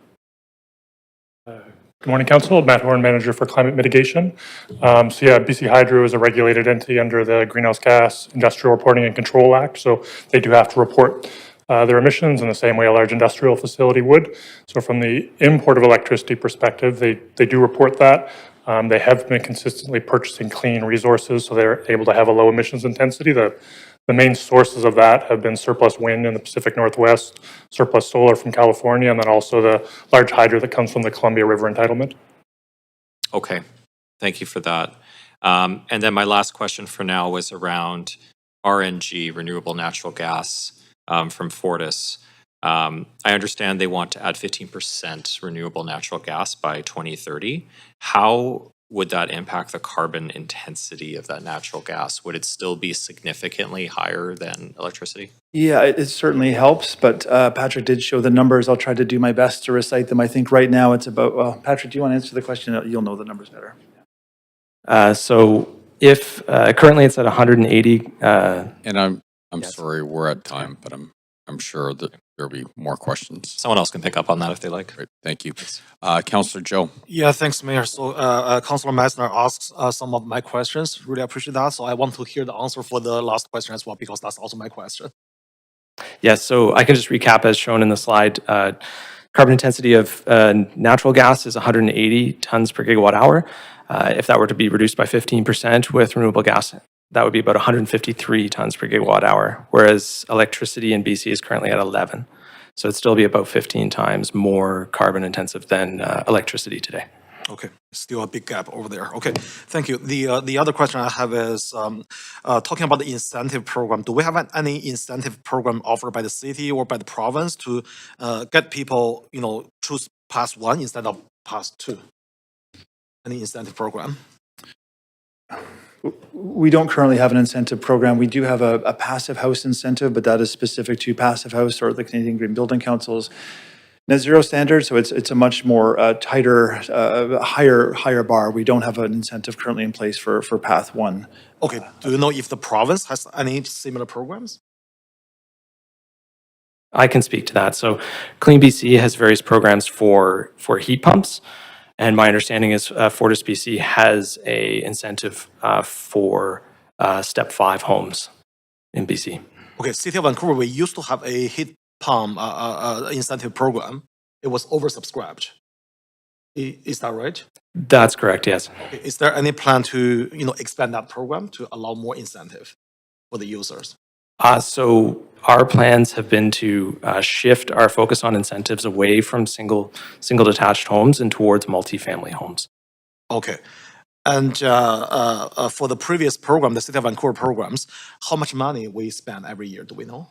Good morning, Council. Matt Horn, Manager for Climate Mitigation. BC Hydro is a regulated entity under the Greenhouse Gas Industrial Reporting and Control Act, so they do have to report their emissions in the same way a large industrial facility would. So from the import of electricity perspective, they do report that. They have been consistently purchasing clean resources, so they're able to have a low emissions intensity. The main sources of that have been surplus wind in the Pacific Northwest, surplus solar from California, and then also the large hydro that comes from the Columbia River entitlement. Okay, thank you for that. And then my last question for now was around RNG, renewable natural gas, from Fortis. I understand they want to add 15% renewable natural gas by 2030. How would that impact the carbon intensity of that natural gas? Would it still be significantly higher than electricity? Yeah, it certainly helps, but Patrick did show the numbers. I'll try to do my best to recite them. I think right now it's about, well, Patrick, do you want to answer the question? You'll know the numbers better. So if currently it's at 180. And I'm Yes. sorry, we're at time, but I'm sure that there'll be more questions. Someone else can pick up on that if they like. Great, thank you. Councillor Joe. Yeah, thanks, Mayor. So, Councillor Meissner asked some of my questions. Really appreciate that. So I want to hear the answer for the last question as well, because that's also my question. Yes, so I can just recap as shown in the slide. Carbon intensity of natural gas is 180 tons per gigawatt hour. If that were to be reduced by 15% with renewable gas, that would be about 153 tons per gigawatt hour, whereas electricity in BC is currently at 11. So it'd still be about 15 times more carbon intensive than electricity today. Okay, still a big gap over there. Okay, thank you. The other question I have is talking about the incentive program. Do we have any incentive program offered by the city or by the province to get people, choose pass one instead of pass two? Any incentive program? We don't currently have an incentive program. We do have a passive house incentive, but that is specific to passive house or the Canadian Green Building Council's net zero standard. So it's a much more tighter, higher bar. We don't have an incentive currently in place for path one. Okay. Do you know if the province has any similar programs? I can speak to that. So Clean BC has various programs for heat pumps. And my understanding is Fortis BC has a incentive for step 5 homes in BC. Okay, City of Vancouver, we used to have a heat pump incentive program. It was oversubscribed. Is that right? That's correct, yes. Okay. Is there any plan to expand that program to allow more incentive? for the users? So our plans have been to shift our focus on incentives away from single detached homes and towards multifamily homes. Okay. And for the previous program, the City of Vancouver programs, how much money we spend every year, do we know?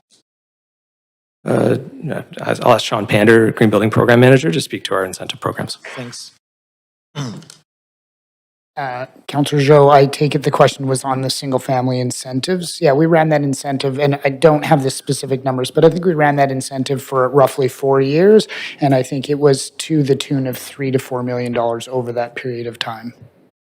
I'll ask Sean Pander, Green Building Program Manager, to speak to our incentive programs. Thanks. Councillor Zhou, I take it the question was on the single-family incentives. Yeah, we ran that incentive, and I don't have the specific numbers, but I think we ran that incentive for roughly 4 years, and I think it was to the tune of $3 to $4 million over that period of time.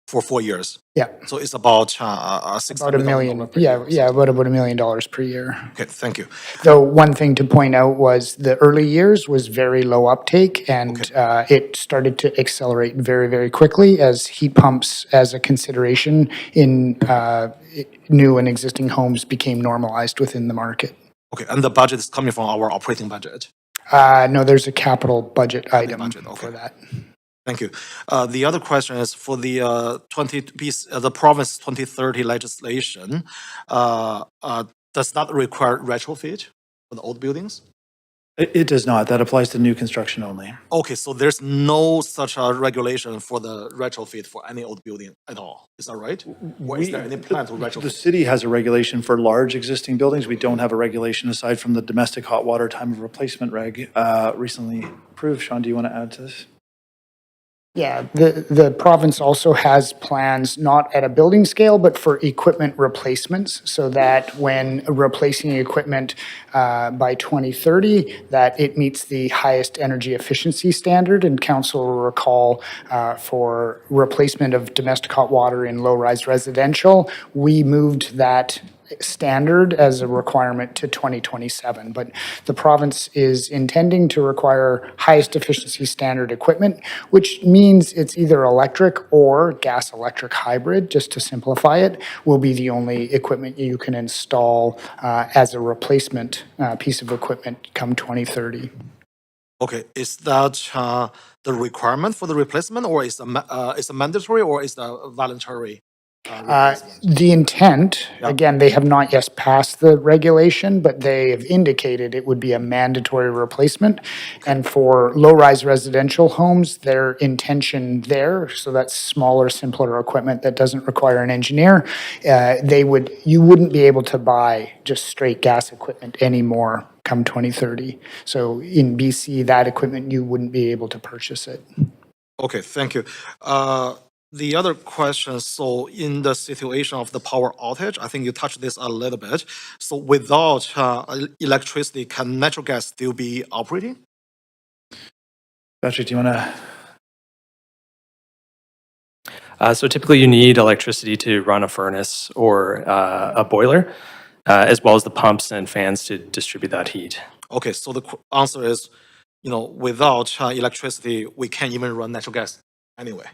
For 4 years? Yeah. So it's about $600,000 About $1 million. per year. Yeah, about $1 million per year. Okay, thank you. Though one thing to point out was the early years was very low uptake, and it started to accelerate very, very quickly as heat pumps as a consideration in new and existing homes became normalized within the market. Okay, and the budget is coming from our operating budget? No, there's a capital budget item for that. Thank you. The other question is for the the province 2030 legislation, does that require retrofit for the old buildings? It does not. That applies to new construction only. Okay, so there's no such a regulation for the retrofit for any old building at all. Is that right? Or is there any plan to retrofit? The city has a regulation for large existing buildings. We don't have a regulation aside from the domestic hot water time of replacement reg recently approved. Sean, do you want to add to this? Yeah, the province also has plans, not at a building scale, but for equipment replacements, so that when replacing equipment by 2030, that it meets the highest energy efficiency standard. And council will recall for replacement of domestic hot water in low-rise residential, we moved that standard as a requirement to 2027. But the province is intending to require highest efficiency standard equipment, which means it's either electric or gas electric hybrid, just to simplify it, will be the only equipment you can install as a replacement piece of equipment come 2030. Okay, is that the requirement for the replacement, or is it mandatory, or is it voluntary? The intent, again, they have not yet passed the regulation, but they have indicated it would be a mandatory replacement. And for low-rise residential homes, their intention there, so that's smaller, simpler equipment that doesn't require an engineer, you wouldn't be able to buy just straight gas equipment anymore come 2030. So in BC, that equipment, you wouldn't be able to purchase it. Okay, thank you. The other question, so in the situation of the power outage, I think you touched this a little bit. So without electricity, can natural gas still be operating? Patrick, do you want to? So typically you need electricity to run a furnace or a boiler, as well as the pumps and fans to distribute that heat. Okay, so the answer is, without electricity, we can't even run natural gas anyway.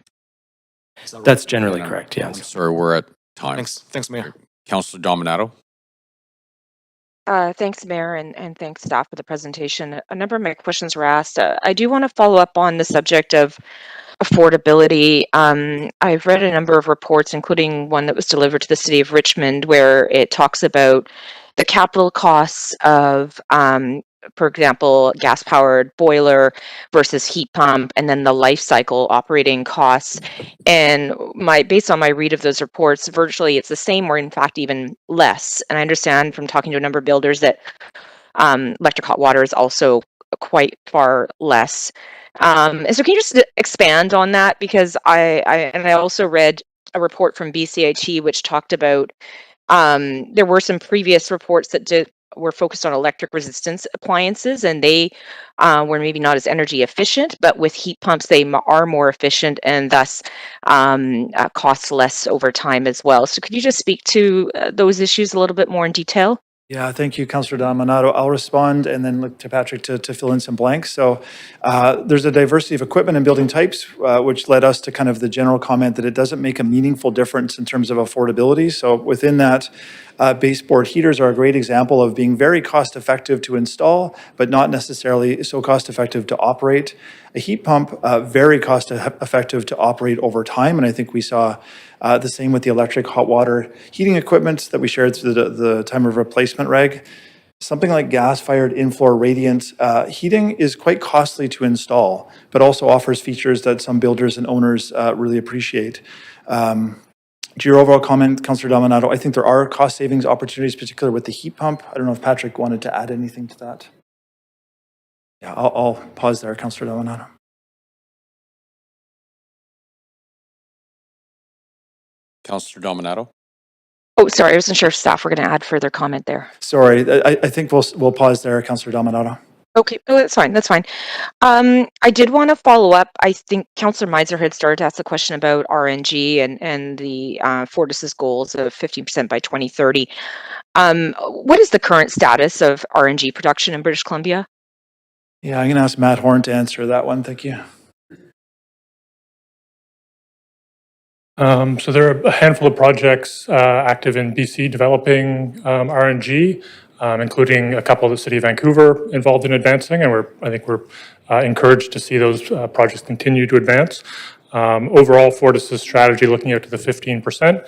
That's generally correct, yes. I'm sorry, we're at time. Thanks, Mayor. Councillor Dominato. Thanks, Mayor, and thanks, staff, for the presentation. A number of my questions were asked. I do want to follow up on the subject of affordability. I've read a number of reports, including one that was delivered to the City of Richmond, where it talks about the capital costs of for example, gas-powered boiler versus heat pump, and then the life cycle operating costs. And based on my read of those reports, virtually it's the same, or in fact even less. And I understand from talking to a number of builders that electric hot water is also quite far less. So can you just expand on that? Because I also read a report from BCIT which talked about there were some previous reports that were focused on electric resistance appliances, and they were maybe not as energy efficient, but with heat pumps, they are more efficient and thus cost less over time as well. So could you just speak to those issues a little bit more in detail? Yeah, thank you, Councillor Dominato. I'll respond and then look to Patrick to fill in some blanks. So there's a diversity of equipment and building types, which led us to kind of the general comment that it doesn't make a meaningful difference in terms of affordability. So within that, baseboard heaters are a great example of being very cost effective to install, but not necessarily so cost effective to operate. A heat pump, very cost effective to operate over time, and I think we saw the same with the electric hot water heating equipment that we shared through the time of replacement reg. Something like gas-fired in-floor radiant heating is quite costly to install, but also offers features that some builders and owners really appreciate. To your overall comment, Councillor Dominato, I think there are cost savings opportunities, particularly with the heat pump. I don't know if Patrick wanted to add anything to that. Yeah, I'll pause there, Councillor Dominato. Councillor Dominato. Oh, sorry, I wasn't sure if staff were going to add further comment there. Sorry, I think we'll pause there, Councillor Dominato. Okay, oh, that's fine. That's fine. I did want to follow up. I think Councillor Meiser had started to ask the question about RNG and the Fortis's goals of 15% by 2030. What is the current status of RNG production in British Columbia? Yeah, I'm going to ask Matt Horn to answer that one. Thank you. So there are a handful of projects active in BC developing RNG, including a couple of the City of Vancouver involved in advancing, and I think we're encouraged to see those projects continue to advance. Overall, Fortis's strategy looking out to the 15%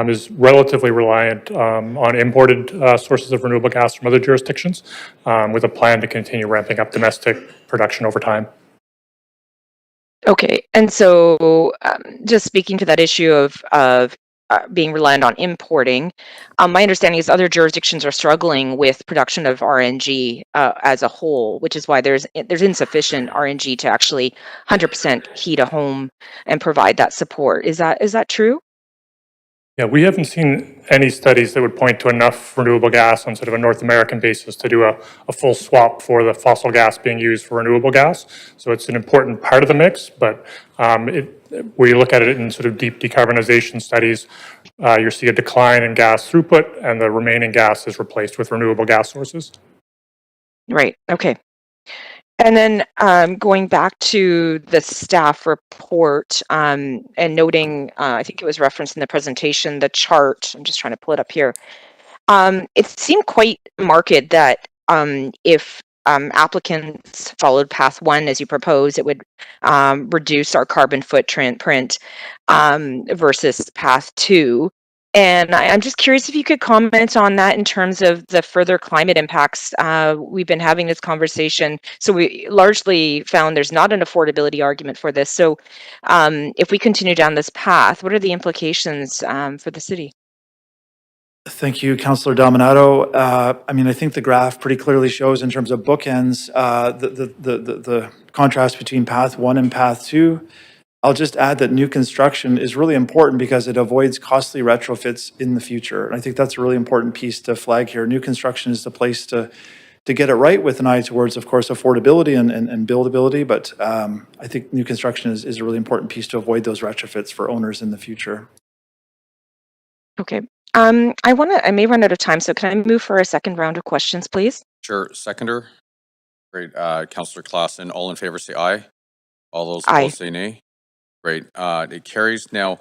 is relatively reliant on imported sources of renewable gas from other jurisdictions, with a plan to continue ramping up domestic production over time. Okay, and so just speaking to that issue of being reliant on importing, my understanding is other jurisdictions are struggling with production of RNG as a whole, which is why there's insufficient RNG to actually 100% heat a home and provide that support. Is that true? Yeah, we haven't seen any studies that would point to enough renewable gas on sort of a North American basis to do a full swap for the fossil gas being used for renewable gas. So it's an important part of the mix, but where you look at it in sort of deep decarbonization studies, you see a decline in gas throughput and the remaining gas is replaced with renewable gas sources. Right, okay. And then going back to the staff report and noting, I think it was referenced in the presentation, the chart, I'm just trying to pull it up here. It seemed quite marked that if applicants followed path 1 as you propose, it would reduce our carbon footprint versus path 2. And I'm just curious if you could comment on that in terms of the further climate impacts. We've been having this conversation. So we largely found there's not an affordability argument for this. So if we continue down this path, what are the implications for the city? Thank you, Councillor Dominato. I mean, I think the graph pretty clearly shows in terms of bookends the contrast between path 1 and path 2. I'll just add that new construction is really important because it avoids costly retrofits in the future. And I think that's a really important piece to flag here. New construction is the place to get it right with an eye towards, of course, affordability and buildability. But I think new construction is a really important piece to avoid those retrofits for owners in the future. Okay. I may run out of time, so can I move for a second round of questions, please? Sure. Seconder. Great. Councillor Klassen, all in favor say aye. All those Aye. opposed say nay. Great. It carries. Now,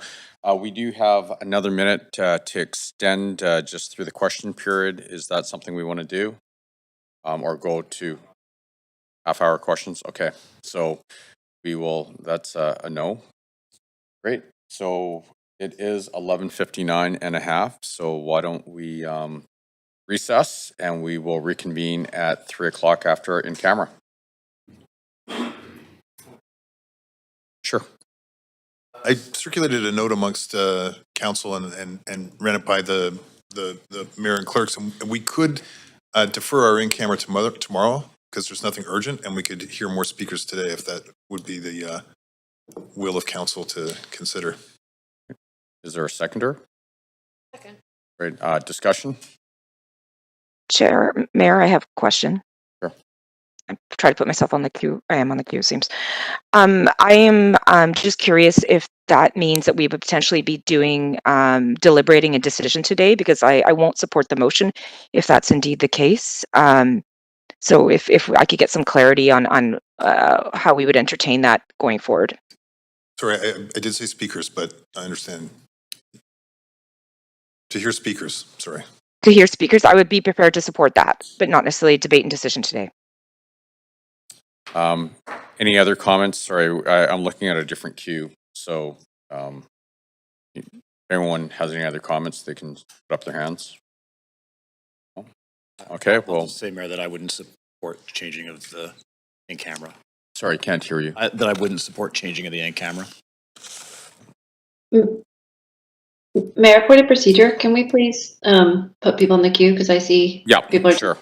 we do have another minute to extend just through the question period. Is that something we want to do? Or go to half-hour questions? Okay. So we will, that's a no. Great. So it is 11:59 and a half. So why don't we recess and we will reconvene at 3 o'clock after in camera. Sure. I circulated a note amongst council and ran it by the mayor and clerks, and we could defer our in-camera tomorrow because there's nothing urgent, and we could hear more speakers today if that would be the will of council to consider. Is there a seconder? Second. Great. Discussion? Chair, Mayor, I have a question. Sure. I try to put myself on the queue. I am on the queue, it seems. I am just curious if that means that we would potentially be doing deliberating a decision today, because I won't support the motion if that's indeed the case. So if I could get some clarity on how we would entertain that going forward. Sorry, I did say speakers, but I understand. To hear speakers, sorry. To hear speakers, I would be prepared to support that, but not necessarily debate and decision today. Any other comments? Sorry, I'm looking at a different queue. So if anyone has any other comments, they can put up their hands. Okay, I'll well, just say, Mayor, that I wouldn't support changing of the in-camera. sorry, can't hear you. That I wouldn't support changing of the in-camera. Mayor, point of procedure, can we please put people in the queue? Because I see Yeah, people are. sure.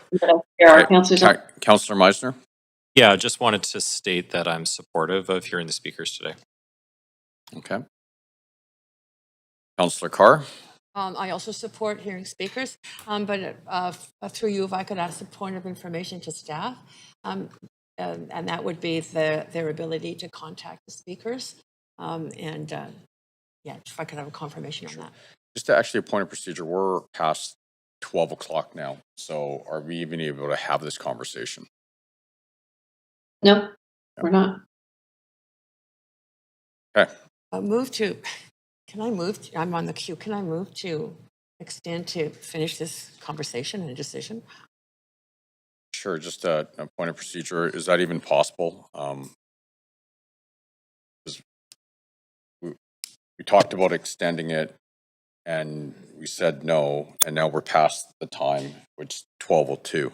There are counselors on. Councillor Meisner? Yeah, just wanted to state that I'm supportive of hearing the speakers today. Okay. Councillor Carr? I also support hearing speakers, but through you, if I could ask a point of information to staff, and that would be their ability to contact the speakers. Yeah, if I could have a confirmation on that. Just to actually a point of procedure, we're past 12 o'clock now. So are we even able to have this conversation? No, we're not. Okay. Can I move? I'm on the queue. Can I move to extend to finish this conversation and decision? Sure, just a point of procedure. Is that even possible? We talked about extending it and we said no, and now we're past the time, which is 12:02.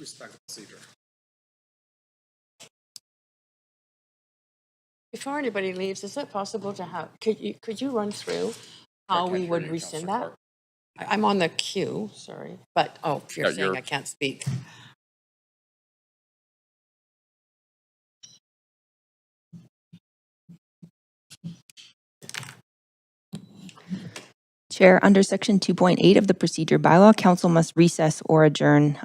Respect procedure. Before anybody leaves, is it possible to have, could you run through how we would rescind that? I'm on the queue, sorry, but, if you're saying I can't speak. Chair, under section 2.8 of the procedure bylaw, council must recess or adjourn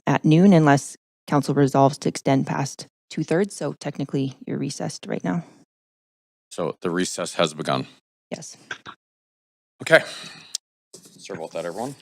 at noon unless council resolves to extend past 2/3. So technically you're recessed right now. So the recess has begun. Yes. Okay. Sorry about that, everyone.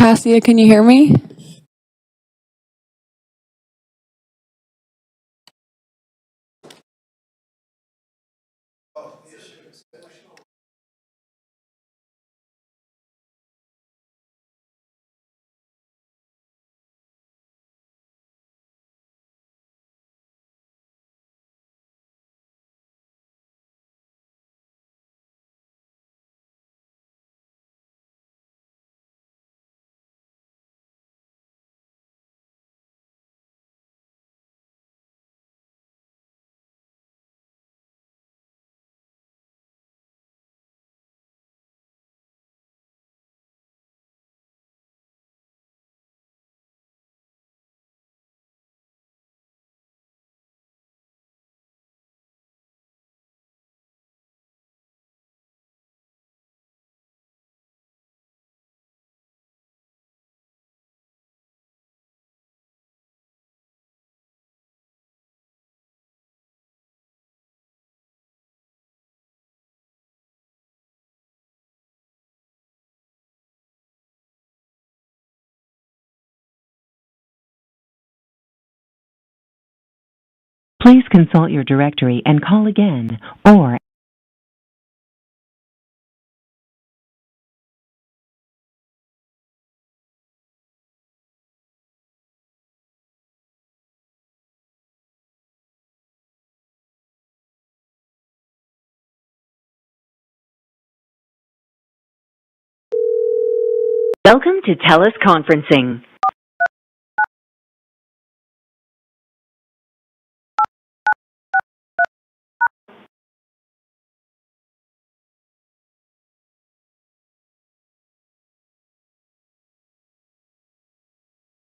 Cassia, can you hear me? Please consult your directory and call again, or welcome to TELUS Conferencing.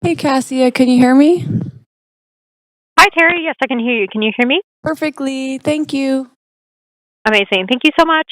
Hey, Cassia, can you hear me? Hi, Terry. Yes, I can hear you. Can you hear me? Perfectly. Thank you. Amazing. Thank you so much.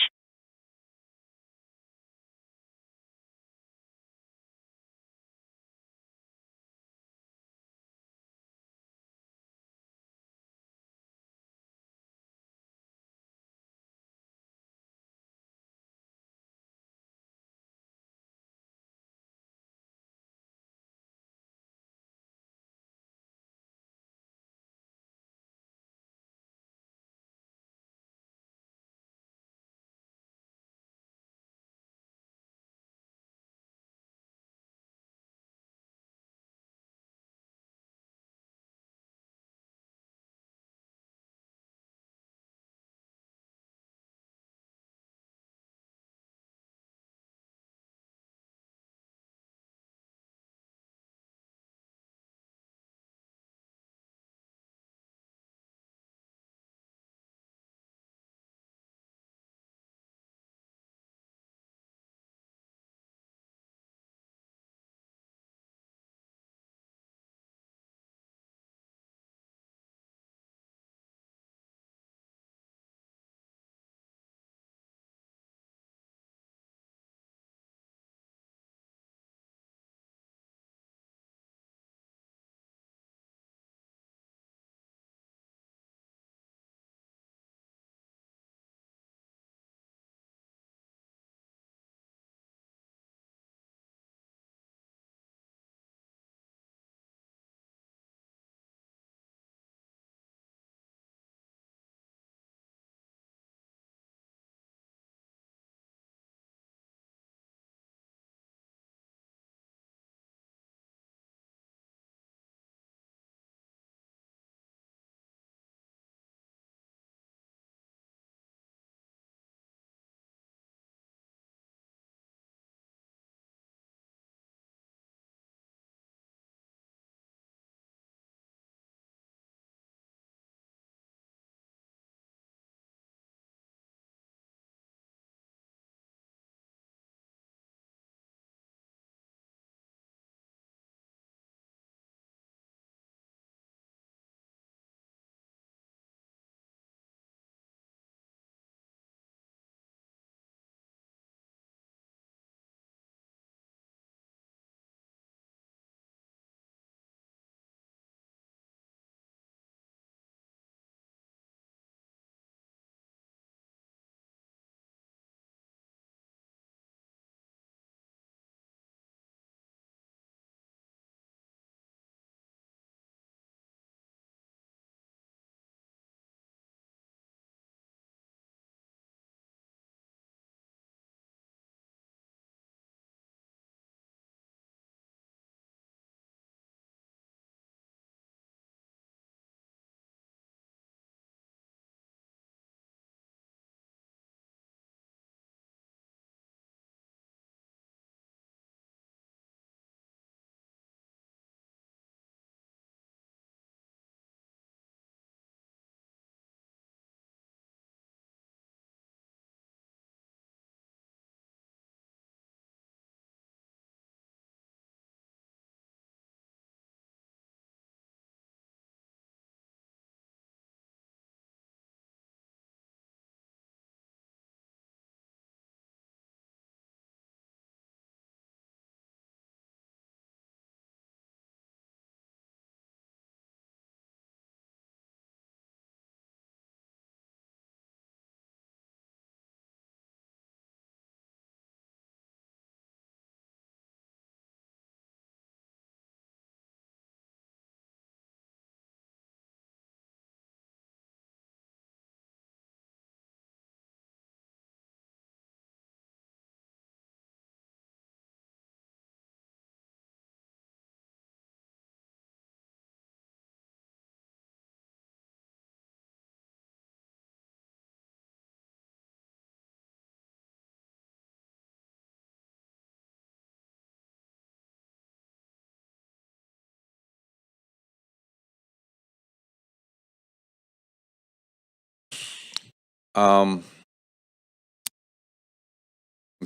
I'm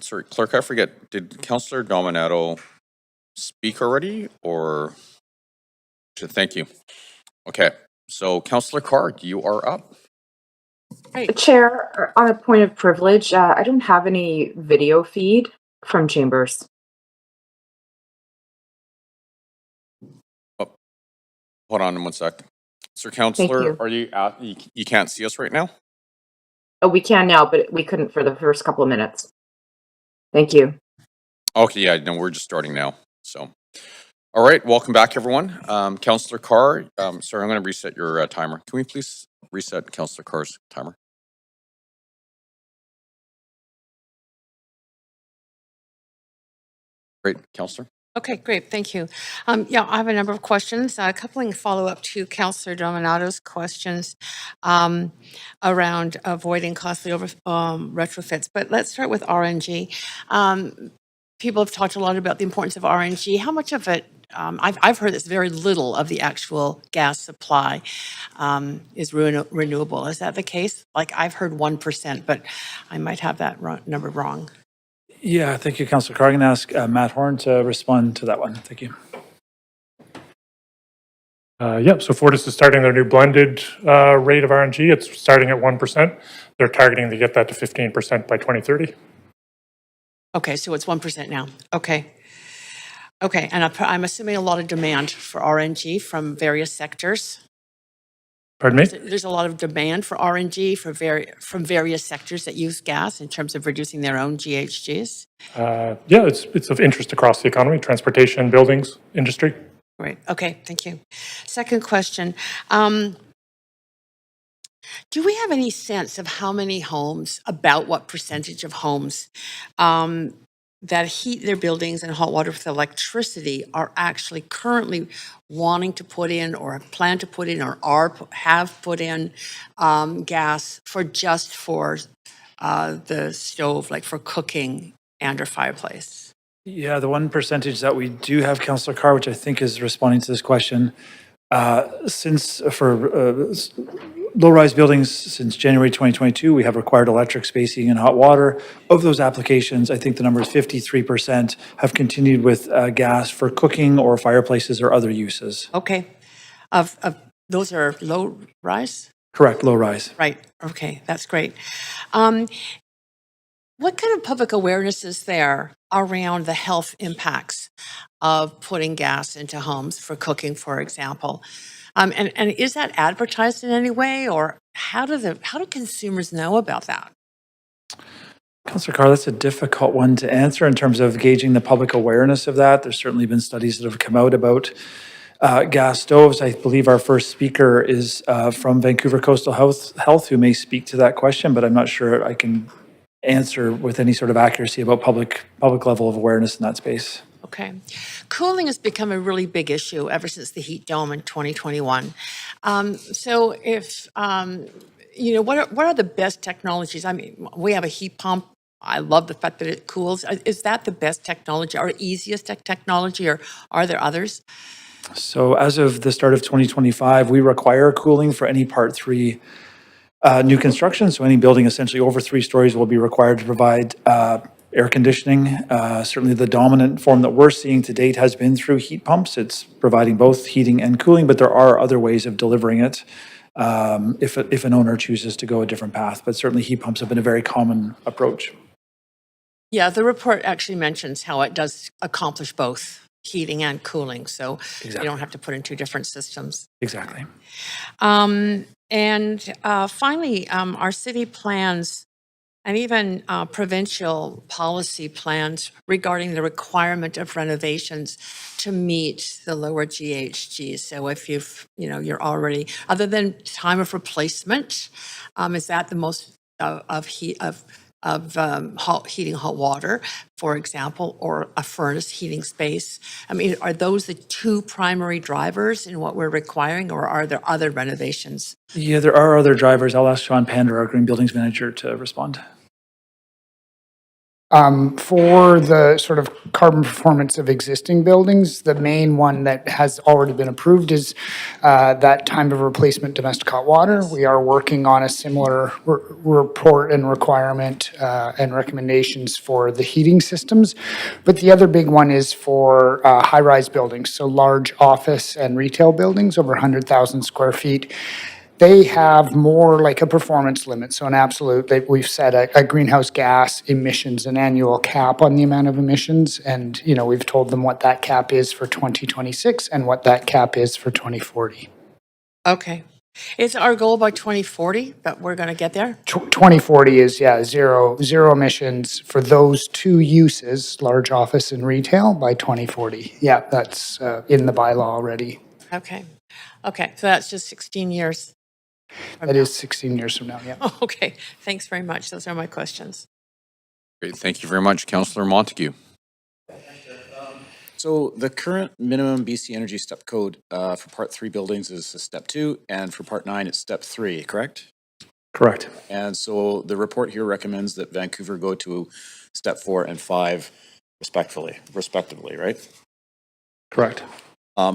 sorry, Clerk, I forget, did Councillor Dominato speak already, or? Thank you. Okay, so Councillor Card, you are up. Chair, on a point of privilege, I don't have any video feed from Chambers. Oh, hold on 1 sec. Sir Thank Councillor, you. are you out? You can't see us right now? Oh, we can now, but we couldn't for the first couple of minutes. Thank you. Okay, yeah, no, we're just starting now. So, all right, welcome back, everyone. Councillor Carr, sorry, I'm going to reset your timer. Can we please reset Councillor Carr's timer? Great, Councillor. Okay, great. Thank you. Yeah, I have a number of questions, coupling follow-up to Councillor Dominato's questions around avoiding costly retrofits. But let's start with RNG. People have talked a lot about the importance of RNG. How much of it, I've heard that very little of the actual gas supply is renewable. Is that the case? Like I've heard 1%, but I might have that number wrong. Yeah, thank you, Councillor Carr. I'm going to ask Matt Horn to respond to that one. Thank you. Yep, so Fortis is starting their new blended rate of RNG. It's starting at 1%. They're targeting to get that to 15% by 2030. Okay, so it's 1% now. Okay. Okay, and I'm assuming a lot of demand for RNG from various sectors. Pardon me? There's a lot of demand for RNG from various sectors that use gas in terms of reducing their own GHGs. Yeah, it's of interest across the economy, transportation, buildings, industry. Great. Okay, thank you. Second question. Do we have any sense of how many homes, about what percentage of homes that heat their buildings and hot water with electricity are actually currently wanting to put in or plan to put in or have put in gas for the stove, like for cooking and or fireplace? Yeah, the one percentage that we do have, Councillor Carr, which I think is responding to this question, since for low-rise buildings since January 2022, we have required electric spacing and hot water. Of those applications, I think the number is 53% have continued with gas for cooking or fireplaces or other uses. Okay. Those are low rise? Correct, low rise. Right. Okay, that's great. What kind of public awareness is there around the health impacts of putting gas into homes for cooking, for example? And is that advertised in any way, or how do consumers know about that? Councillor Carr, that's a difficult one to answer in terms of gauging the public awareness of that. There's certainly been studies that have come out about gas stoves. I believe our first speaker is from Vancouver Coastal Health, who may speak to that question, but I'm not sure I can answer with any sort of accuracy about public level of awareness in that space. Okay. Cooling has become a really big issue ever since the heat dome in 2021. So if, what are the best technologies? I mean, we have a heat pump. I love the fact that it cools. Is that the best technology or easiest technology, or are there others? So as of the start of 2025, we require cooling for any Part 3 new construction. So any building essentially over 3 stories will be required to provide air conditioning. Certainly the dominant form that we're seeing to date has been through heat pumps. It's providing both heating and cooling, but there are other ways of delivering it if an owner chooses to go a different path. But certainly heat pumps have been a very common approach. Yeah, the report actually mentions how it does accomplish both heating and cooling. So you don't have to put in 2 different systems. Exactly. And finally, our city plans and even provincial policy plans regarding the requirement of renovations to meet the lower GHG. So if you're already, other than time of replacement, is that the most heating hot water, for example, or a furnace heating space? I mean, are those the 2 primary drivers in what we're requiring, or are there other renovations? Yeah, there are other drivers. I'll ask Sean Pander, our Green Buildings Manager, to respond. For the sort of carbon performance of existing buildings, the main one that has already been approved is that time of replacement domestic hot water. We are working on a similar report and requirement and recommendations for the heating systems. But the other big one is for high-rise buildings, so large office and retail buildings over 100,000 square feet. They have more like a performance limit, so an absolute, we've set a greenhouse gas emissions, an annual cap on the amount of emissions, and, you know, we've told them what that cap is for 2026 and what that cap is for 2040. Okay. Is our goal by 2040 that we're going to get there? 2040 is, yeah, zero emissions for those two uses, large office and retail, by 2040. Yeah, that's in the bylaw already. Okay. Okay, so that's just 16 years. That is 16 years from now, yeah. Okay, thanks very much. Those are my questions. Great, thank you very much. Councillor Montague. So the current minimum BC Energy step code for Part 3 buildings is a step 2, and for Part 9 it's step 3, correct? Correct. And so the report here recommends that Vancouver go to step 4 and 5 respectively, right? Correct.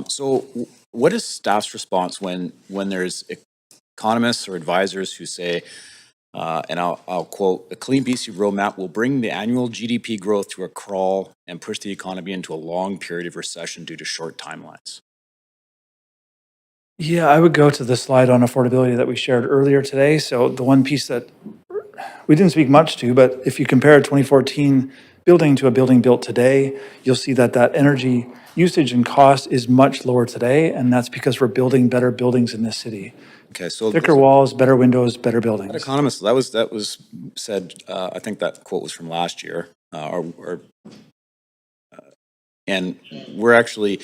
So what is staff's response when there's economists or advisors who say, and I'll quote, "A clean BC roadmap will bring the annual GDP growth to a crawl and push the economy into a long period of recession due to short timelines"? Yeah, I would go to the slide on affordability that we shared earlier today. So the one piece that we didn't speak much to, but if you compare a 2014 building to a building built today, you'll see that energy usage and cost is much lower today, and that's because we're building better buildings in this city. Okay, so Thicker walls, better windows, better buildings. Economists, that was said. I think that quote was from last year, and we're actually.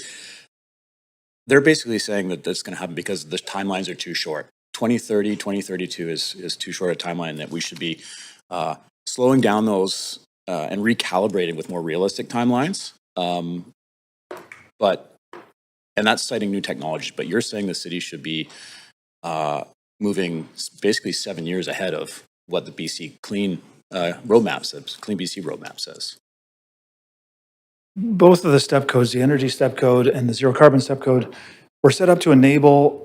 They're basically saying that that's going to happen because the timelines are too short. 2030, 2032 is too short a timeline, that we should be slowing down those and recalibrating with more realistic timelines. And that's citing new technologies, but you're saying the city should be moving basically 7 years ahead of what the BC Clean roadmap says, Clean BC roadmap says. Both of the step codes, the energy step code and the zero carbon step code, were set up to enable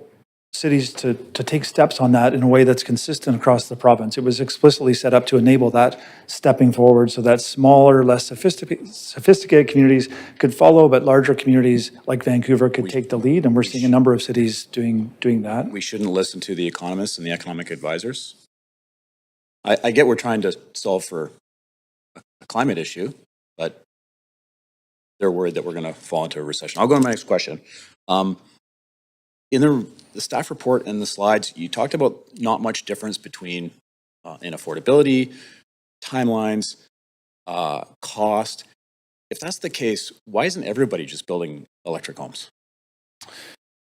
cities to take steps on that in a way that's consistent across the province. It was explicitly set up to enable that stepping forward so that smaller, less sophisticated communities could follow, but larger communities like Vancouver could take the lead. And we're seeing a number of cities doing that. We shouldn't listen to the economists and the economic advisors. I get we're trying to solve for a climate issue, but they're worried that we're going to fall into a recession. I'll go to my next question. In the staff report and the slides, you talked about not much difference between in affordability, timelines, cost. If that's the case, why isn't everybody just building electric homes?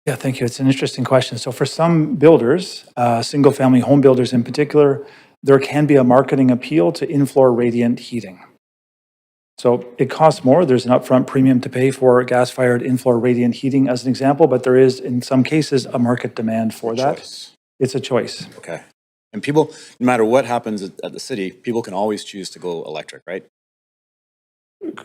Yeah, thank you. It's an interesting question. So for some builders, single-family home builders in particular, there can be a marketing appeal to in-floor radiant heating. So it costs more. There's an upfront premium to pay for gas-fired in-floor radiant heating as an example, but there is, in some cases, a market demand for that. Choice. It's a choice. Okay. And people, no matter what happens at the city, people can always choose to go electric, right?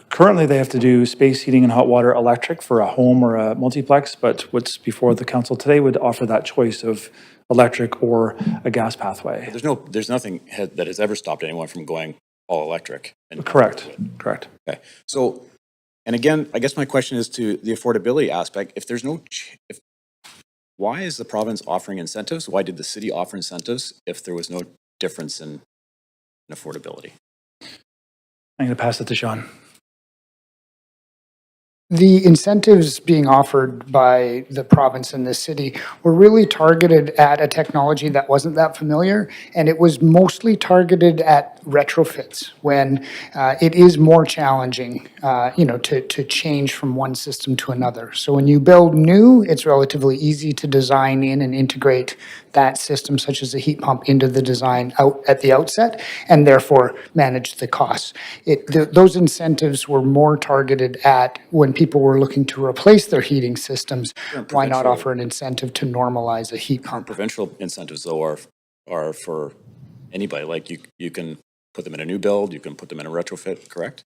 Currently, they have to do space heating and hot water electric for a home or a multiplex, but what's before the council today would offer that choice of electric or a gas pathway. There's nothing that has ever stopped anyone from going all electric. Correct. Okay. So, and again, I guess my question is to the affordability aspect. If there's why is the province offering incentives? Why did the city offer incentives if there was no difference in affordability? I'm going to pass it to Sean. The incentives being offered by the province and the city were really targeted at a technology that wasn't that familiar, and it was mostly targeted at retrofits when it is more challenging, to change from one system to another. So when you build new, it's relatively easy to design in and integrate that system, such as a heat pump, into the design out at the outset, and therefore manage the costs. Those incentives were more targeted at when people were looking to replace their heating systems. Why not offer an incentive to normalize a heat pump? Provincial incentives, though, are for anybody. Like you can put them in a new build, you can put them in a retrofit, correct?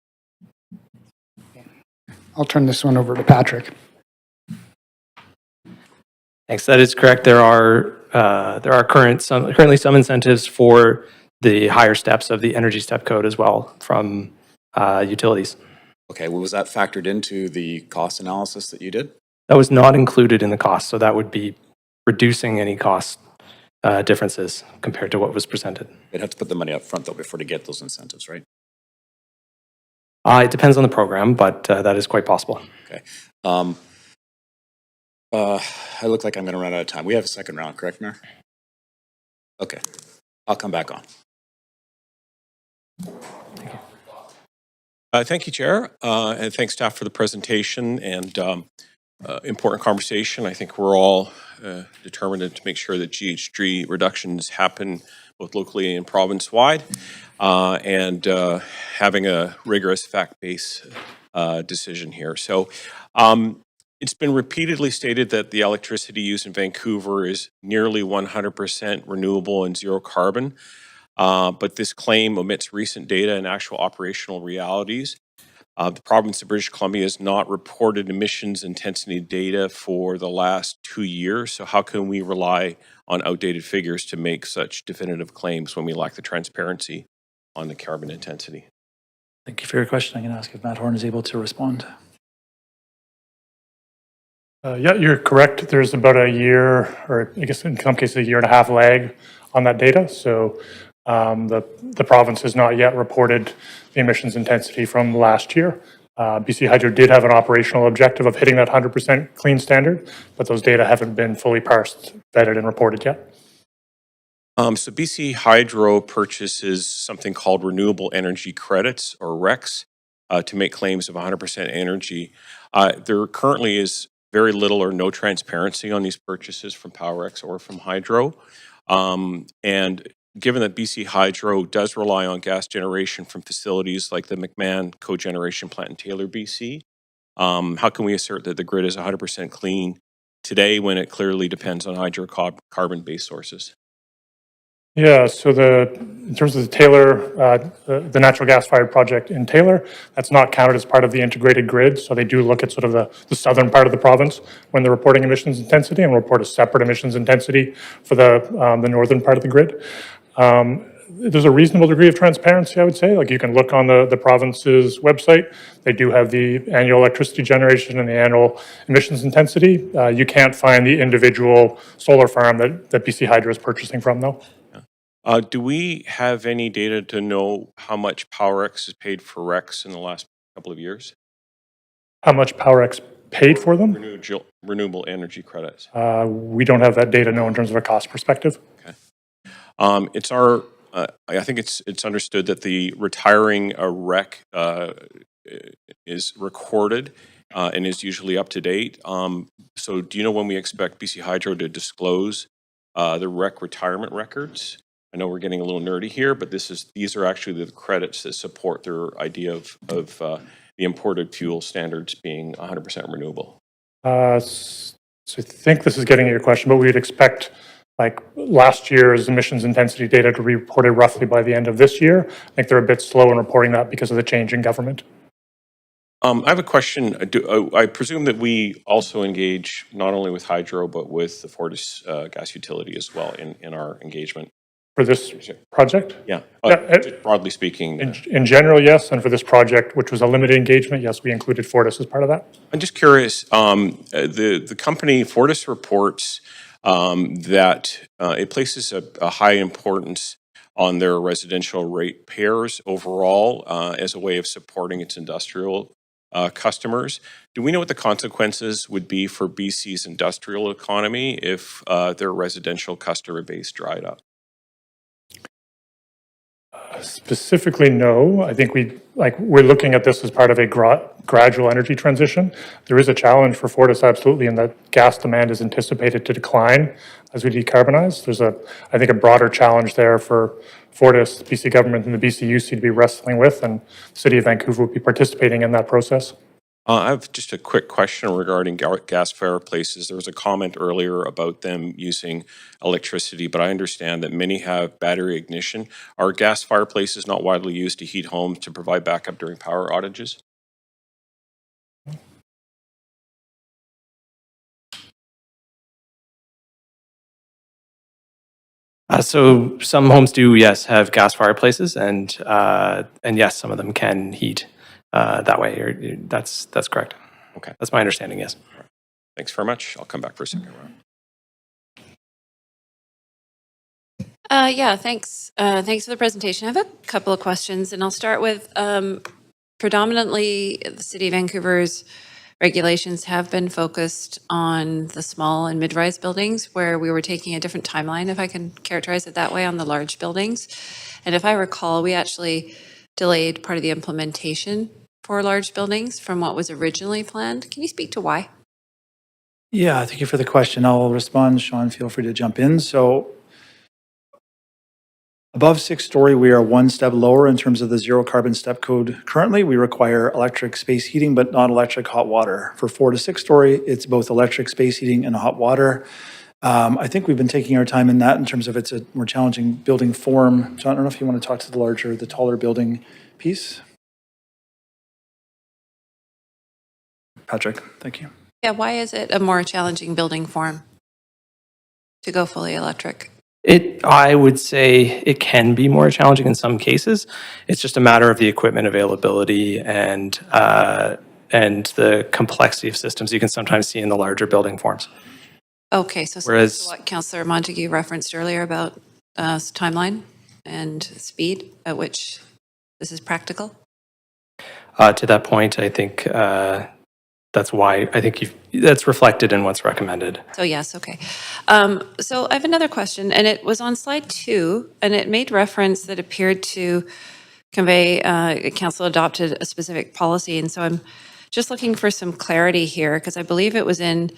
I'll turn this one over to Patrick. Thanks. That is correct. There are currently some incentives for the higher steps of the energy step code as well from utilities. Okay, well, was that factored into the cost analysis that you did? That was not included in the cost, so that would be reducing any cost differences compared to what was presented. They'd have to put the money up front though before to get those incentives, right? It depends on the program, but that is quite possible. Okay. I look like I'm going to run out of time. We have a second round, correct, Mayor? Okay, I'll come back on. Thank you, Chair, and thanks, staff, for the presentation and important conversation. I think we're all determined to make sure that GHG reductions happen both locally and province-wide, and having a rigorous fact-based decision here. So it's been repeatedly stated that the electricity used in Vancouver is nearly 100% renewable and zero carbon. But this claim omits recent data and actual operational realities. The province of British Columbia has not reported emissions intensity data for the last 2 years. So how can we rely on outdated figures to make such definitive claims when we lack the transparency on the carbon intensity? Thank you for your question. I'm going to ask if Matt Horn is able to respond. Yeah, you're correct. There's about a year, or I guess in some cases a year and a half lag on that data. So the province has not yet reported the emissions intensity from last year. BC Hydro did have an operational objective of hitting that 100% clean standard, but those data haven't been fully parsed, vetted, and reported yet. So BC Hydro purchases something called renewable energy credits, or RECs, to make claims of 100% energy. There currently is very little or no transparency on these purchases from PowerX or from Hydro. And given that BC Hydro does rely on gas generation from facilities like the McMahon cogeneration plant in Taylor, BC, how can we assert that the grid is 100% clean today when it clearly depends on hydrocarbon-based sources? Yeah, so in terms of the Taylor, the natural gas-fired project in Taylor, that's not counted as part of the integrated grid. So they do look at sort of the southern part of the province when they're reporting emissions intensity, and report a separate emissions intensity for the northern part of the grid. There's a reasonable degree of transparency, I would say. Like, you can look on the province's website. They do have the annual electricity generation and the annual emissions intensity. You can't find the individual solar farm that BC Hydro is purchasing from, though. Do we have any data to know how much PowerX has paid for RECs in the last couple of years? How much PowerX paid for them? Renewable energy credits. We don't have that data, no, in terms of a cost perspective. Okay. It's our. I think it's understood that the retiring a REC is recorded and is usually up to date. So do you know when we expect BC Hydro to disclose the REC retirement records? I know we're getting a little nerdy here, but these are actually the credits that support their idea of the imported fuel standards being 100% renewable. So I think this is getting at your question, but we'd expect like last year's emissions intensity data to be reported roughly by the end of this year. I think they're a bit slow in reporting that because of the change in government. I have a question. I presume that we also engage not only with Hydro, but with the Fortis gas utility as well in our engagement. For this project? Yeah, just broadly speaking. In general, yes. And for this project, which was a limited engagement, yes, we included Fortis as part of that. I'm just curious, the company Fortis reports that it places a high importance on their residential ratepayers overall as a way of supporting its industrial customers. Do we know what the consequences would be for BC's industrial economy if their residential customer base dried up? Specifically, no. I think we're looking at this as part of a gradual energy transition. There is a challenge for Fortis, absolutely, in that gas demand is anticipated to decline as we decarbonize. There's I think a broader challenge there for Fortis, the BC government, and the BCUC to be wrestling with, and the City of Vancouver will be participating in that process. I have just a quick question regarding gas fireplaces. There was a comment earlier about them using electricity, but I understand that many have battery ignition. Are gas fireplaces not widely used to heat homes to provide backup during power outages? So some homes do, yes, have gas fireplaces, and yes, some of them can heat that way. That's correct. Okay. That's my understanding. Yes. Thanks very much. I'll come back for a second round. Yeah, thanks. Thanks for the presentation. I have a couple of questions, and I'll start with predominantly the City of Vancouver's regulations have been focused on the small and mid-rise buildings, where we were taking a different timeline, if I can characterize it that way, on the large buildings. And if I recall, we actually delayed part of the implementation for large buildings from what was originally planned. Can you speak to why? Yeah, thank you for the question. I'll respond. Sean, feel free to jump in. So above 6-story, we are one step lower in terms of the zero carbon step code. Currently, we require electric space heating, but not electric hot water. For 4 to 6-story, it's both electric space heating and hot water. I think we've been taking our time in that in terms of it's a more challenging building form. John, I don't know if you want to talk to the taller building piece. Patrick, thank you. Yeah, why is it a more challenging building form to go fully electric? I would say it can be more challenging in some cases. It's just a matter of the equipment availability and the complexity of systems you can sometimes see in the larger building forms. Okay, so Whereas- what Councillor Montague referenced earlier about timeline and speed at which this is practical? To that point, I think that's why I think that's reflected in what's recommended. So yes, okay. So I have another question, and it was on slide 2, and it made reference that appeared to convey council adopted a specific policy, and so I'm just looking for some clarity here, because I believe it was in,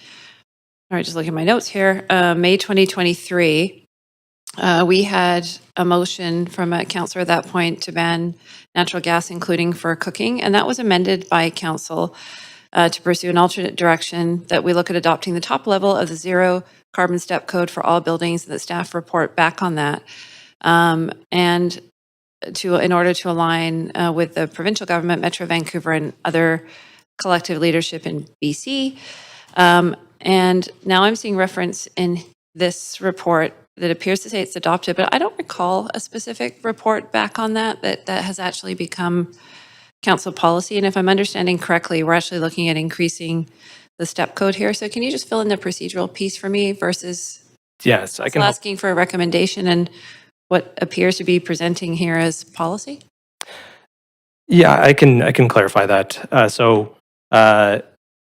all right, just looking at my notes here, May 2023, we had a motion from a councillor at that point to ban natural gas, including for cooking, and that was amended by council to pursue an alternate direction that we look at adopting the top level of the zero carbon step code for all buildings, and that staff report back on that. And in order to align with the provincial government, Metro Vancouver, and other collective leadership in BC. And now I'm seeing reference in this report that appears to say it's adopted, but I don't recall a specific report back on that has actually become council policy. And if I'm understanding correctly, we're actually looking at increasing the step code here. So can you just fill in the procedural piece for me versus Yes, I can help. asking for a recommendation and what appears to be presenting here as policy? Yeah, I can clarify that. So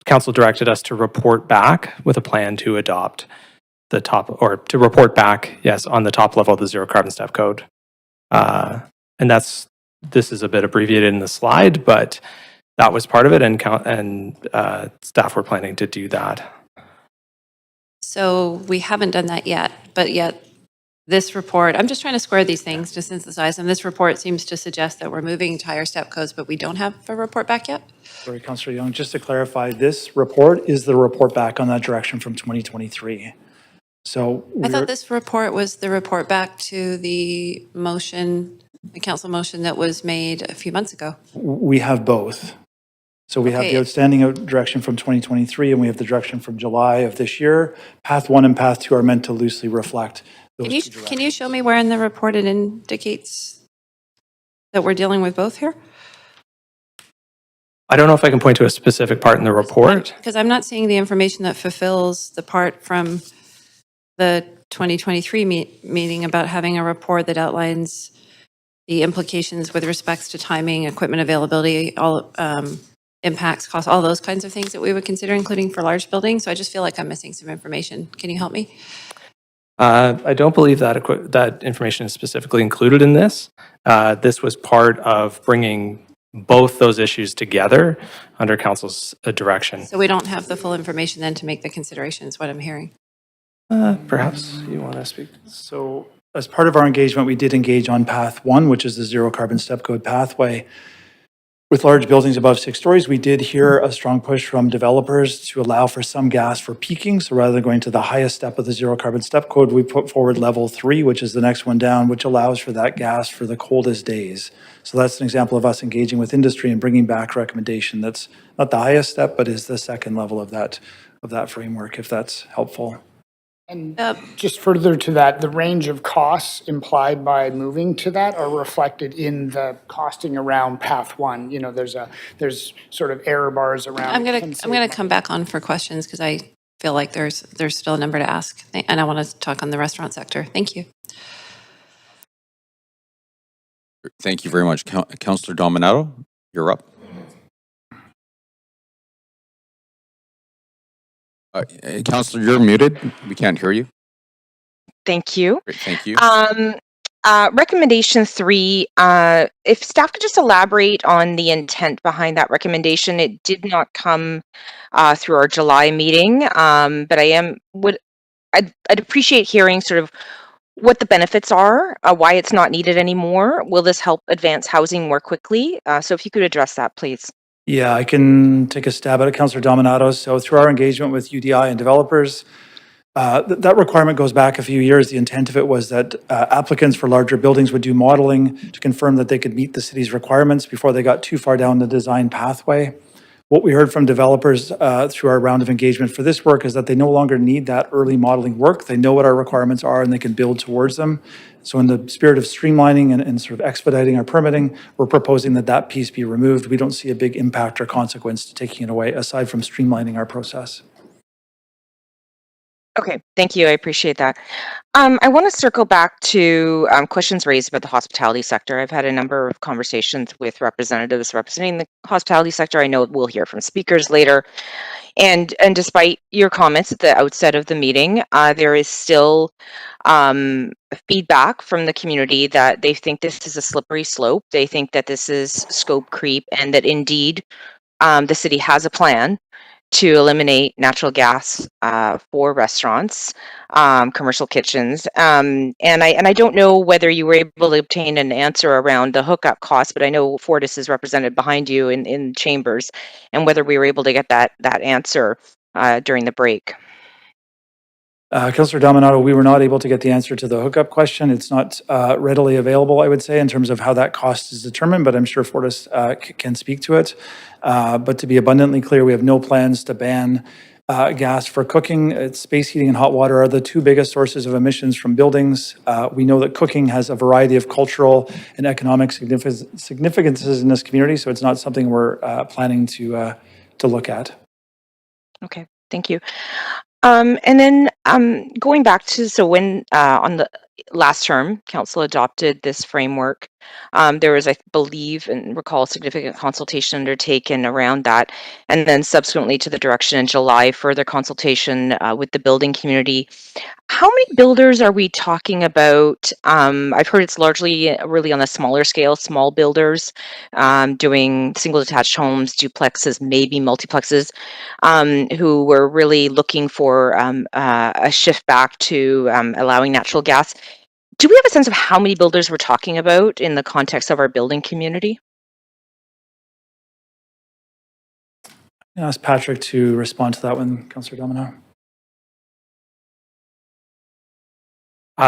council directed us to report back with a plan to adopt the top, or to report back, yes, on the top level of the zero carbon step code. And this is a bit abbreviated in the slide, but that was part of it, and staff were planning to do that. So we haven't done that yet, but yet this report, I'm just trying to square these things to synthesize, and this report seems to suggest that we're moving to higher step codes, but we don't have a report back yet? Sorry, Councillor Young, just to clarify, this report is the report back on that direction from 2023. So I thought this report was the report back to the motion, the council motion that was made a few months ago. we have both. So we have Okay. the outstanding direction from 2023, and we have the direction from July of this year. Path 1 and Path 2 are meant to loosely reflect those two directions. Can you show me where in the report it indicates that we're dealing with both here? I don't know if I can point to a specific part in the report. Because I'm not seeing the information that fulfills the part from the 2023 meeting about having a report that outlines the implications with respects to timing, equipment availability, all impacts, costs, all those kinds of things that we would consider, including for large buildings. So I just feel like I'm missing some information. Can you help me? I don't believe that information is specifically included in this. This was part of bringing both those issues together under council's direction. So we don't have the full information then to make the considerations, what I'm hearing. Perhaps you want to speak? So as part of our engagement, we did engage on Path 1, which is the zero carbon step code pathway. With large buildings above 6 stories, we did hear a strong push from developers to allow for some gas for peaking. So rather than going to the highest step of the zero carbon step code, we put forward level 3, which is the next one down, which allows for that gas for the coldest days. So that's an example of us engaging with industry and bringing back a recommendation that's not the highest step, but is the second level of that framework, if that's helpful. And just further to that, the range of costs implied by moving to that are reflected in the costing around path 1. You know, there's sort of error bars around. I'm gonna come back on for questions because I feel like there's still a number to ask, and I want to talk on the restaurant sector. Thank you. Thank you very much. Councillor Dominato, you're up. Councillor, you're muted. We can't hear you. Thank you. Great, thank you. Recommendation 3, if staff could just elaborate on the intent behind that recommendation. It did not come through our July meeting, but I'd appreciate hearing sort of what the benefits are, why it's not needed anymore. Will this help advance housing more quickly? So if you could address that, please. Yeah, I can take a stab at it, Councillor Dominato. So through our engagement with UDI and developers, that requirement goes back a few years. The intent of it was that applicants for larger buildings would do modeling to confirm that they could meet the city's requirements before they got too far down the design pathway. What we heard from developers through our round of engagement for this work is that they no longer need that early modeling work. They know what our requirements are and they can build towards them. So in the spirit of streamlining and sort of expediting our permitting, we're proposing that that piece be removed. We don't see a big impact or consequence to taking it away, aside from streamlining our process. Okay, thank you. I appreciate that. I want to circle back to questions raised about the hospitality sector. I've had a number of conversations with representatives representing the hospitality sector. I know we'll hear from speakers later. And despite your comments at the outset of the meeting, there is still feedback from the community that they think this is a slippery slope. They think that this is scope creep and that indeed the city has a plan to eliminate natural gas for restaurants, commercial kitchens. And I don't know whether you were able to obtain an answer around the hookup costs, but I know Fortis is represented behind you in chambers, and whether we were able to get that answer during the break. Councillor Dominato, we were not able to get the answer to the hookup question. It's not readily available, I would say, in terms of how that cost is determined, but I'm sure Fortis can speak to it. But to be abundantly clear, we have no plans to ban gas for cooking. Space heating and hot water are the two biggest sources of emissions from buildings. We know that cooking has a variety of cultural and economic significances in this community, so it's not something we're planning to look at. Okay, thank you. And then going back to, so when on the last term, council adopted this framework, there was, I believe and recall, significant consultation undertaken around that. And then subsequently to the direction in July, further consultation with the building community. How many builders are we talking about? I've heard it's largely really on a smaller scale, small builders doing single detached homes, duplexes, maybe multiplexes, who were really looking for a shift back to allowing natural gas. Do we have a sense of how many builders we're talking about in the context of our building community? I'll ask Patrick to respond to that one, Councillor Domino.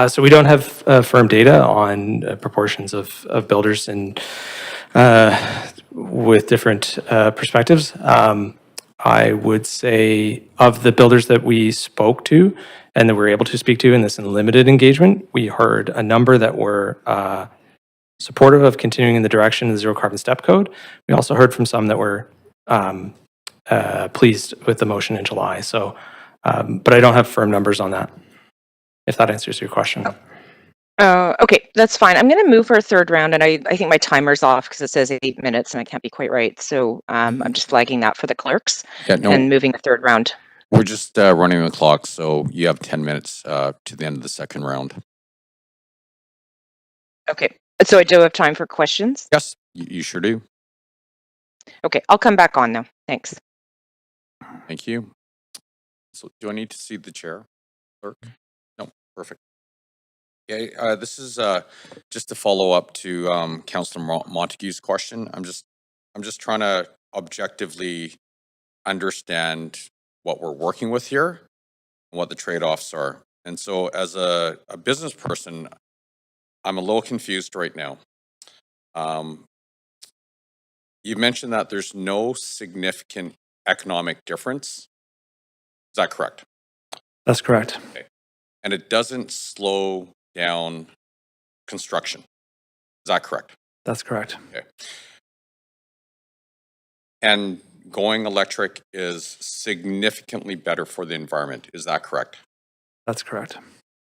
So we don't have firm data on proportions of builders and with different perspectives. I would say of the builders that we spoke to and that we were able to speak to in this limited engagement, we heard a number that were supportive of continuing in the direction of the zero carbon step code. We also heard from some that were pleased with the motion in July. So, but I don't have firm numbers on that, if that answers your question. Okay, that's fine. I'm going to move for a third round, and I think my timer's off because it says 8 minutes, and I can't be quite right. So I'm just flagging that for the clerks and moving a third round. We're just running the clock, so you have 10 minutes to the end of the second round. Okay, so I do have time for questions? Yes, you sure do. Okay, I'll come back on now. Thanks. Thank you. So do I need to see the chair, clerk? No, perfect. Okay, this is just to follow up to Councillor Montague's question. I'm just I'm just trying to objectively understand what we're working with here and what the trade-offs are. And so as a business person, I'm a little confused right now. You mentioned that there's no significant economic difference. Is that correct? That's correct. Okay. And it doesn't slow down construction. Is that correct? That's correct. Okay. And going electric is significantly better for the environment. Is that correct? That's correct.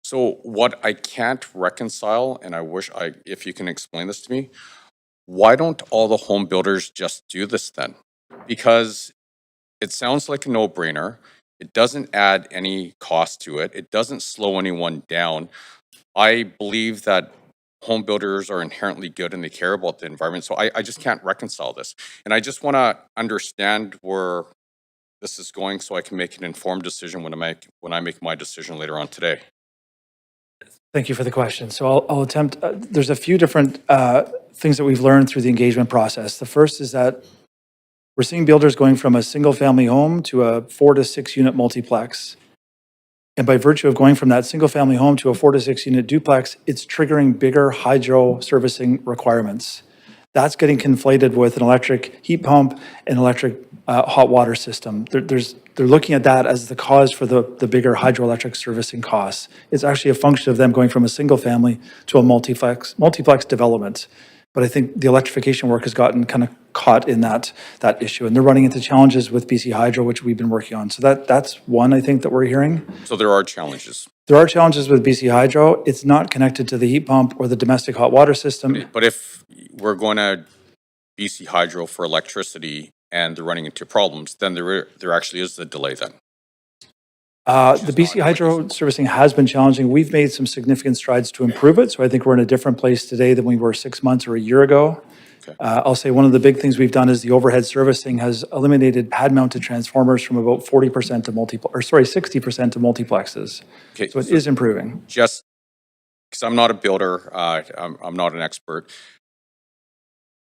So what I can't reconcile, and I wish if you can explain this to me, why don't all the home builders just do this then? Because it sounds like a no-brainer. It doesn't add any cost to it. It doesn't slow anyone down. I believe that home builders are inherently good and they care about the environment. So I just can't reconcile this. And I just want to understand where this is going so I can make an informed decision when I make my decision later on today. Thank you for the question. So I'll attempt, there's a few different things that we've learned through the engagement process. The first is that we're seeing builders going from a single family home to a 4 to 6 unit multiplex. And by virtue of going from that single family home to a 4 to 6 unit duplex, it's triggering bigger hydro servicing requirements. That's getting conflated with an electric heat pump and electric hot water system. They're looking at that as the cause for the bigger hydroelectric servicing costs. It's actually a function of them going from a single family to a multiplex development. But I think the electrification work has gotten kind of caught in that issue. And they're running into challenges with BC Hydro, which we've been working on. So that's one, I think, that we're hearing. So there are challenges. There are challenges with BC Hydro. It's not connected to the heat pump or the domestic hot water system. But if we're going to BC Hydro for electricity and they're running into problems, then there actually is a delay then. The BC Hydro servicing has been challenging. We've made some significant strides to improve it. So I think we're in a different place today than we were 6 months or a year ago. Okay. I'll say one of the big things we've done is the overhead servicing has eliminated pad-mounted transformers from about 40% to 60% to multiplexes. Okay. So it is improving. Just because I'm not a builder, I'm not an expert.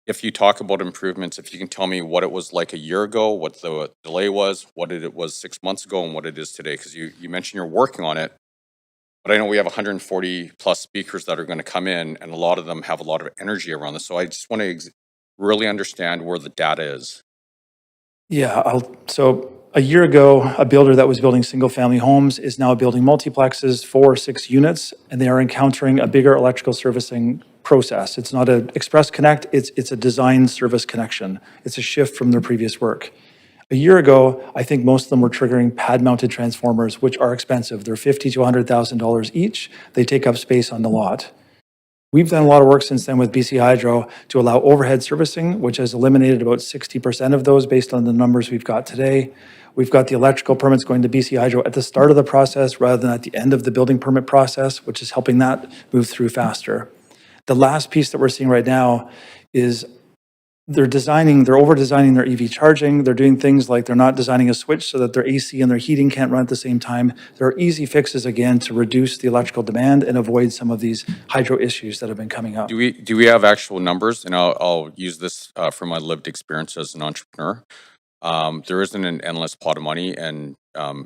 If you talk about improvements, if you can tell me what it was like a year ago, what the delay was, what it was 6 months ago, and what it is today, because you mentioned you're working on it, but I know we have 140 plus speakers that are going to come in, and a lot of them have a lot of energy around this. So I just want to really understand where the data is. Yeah, so a year ago, a builder that was building single-family homes is now building multiplexes, 4 or 6 units, and they are encountering a bigger electrical servicing process. It's not an express connect, it's a design service connection. It's a shift from their previous work. A year ago, I think most of them were triggering pad-mounted transformers, which are expensive. They're $50,000 to $100,000 each. They take up space on the lot. We've done a lot of work since then with BC Hydro to allow overhead servicing, which has eliminated about 60% of those based on the numbers we've got today. We've got the electrical permits going to BC Hydro at the start of the process rather than at the end of the building permit process, which is helping that move through faster. The last piece that we're seeing right now is they're over-designing their EV charging. They're doing things like they're not designing a switch so that their AC and their heating can't run at the same time. There are easy fixes, again, to reduce the electrical demand and avoid some of these hydro issues that have been coming up. Do we have actual numbers? And I'll use this from my lived experience as an entrepreneur. There isn't an endless pot of money, and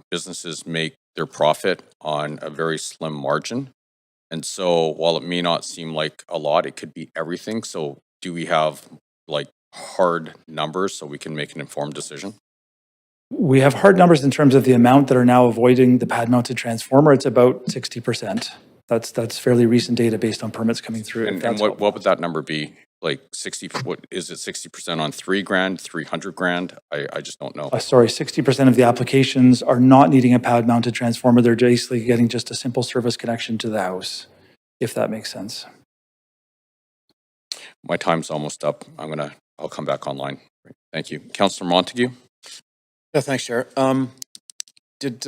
businesses make their profit on a very slim margin. And so while it may not seem like a lot, it could be everything. So do we have like hard numbers so we can make an informed decision? We have hard numbers in terms of the amount that are now avoiding the pad-mounted transformer. It's about 60%. That's fairly recent data based on permits coming through. And what would that number be? Like 60, what is it, 60% on $3,000, 300 grand? I just don't know. Sorry, 60% of the applications are not needing a pad-mounted transformer. They're basically getting just a simple service connection to the house, if that makes sense. My time's almost up. I'll come back online. Thank you. Councillor Montague? Yeah, thanks, Chair. Did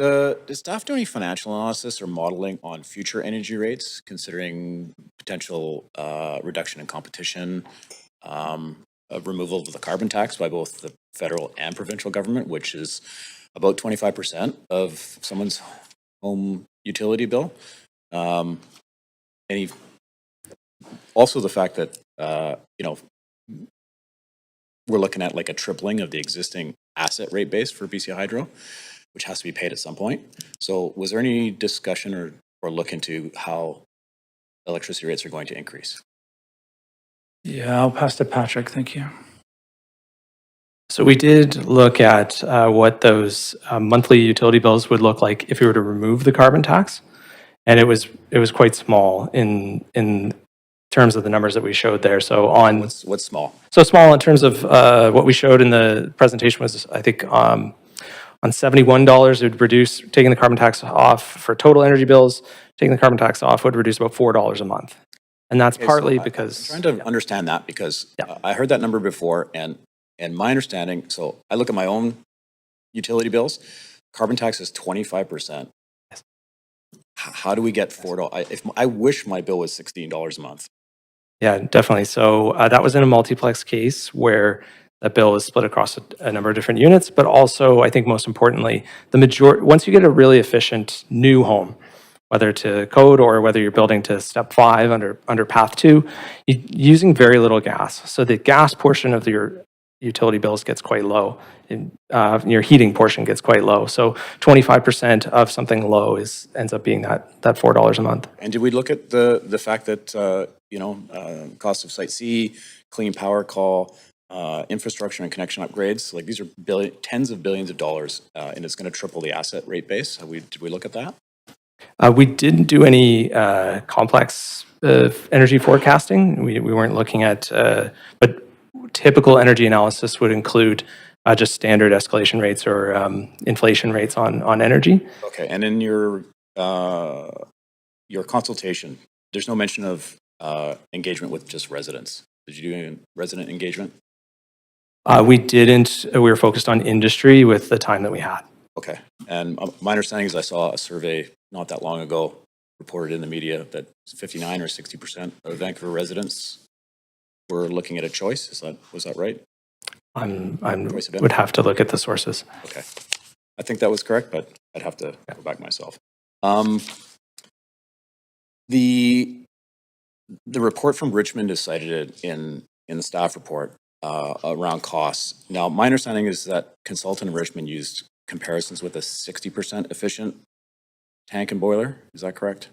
staff do any financial analysis or modeling on future energy rates, considering potential reduction in competition, removal of the carbon tax by both the federal and provincial government, which is about 25% of someone's home utility bill? Also the fact that, we're looking at like a tripling of the existing asset rate base for BC Hydro, which has to be paid at some point. So was there any discussion or look into how electricity rates are going to increase? Yeah, I'll pass to Patrick. Thank you. So we did look at what those monthly utility bills would look like if we were to remove the carbon tax, and it was quite small in terms of the numbers that we showed there. So on what's small? So small in terms of what we showed in the presentation was, I think, on $71, it would reduce, taking the carbon tax off for total energy bills, taking the carbon tax off would reduce about $4 a month. And that's Okay, partly so because... I'm trying to understand that because I heard that number before, and my understanding, so I look at my own utility bills, carbon tax is 25%. Yes. How do we get $4? I wish my bill was $16 a month. Yeah, definitely. So that was in a multiplex case where that bill was split across a number of different units, but also, I think most importantly, once you get a really efficient new home, whether to code or whether you're building to step 5 under path 2, you're using very little gas. So the gas portion of your utility bills gets quite low. Your heating portion gets quite low. So 25% of something low ends up being that $4 a month. And did we look at the fact that, cost of Site C, clean power call, infrastructure and connection upgrades, like these are tens of billions of dollars, and it's going to triple the asset rate base? Did we look at that? We didn't do any complex energy forecasting. We weren't looking at, but typical energy analysis would include just standard escalation rates or inflation rates on energy. Okay, and in your consultation, there's no mention of engagement with just residents. Did you do any resident engagement? We didn't. We were focused on industry with the time that we had. Okay, and my understanding is I saw a survey not that long ago reported in the media that 59 or 60% of Vancouver residents were looking at a choice. Was that right? I would have to look at the sources. Okay, I think that was correct, but I'd have to go back myself. The report from Richmond is cited in the staff report around costs. Now, my understanding is that consultant in Richmond used comparisons with a 60% efficient tank and boiler. Is that correct?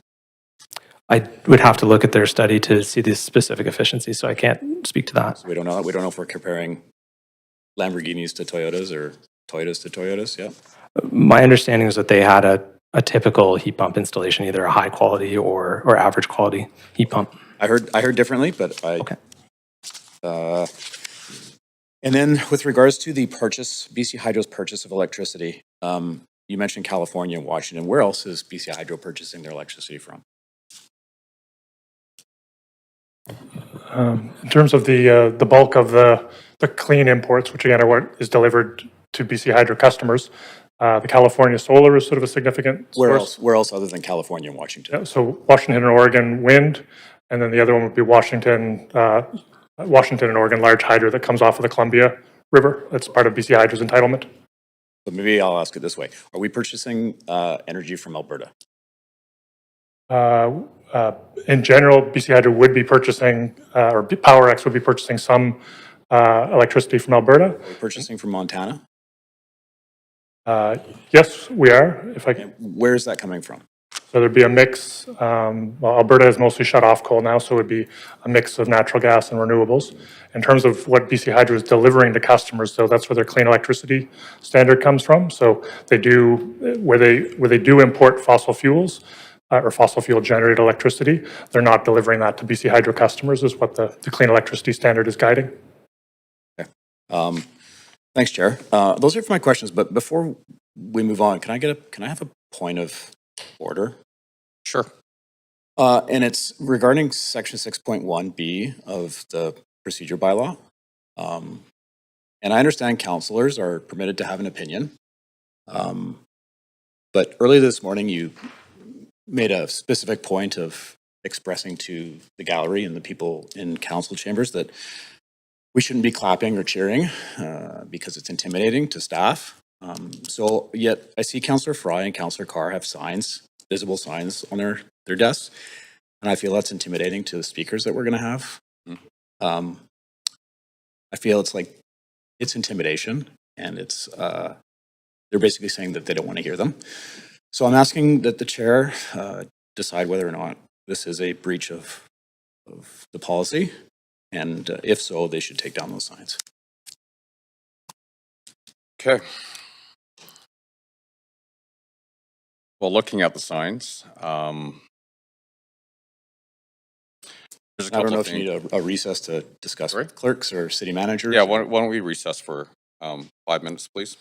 I would have to look at their study to see the specific efficiency, so I can't speak to that. So we don't know. We don't know if we're comparing Lamborghinis to Toyotas or Toyotas to Toyotas. Yeah. My understanding is that they had a typical heat pump installation, either a high quality or average quality heat pump. I heard differently, but okay. And then with regards to the purchase, BC Hydro's purchase of electricity, you mentioned California and Washington. Where else is BC Hydro purchasing their electricity from? In terms of the bulk of the clean imports, which again are what is delivered to BC Hydro customers, the California solar is sort of a significant source. Where else other than California and Washington? Yeah, so Washington and Oregon wind, and then the other one would be Washington and Oregon large hydro that comes off of the Columbia River. That's part of BC Hydro's entitlement. But maybe I'll ask it this way. Are we purchasing energy from Alberta? In general, BC Hydro would be purchasing, or PowerX would be purchasing some electricity from Alberta. Are we purchasing from Montana? Yes, we are. Where is that coming from? So there'd be a mix. Well, Alberta is mostly shut off coal now, so it would be a mix of natural gas and renewables. In terms of what BC Hydro is delivering to customers, so that's where their clean electricity standard comes from. So they do, where they do import fossil fuels or fossil fuel generated electricity, they're not delivering that to BC Hydro customers, is what the clean electricity standard is guiding. Okay. Thanks, Chair. Those are my questions, but before we move on, can I have a point of order? Sure. And it's regarding section 6.1B of the procedure bylaw. And I understand councillors are permitted to have an opinion. But earlier this morning, you made a specific point of expressing to the gallery and the people in council chambers that we shouldn't be clapping or cheering because it's intimidating to staff. So yet I see Councillor Fry and Councillor Carr have signs, visible signs on their desks. And I feel that's intimidating to the speakers that we're going to have. I feel it's like it's intimidation, and they're basically saying that they don't want to hear them. So I'm asking that the chair decide whether or not this is a breach of the policy, and if so, they should take down those signs. Okay. Well, looking at the signs, there's a I don't couple know of if you things. need a recess to discuss with clerks or city managers. Yeah, why don't we recess for 5 minutes, please?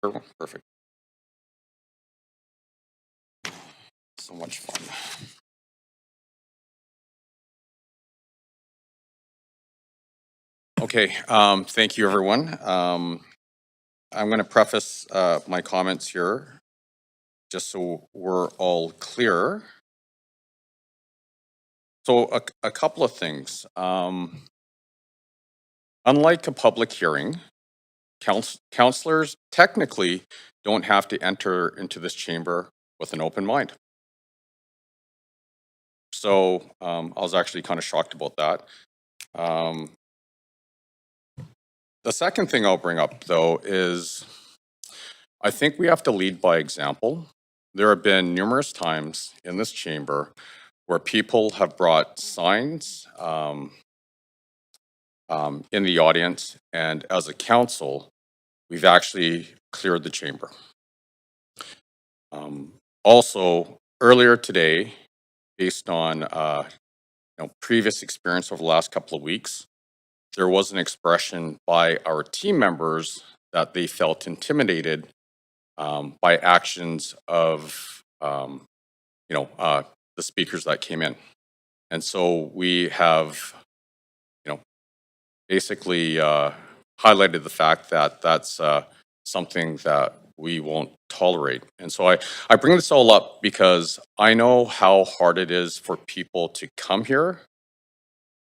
Perfect. So much fun. Okay, thank you, everyone. I'm going to preface my comments here, just so we're all clear. So a couple of things. Unlike a public hearing, councillors technically don't have to enter into this chamber with an open mind. So I was actually kind of shocked about that. The second thing I'll bring up, though, is I think we have to lead by example. There have been numerous times in this chamber where people have brought signs in the audience, and as a council, we've actually cleared the chamber. Also, earlier today, based on previous experience over the last couple of weeks, there was an expression by our team members that they felt intimidated by actions of the speakers that came in. And so we have basically highlighted the fact that that's something that we won't tolerate. And so I bring this all up because I know how hard it is for people to come here,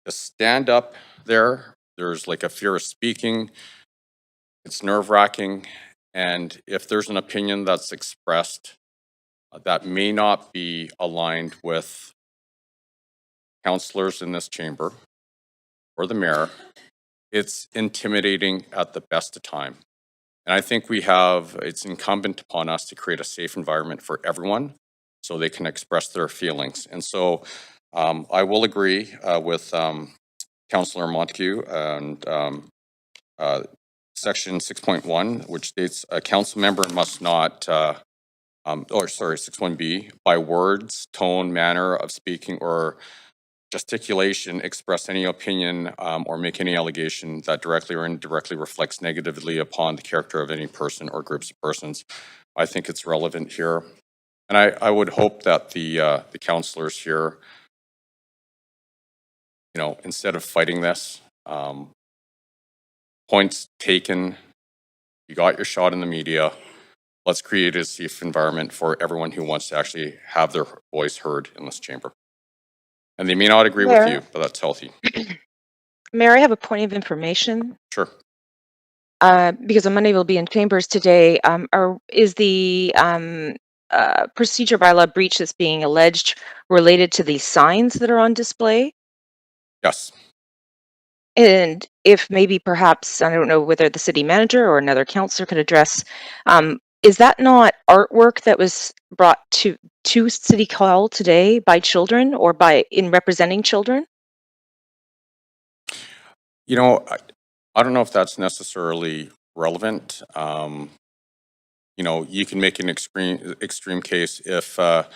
to stand up there. There's like a fear of speaking. It's nerve-wracking. And if there's an opinion that's expressed that may not be aligned with councillors in this chamber or the mayor, it's intimidating at the best of time. And I think it's incumbent upon us to create a safe environment for everyone so they can express their feelings. And so I will agree with Councillor Montague and section 6.1, which states a council member must not, 6.1b, by words, tone, manner of speaking, or gesticulation express any opinion or make any allegation that directly or indirectly reflects negatively upon the character of any person or groups of persons. I think it's relevant here. And I would hope that the councillors here, instead of fighting this, points taken, you got your shot in the media, let's create a safe environment for everyone who wants to actually have their voice heard in this chamber. And they may not agree with you, but that's healthy. Mayor, I have a point of information. Sure. Because I'm unable to be in chambers today, is the procedure bylaw breach that's being alleged related to these signs that are on display? Yes. And if maybe perhaps, I don't know whether the city manager or another councillor could address, is that not artwork that was brought to City Hall today by children or in representing children? I don't know if that's necessarily relevant. You can make an extreme case if a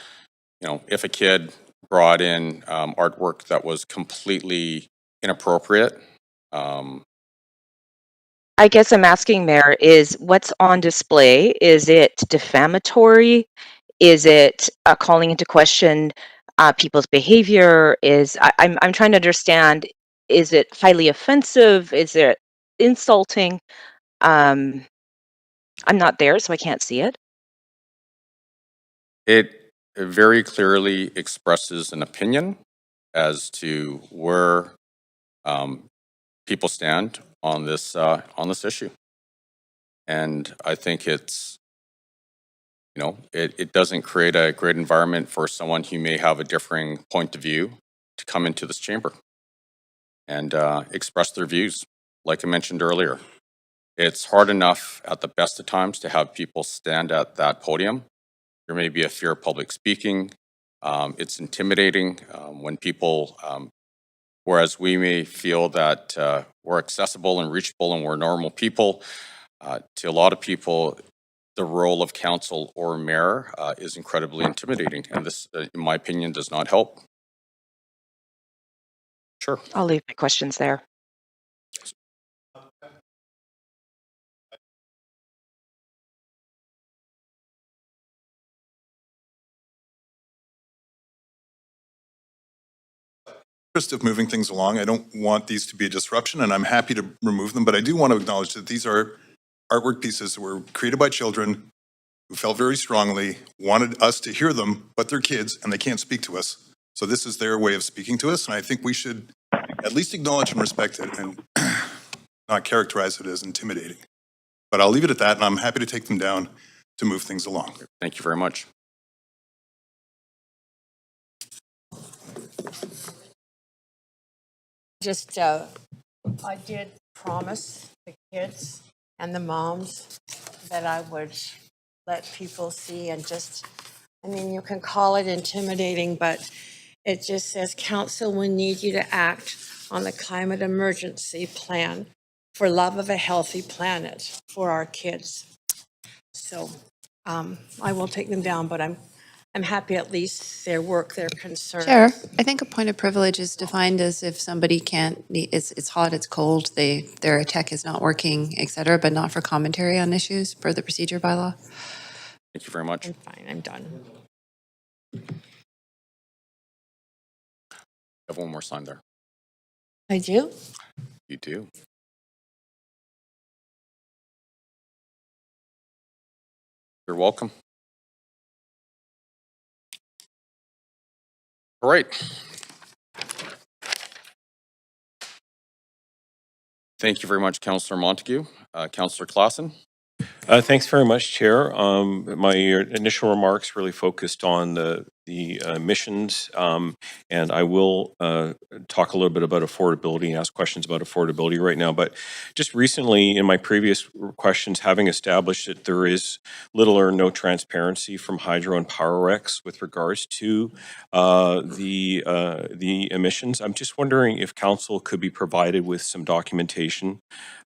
kid brought in artwork that was completely inappropriate. I guess I'm asking, Mayor, is what's on display? Is it defamatory? Is it calling into question people's behavior? I'm trying to understand, is it highly offensive? Is it insulting? I'm not there, so I can't see it. It very clearly expresses an opinion as to where people stand on this issue, and I think it's it doesn't create a great environment for someone who may have a differing point of view to come into this chamber and express their views. Like I mentioned earlier, it's hard enough at the best of times to have people stand at that podium. There may be a fear of public speaking. It's intimidating when people, whereas we may feel that we're accessible and reachable and we're normal people, to a lot of people, the role of council or mayor is incredibly intimidating. And this, in my opinion, does not help. Sure. I'll leave my questions there. interest of moving things along, I don't want these to be a disruption, and I'm happy to remove them, but I do want to acknowledge that these are artwork pieces that were created by children who felt very strongly, wanted us to hear them, but they're kids and they can't speak to us. So this is their way of speaking to us, and I think we should at least acknowledge and respect it and not characterize it as intimidating. But I'll leave it at that, and I'm happy to take them down to move things along. Thank you very much. Just, I did promise the kids and the moms that I would let people see and just, I mean, you can call it intimidating, but it just says, council will need you to act on the climate emergency plan for love of a healthy planet for our kids. So I will take them down, but I'm happy at least their work, their concern. Chair, I think a point of privilege is defined as if somebody can't, it's hot, it's cold, their tech is not working, et cetera, but not for commentary on issues per the procedure bylaw. Thank you very much. I'm fine, I'm done. I have one more sign there. I do? You do. You're welcome. All right. Thank you very much, Councillor Montague. Councillor Claassen. Thanks very much, Chair. My initial remarks really focused on the emissions, and I will talk a little bit about affordability and ask questions about affordability right now. But just recently, in my previous questions, having established that there is little or no transparency from Hydro and PowerX with regards to the emissions, I'm just wondering if Council could be provided with some documentation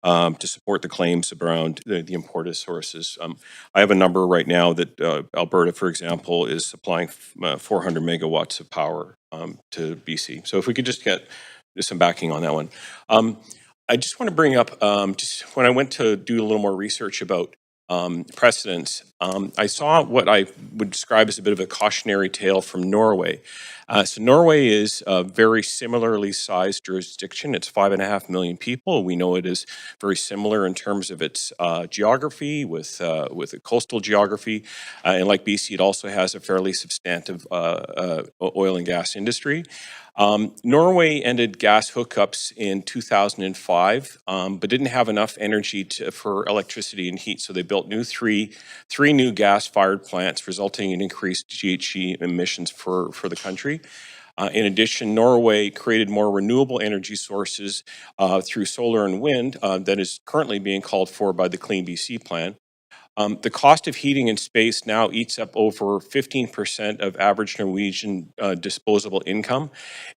to support the claims around the imported sources. I have a number right now that Alberta, for example, is supplying 400 megawatts of power to BC. So if we could just get some backing on that one. I just want to bring up, just when I went to do a little more research about precedents, I saw what I would describe as a bit of a cautionary tale from Norway. So Norway is a very similarly sized jurisdiction. It's 5.5 million people. We know it is very similar in terms of its geography with a coastal geography. And like BC, it also has a fairly substantive oil and gas industry. Norway ended gas hookups in 2005, but didn't have enough energy for electricity and heat. So they built three new gas-fired plants, resulting in increased GHG emissions for the country. In addition, Norway created more renewable energy sources through solar and wind that is currently being called for by the Clean BC plan. The cost of heating in space now eats up over 15% of average Norwegian disposable income,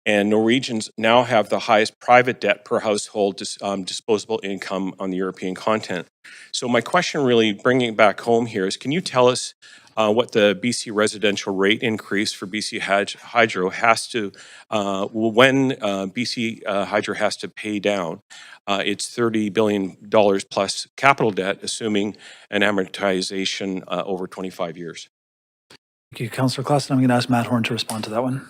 and Norwegians now have the highest private debt per household disposable income on the European continent. So my question really, bringing it back home here, is can you tell us what the BC residential rate increase for BC Hydro has to, when BC Hydro has to pay down its $30 billion plus capital debt, assuming an amortization over 25 years? Thank you, Councillor Claassen. I'm going to ask Matt Horn to respond to that one.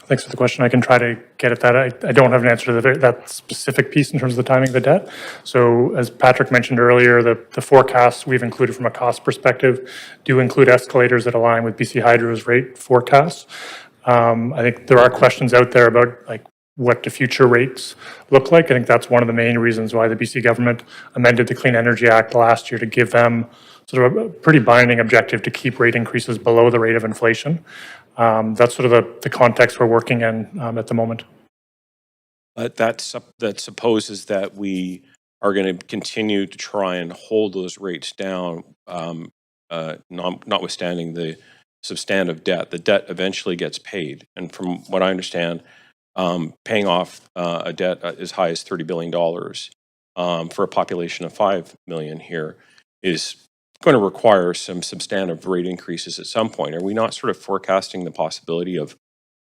Thanks for the question. I can try to get at that. I don't have an answer to that specific piece in terms of the timing of the debt. So as Patrick mentioned earlier, the forecasts we've included from a cost perspective do include escalators that align with BC Hydro's rate forecasts. I think there are questions out there about like what the future rates look like. I think that's one of the main reasons why the BC government amended the Clean Energy Act last year to give them sort of a pretty binding objective to keep rate increases below the rate of inflation. That's sort of the context we're working in at the moment. But that supposes that we are going to continue to try and hold those rates down, notwithstanding the substantive debt. The debt eventually gets paid. And from what I understand, paying off a debt as high as $30 billion for a population of 5 million here is going to require some substantive rate increases at some point. Are we not sort of forecasting the possibility of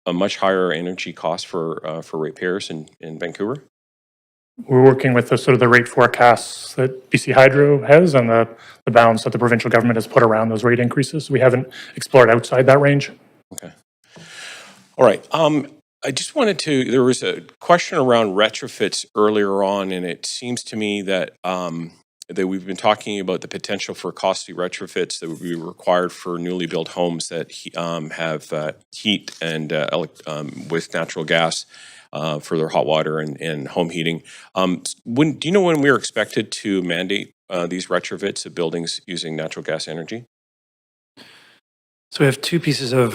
a much higher energy cost for ratepayers in Vancouver? We're working with the sort of the rate forecasts that BC Hydro has and the bounds that the provincial government has put around those rate increases. We haven't explored outside that range. Okay. All right. I just wanted to, there was a question around retrofits earlier on, and it seems to me that that we've been talking about the potential for costly retrofits that would be required for newly built homes that have heat and with natural gas for their hot water and home heating. Do you know when we're expected to mandate these retrofits of buildings using natural gas energy? So we have two pieces of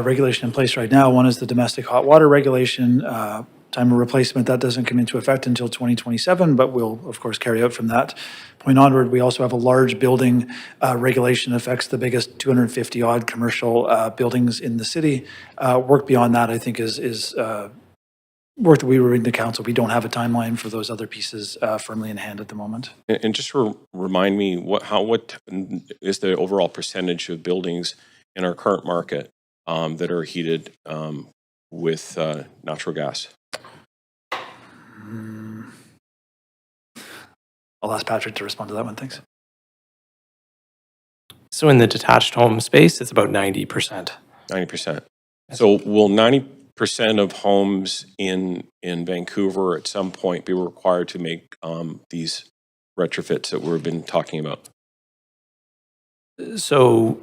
regulation in place right now. One is the domestic hot water regulation, time of replacement. That doesn't come into effect until 2027, but we'll, of course, carry out from that point onward. We also have a large building regulation that affects the biggest 250-odd commercial buildings in the city. Work beyond that, I think, is work that we were bringing to council. We don't have a timeline for those other pieces firmly in hand at the moment. And just remind me, what is the overall percentage of buildings in our current market that are heated with natural gas? I'll ask Patrick to respond to that one. Thanks. So in the detached home space, it's about 90%. 90%. So will 90% of homes in Vancouver at some point be required to make these retrofits that we've been talking about? So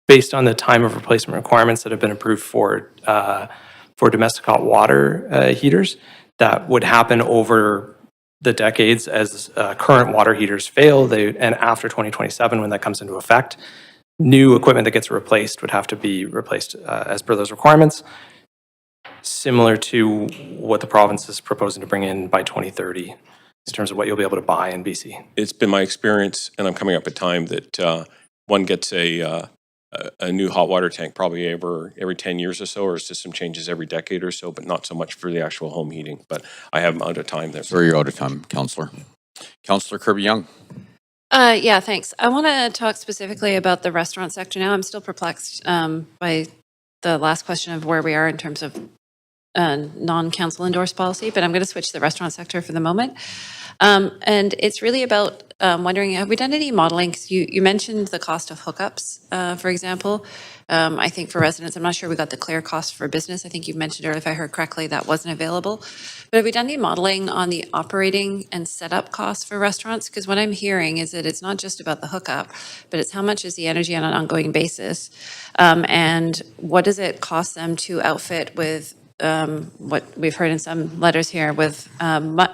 based on the time of replacement requirements that have been approved for domestic hot water heaters, that would happen over the decades as current water heaters fail. And after 2027, when that comes into effect, new equipment that gets replaced would have to be replaced as per those requirements, similar to what the province is proposing to bring in by 2030 in terms of what you'll be able to buy in BC. It's been my experience, and I'm coming up at time, that one gets a new hot water tank probably every 10 years or so, or system changes every decade or so, but not so much for the actual home heating. But I have out of time there. Sorry, you're out of time, Councillor. Councillor Kirby-Young. Yeah, thanks. I want to talk specifically about the restaurant sector now. I'm still perplexed by the last question of where we are in terms of non-council endorsed policy, but I'm going to switch to the restaurant sector for the moment. And it's really about wondering, have we done any modeling? 'Cause you mentioned the cost of hookups, for example. I think for residents, I'm not sure we got the clear cost for business. I think you mentioned earlier, if I heard correctly, that wasn't available. But have we done any modeling on the operating and setup costs for restaurants? Because what I'm hearing is that it's not just about the hookup, but it's how much is the energy on an ongoing basis, and what does it cost them to outfit with what we've heard in some letters here with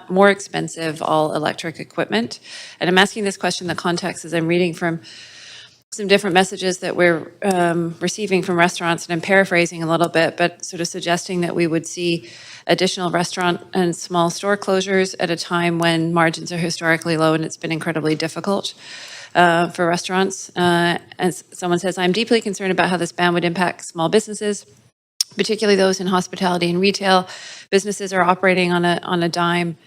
more expensive all-electric equipment. And I'm asking this question in the context as I'm reading from some different messages that we're receiving from restaurants, and I'm paraphrasing a little bit, but sort of suggesting that we would see additional restaurant and small store closures at a time when margins are historically low and it's been incredibly difficult for restaurants. And someone says, I'm deeply concerned about how this ban would impact small businesses, particularly those in hospitality and retail. Businesses are operating on a dime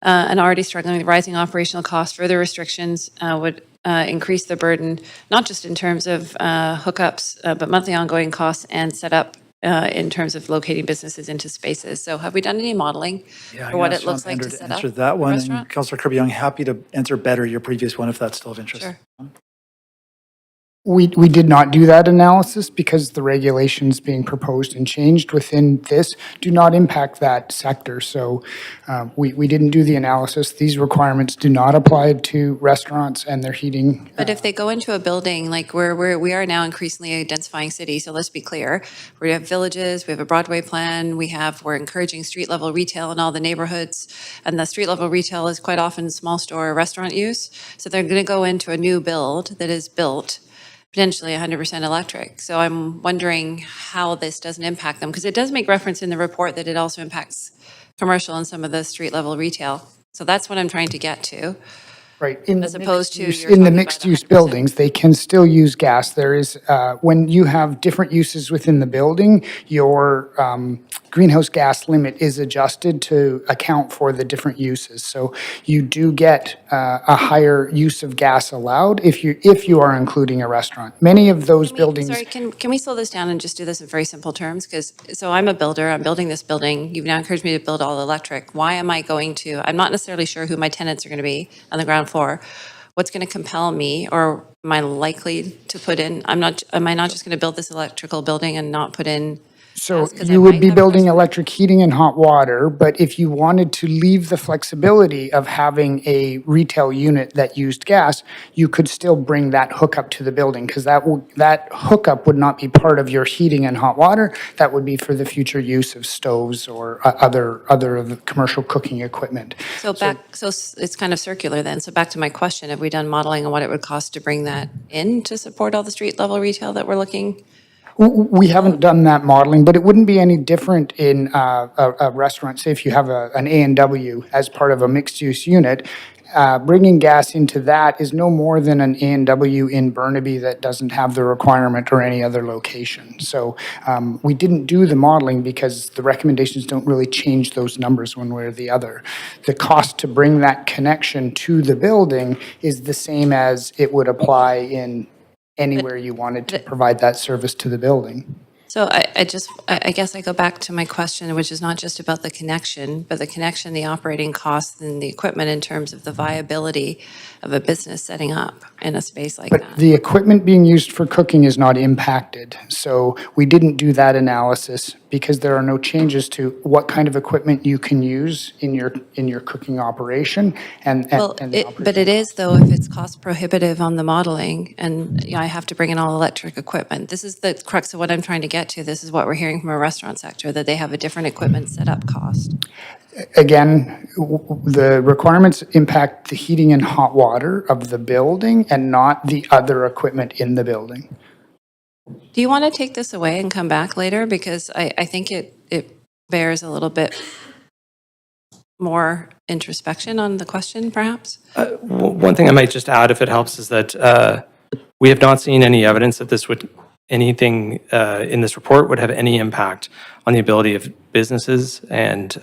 and already struggling with rising operational costs. Further restrictions would increase the burden, not just in terms of hookups, but monthly ongoing costs and setup in terms of locating businesses into spaces. So have we done any modeling for what it looks like to set up answer that one. a restaurant? And Councillor Kirby-Young, happy to answer better your previous one if that's still of interest. Sure. We did not do that analysis because the regulations being proposed and changed within this do not impact that sector. So we didn't do the analysis. These requirements do not apply to restaurants and their heating. But if they go into a building, like we are now increasingly a densifying city, so let's be clear. We have villages, we have a Broadway plan, we're encouraging street level retail in all the neighborhoods, and the street level retail is quite often small store or restaurant use. So they're going to go into a new build that is built potentially 100% electric. So I'm wondering how this doesn't impact them, because it does make reference in the report that it also impacts commercial and some of the street level retail. So that's what I'm trying to get to. Right. As opposed to In the mixed-use buildings, they can still use gas. There is, when you have different uses within the building, your greenhouse gas limit is adjusted to account for the different uses. So you do get a higher use of gas allowed if you are including a restaurant. Many of those buildings. Sorry, can we slow this down and just do this in very simple terms? So I'm a builder, I'm building this building. You've now encouraged me to build all electric. Why am I going to, I'm not necessarily sure who my tenants are going to be on the ground floor. What's going to compel me, or am I likely to put in, am I not just going to build this electrical building and not put in So ask? 'Cause I you would might be have building questions. electric heating and hot water, but if you wanted to leave the flexibility of having a retail unit that used gas, you could still bring that hookup to the building, because that hookup would not be part of your heating and hot water. That would be for the future use of stoves or other of the commercial cooking equipment. So it's kind of circular then. So back to my question, have we done modeling on what it would cost to bring that in to support all the street level retail that we're looking? We haven't done that modeling, but it wouldn't be any different in a restaurant. Say if you have an A&W as part of a mixed-use unit, bringing gas into that is no more than an A&W in Burnaby that doesn't have the requirement or any other location. So we didn't do the modeling because the recommendations don't really change those numbers one way or the other. The cost to bring that connection to the building is the same as it would apply in anywhere you wanted to provide that service to the building. So I guess I go back to my question, which is not just about the connection, but the connection, the operating costs, and the equipment in terms of the viability of a business setting up in a space like But that. the equipment being used for cooking is not impacted. So we didn't do that analysis because there are no changes to what kind of equipment you can use in your cooking operation But it is though if it's cost prohibitive on the modeling, and I have to bring in all electric equipment. This is the crux of what I'm trying to get to. This is what we're hearing from a restaurant sector, that they have a different equipment setup cost. Again, the requirements impact the heating and hot water of the building and not the other equipment in the building. Do you want to take this away and come back later? Because I think it bears a little bit more introspection on the question, perhaps? One thing I might just add, if it helps, is that we have not seen any evidence that anything in this report would have any impact on the ability of businesses and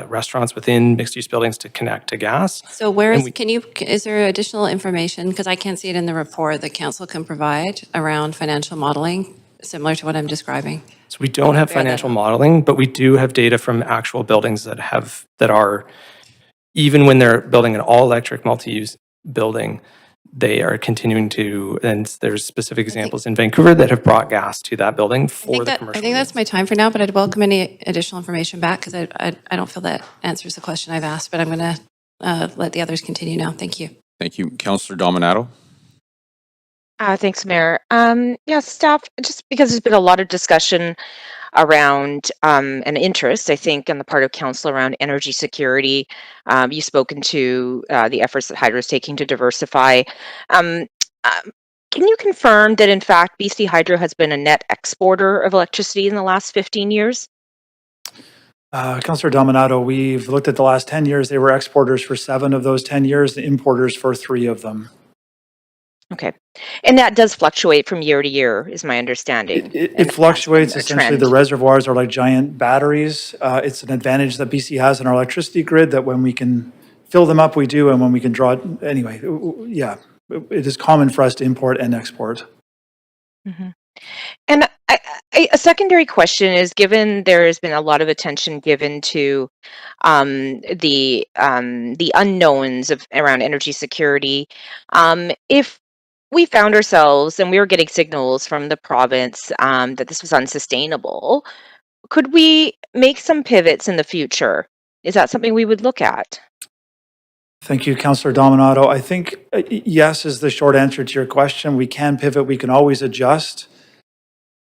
restaurants within mixed-use buildings to connect to gas. So is there additional information, because I can't see it in the report, that council can provide around financial modeling, similar to what I'm describing? So we don't have financial modeling, but we do have data from actual buildings that are, even when they're building an all-electric multi-use building, they are continuing to, and there's specific examples in Vancouver that have brought gas to that building for the commercial. I think that's my time for now, but I'd welcome any additional information back, because I don't feel that answers the question I've asked, but I'm going to let the others continue now. Thank you. Thank you. Councillor Dominato. Thanks, Mayor. Yeah, staff, just because there's been a lot of discussion around an interest, I think, on the part of council around energy security. You've spoken to the efforts that Hydro is taking to diversify. Can you confirm that, in fact, BC Hydro has been a net exporter of electricity in the last 15 years? Councillor Dominato, we've looked at the last 10 years. They were exporters for 7 of those 10 years, the importers for 3 of them. Okay. And that does fluctuate from year to year, is my understanding. It fluctuates. Essentially, the reservoirs are like giant batteries. It's an advantage that BC has in our electricity grid that when we can fill them up, we do, and when we can draw, anyway, yeah, it is common for us to import and export. Mm-hmm. And a secondary question is, given there has been a lot of attention given to the unknowns around energy security, if we found ourselves and we were getting signals from the province that this was unsustainable, could we make some pivots in the future? Is that something we would look at? Thank you, Councillor Dominato. I think yes is the short answer to your question. We can pivot. We can always adjust.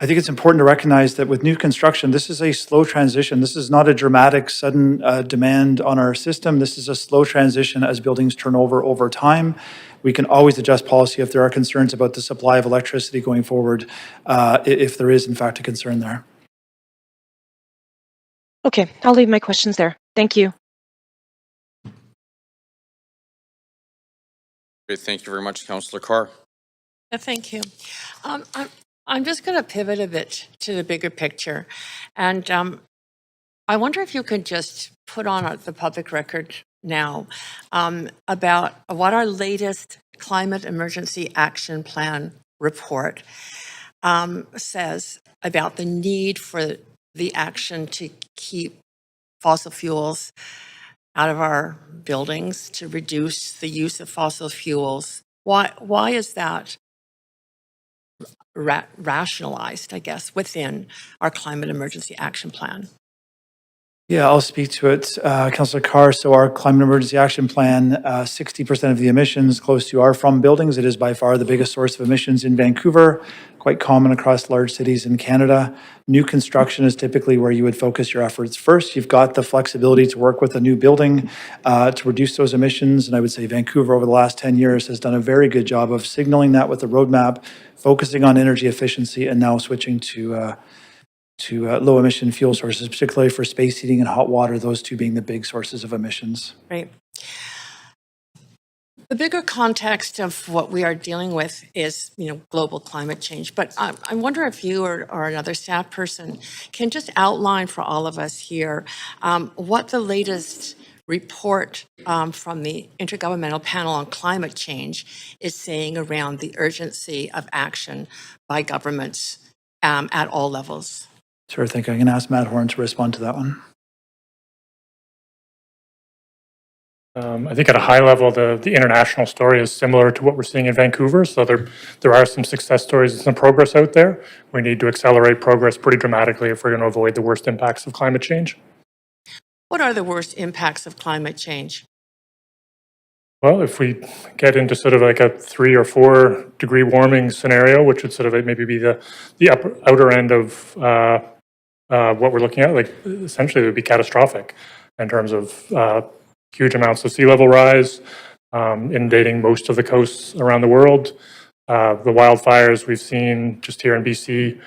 I think it's important to recognize that with new construction, this is a slow transition. This is not a dramatic, sudden demand on our system. This is a slow transition as buildings turn over time. We can always adjust policy if there are concerns about the supply of electricity going forward, if there is, in fact, a concern there. Okay, I'll leave my questions there. Thank you. Great. Thank you very much, Councillor Carr. Thank you. I'm just going to pivot a bit to the bigger picture. And I wonder if you could just put on the public record now about what our latest Climate Emergency Action Plan report says about the need for the action to keep fossil fuels out of our buildings, to reduce the use of fossil fuels. Why is that rationalized, I guess, within our climate emergency action plan? Yeah, I'll speak to it, Councillor Carr. So our climate emergency action plan, 60% of the emissions close to are from buildings. It is by far the biggest source of emissions in Vancouver, quite common across large cities in Canada. New construction is typically where you would focus your efforts first. You've got the flexibility to work with a new building to reduce those emissions. And I would say Vancouver over the last 10 years has done a very good job of signaling that with a roadmap, focusing on energy efficiency, and now switching to low emission fuel sources, particularly for space heating and hot water, those two being the big sources of emissions. Right. The bigger context of what we are dealing with is, global climate change. But I wonder if you or another staff person can just outline for all of us here what the latest report from the Intergovernmental Panel on Climate Change is saying around the urgency of action by governments at all levels. Sure, I think I can ask Matt Horn to respond to that one. I think at a high level, the international story is similar to what we're seeing in Vancouver. So there are some success stories and some progress out there. We need to accelerate progress pretty dramatically if we're going to avoid the worst impacts of climate change. What are the worst impacts of climate change? Well, if we get into sort of like a 3 or 4 degree warming scenario, which would sort of maybe be the outer end of what we're looking at, like essentially it would be catastrophic in terms of huge amounts of sea level rise, inundating most of the coasts around the world. The wildfires we've seen just here in BC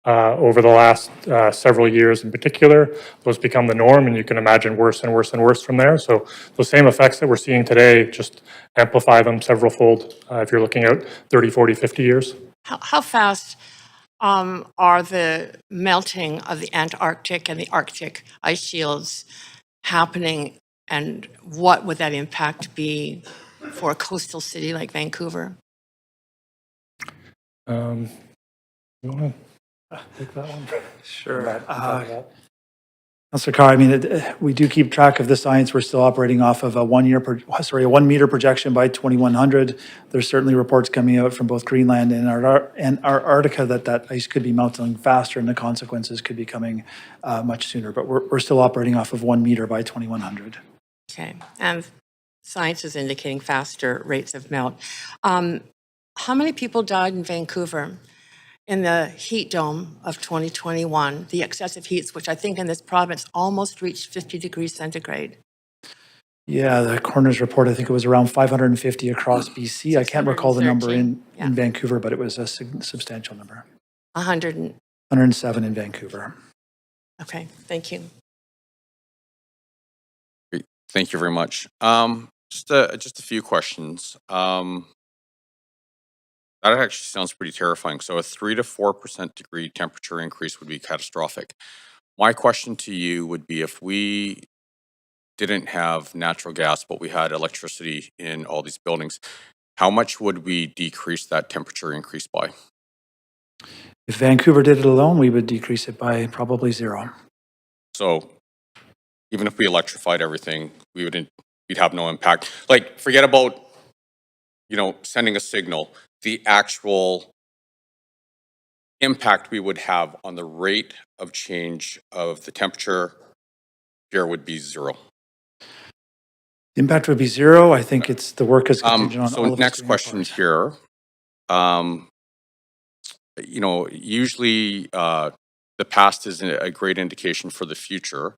over the last several years in particular, those become the norm, and you can imagine worse and worse and worse from there. So those same effects that we're seeing today, just amplify them several fold if you're looking out 30, 40, 50 years. How fast are the melting of the Antarctic and the Arctic ice shields happening, and what would that impact be for a coastal city like Vancouver? You want to take that one? Sure. Councillor Carr, I mean, we do keep track of the science. We're still operating off of a 1 meter projection by 2100. There's certainly reports coming out from both Greenland and Antarctica that ice could be melting faster and the consequences could be coming much sooner. But we're still operating off of 1 meter by 2100. Okay, and science is indicating faster rates of melt. How many people died in Vancouver in the heat dome of 2021, the excessive heats, which I think in this province almost reached 50 degrees centigrade? Yeah, the coroner's report, I think it was around 550 across BC. I can't recall the number in Vancouver, but it was a substantial number. 107 in Vancouver. Okay, thank you. Great. Thank you very much. Just a few questions. That actually sounds pretty terrifying. So a 3 to 4% degree temperature increase would be catastrophic. My question to you would be, if we didn't have natural gas, but we had electricity in all these buildings, how much would we decrease that temperature increase by? If Vancouver did it alone, we would decrease it by probably 0. So even if we electrified everything, we'd have no impact. Like, forget about, sending a signal. The actual impact we would have on the rate of change of the temperature here would be 0. The impact would be 0. I think it's the work is contingent on all of us. So next question here. Usually the past is a great indication for the future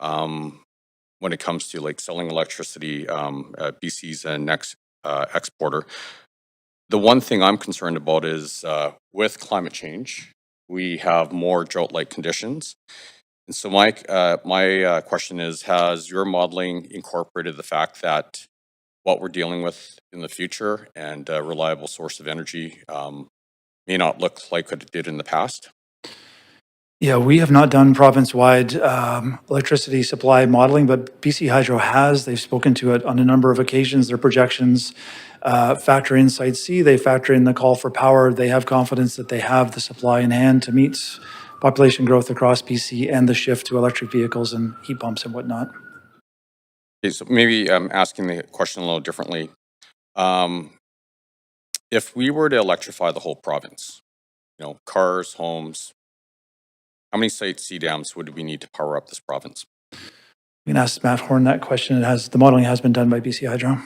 when it comes to like selling electricity. BC's a next exporter. The one thing I'm concerned about is with climate change, we have more drought-like conditions. And so my question is, has your modeling incorporated the fact that what we're dealing with in the future and a reliable source of energy may not look like what it did in the past? Yeah, we have not done province-wide electricity supply modeling, but BC Hydro has. They've spoken to it on a number of occasions. Their projections factor in Site C. They factor in the call for power. They have confidence that they have the supply in hand to meet population growth across BC and the shift to electric vehicles and heat pumps and whatnot. Okay, so maybe I'm asking the question a little differently. if we were to electrify the whole province, cars, homes, how many Site C dams would we need to power up this province? We can ask Matt Horn that question. The modeling has been done by BC Hydro.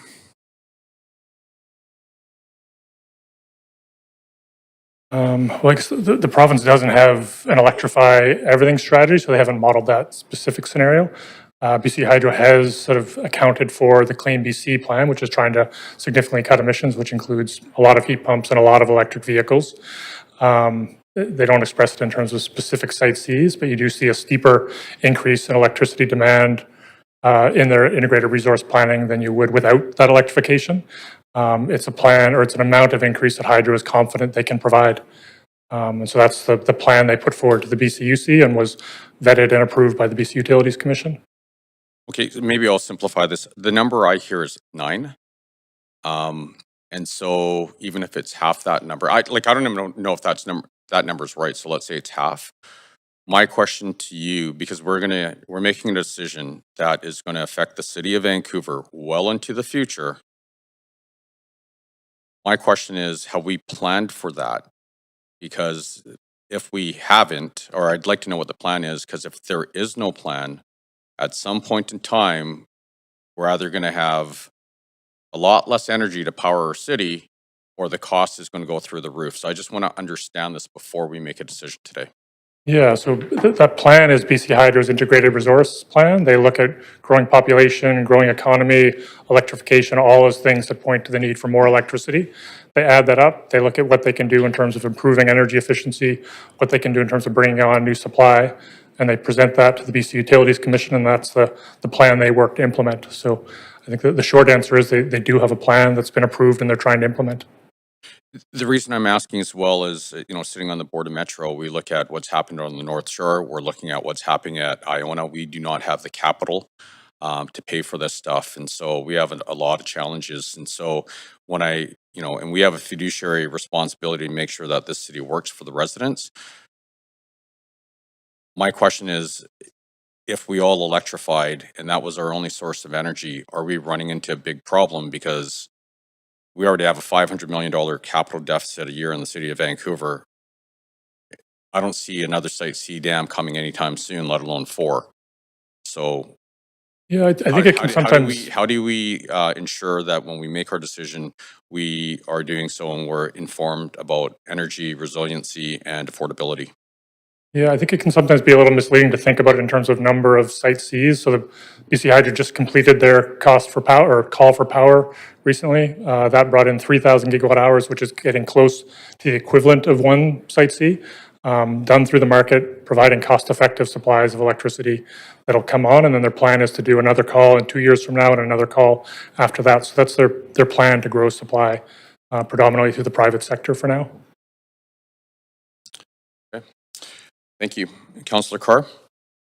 Well, I guess the province doesn't have an electrify everything strategy, so they haven't modeled that specific scenario. BC Hydro has sort of accounted for the Clean BC plan, which is trying to significantly cut emissions, which includes a lot of heat pumps and a lot of electric vehicles. They don't express it in terms of specific Site Cs, but you do see a steeper increase in electricity demand in their integrated resource planning than you would without that electrification. It's a plan, or it's an amount of increase that Hydro is confident they can provide. And so that's the plan they put forward to the BCUC and was vetted and approved by the BC Utilities Commission. Okay, so maybe I'll simplify this. The number I hear is 9. And so even if it's half that number, I don't even know if that number's right. So let's say it's half. My question to you, because we're making a decision that is going to affect the city of Vancouver well into the future. My question is, have we planned for that? Because if we haven't, or I'd like to know what the plan is, because if there is no plan, at some point in time, we're either going to have a lot less energy to power our city, or the cost is going to go through the roof. So I just want to understand this before we make a decision today. Yeah, so that plan is BC Hydro's integrated resource plan. They look at growing population, growing economy, electrification, all those things that point to the need for more electricity. They add that up. They look at what they can do in terms of improving energy efficiency, what they can do in terms of bringing on new supply, and they present that to the BC Utilities Commission, and that's the plan they work to implement. So I think the short answer is they do have a plan that's been approved and they're trying to implement. The reason I'm asking as well is, sitting on the board of Metro, we look at what's happened on the North Shore. We're looking at what's happening at Iona. We do not have the capital to pay for this stuff. And so we have a lot of challenges. And so when and we have a fiduciary responsibility to make sure that this city works for the residents. My question is, if we all electrified and that was our only source of energy, are we running into a big problem? Because we already have a $500 million capital deficit a year in the city of Vancouver. I don't see another Site C dam coming anytime soon, let alone 4. So yeah, I think it can sometimes. How do we ensure that when we make our decision, we are doing so and we're informed about energy resiliency and affordability? Yeah, I think it can sometimes be a little misleading to think about it in terms of number of Site Cs. So the BC Hydro just completed their cost for power or call for power recently. That brought in 3,000 gigawatt hours, which is getting close to the equivalent of one Site C, done through the market, providing cost-effective supplies of electricity that'll come on. And then their plan is to do another call in 2 years from now and another call after that. So that's their plan to grow supply predominantly through the private sector for now. Thank you. Councillor Carr?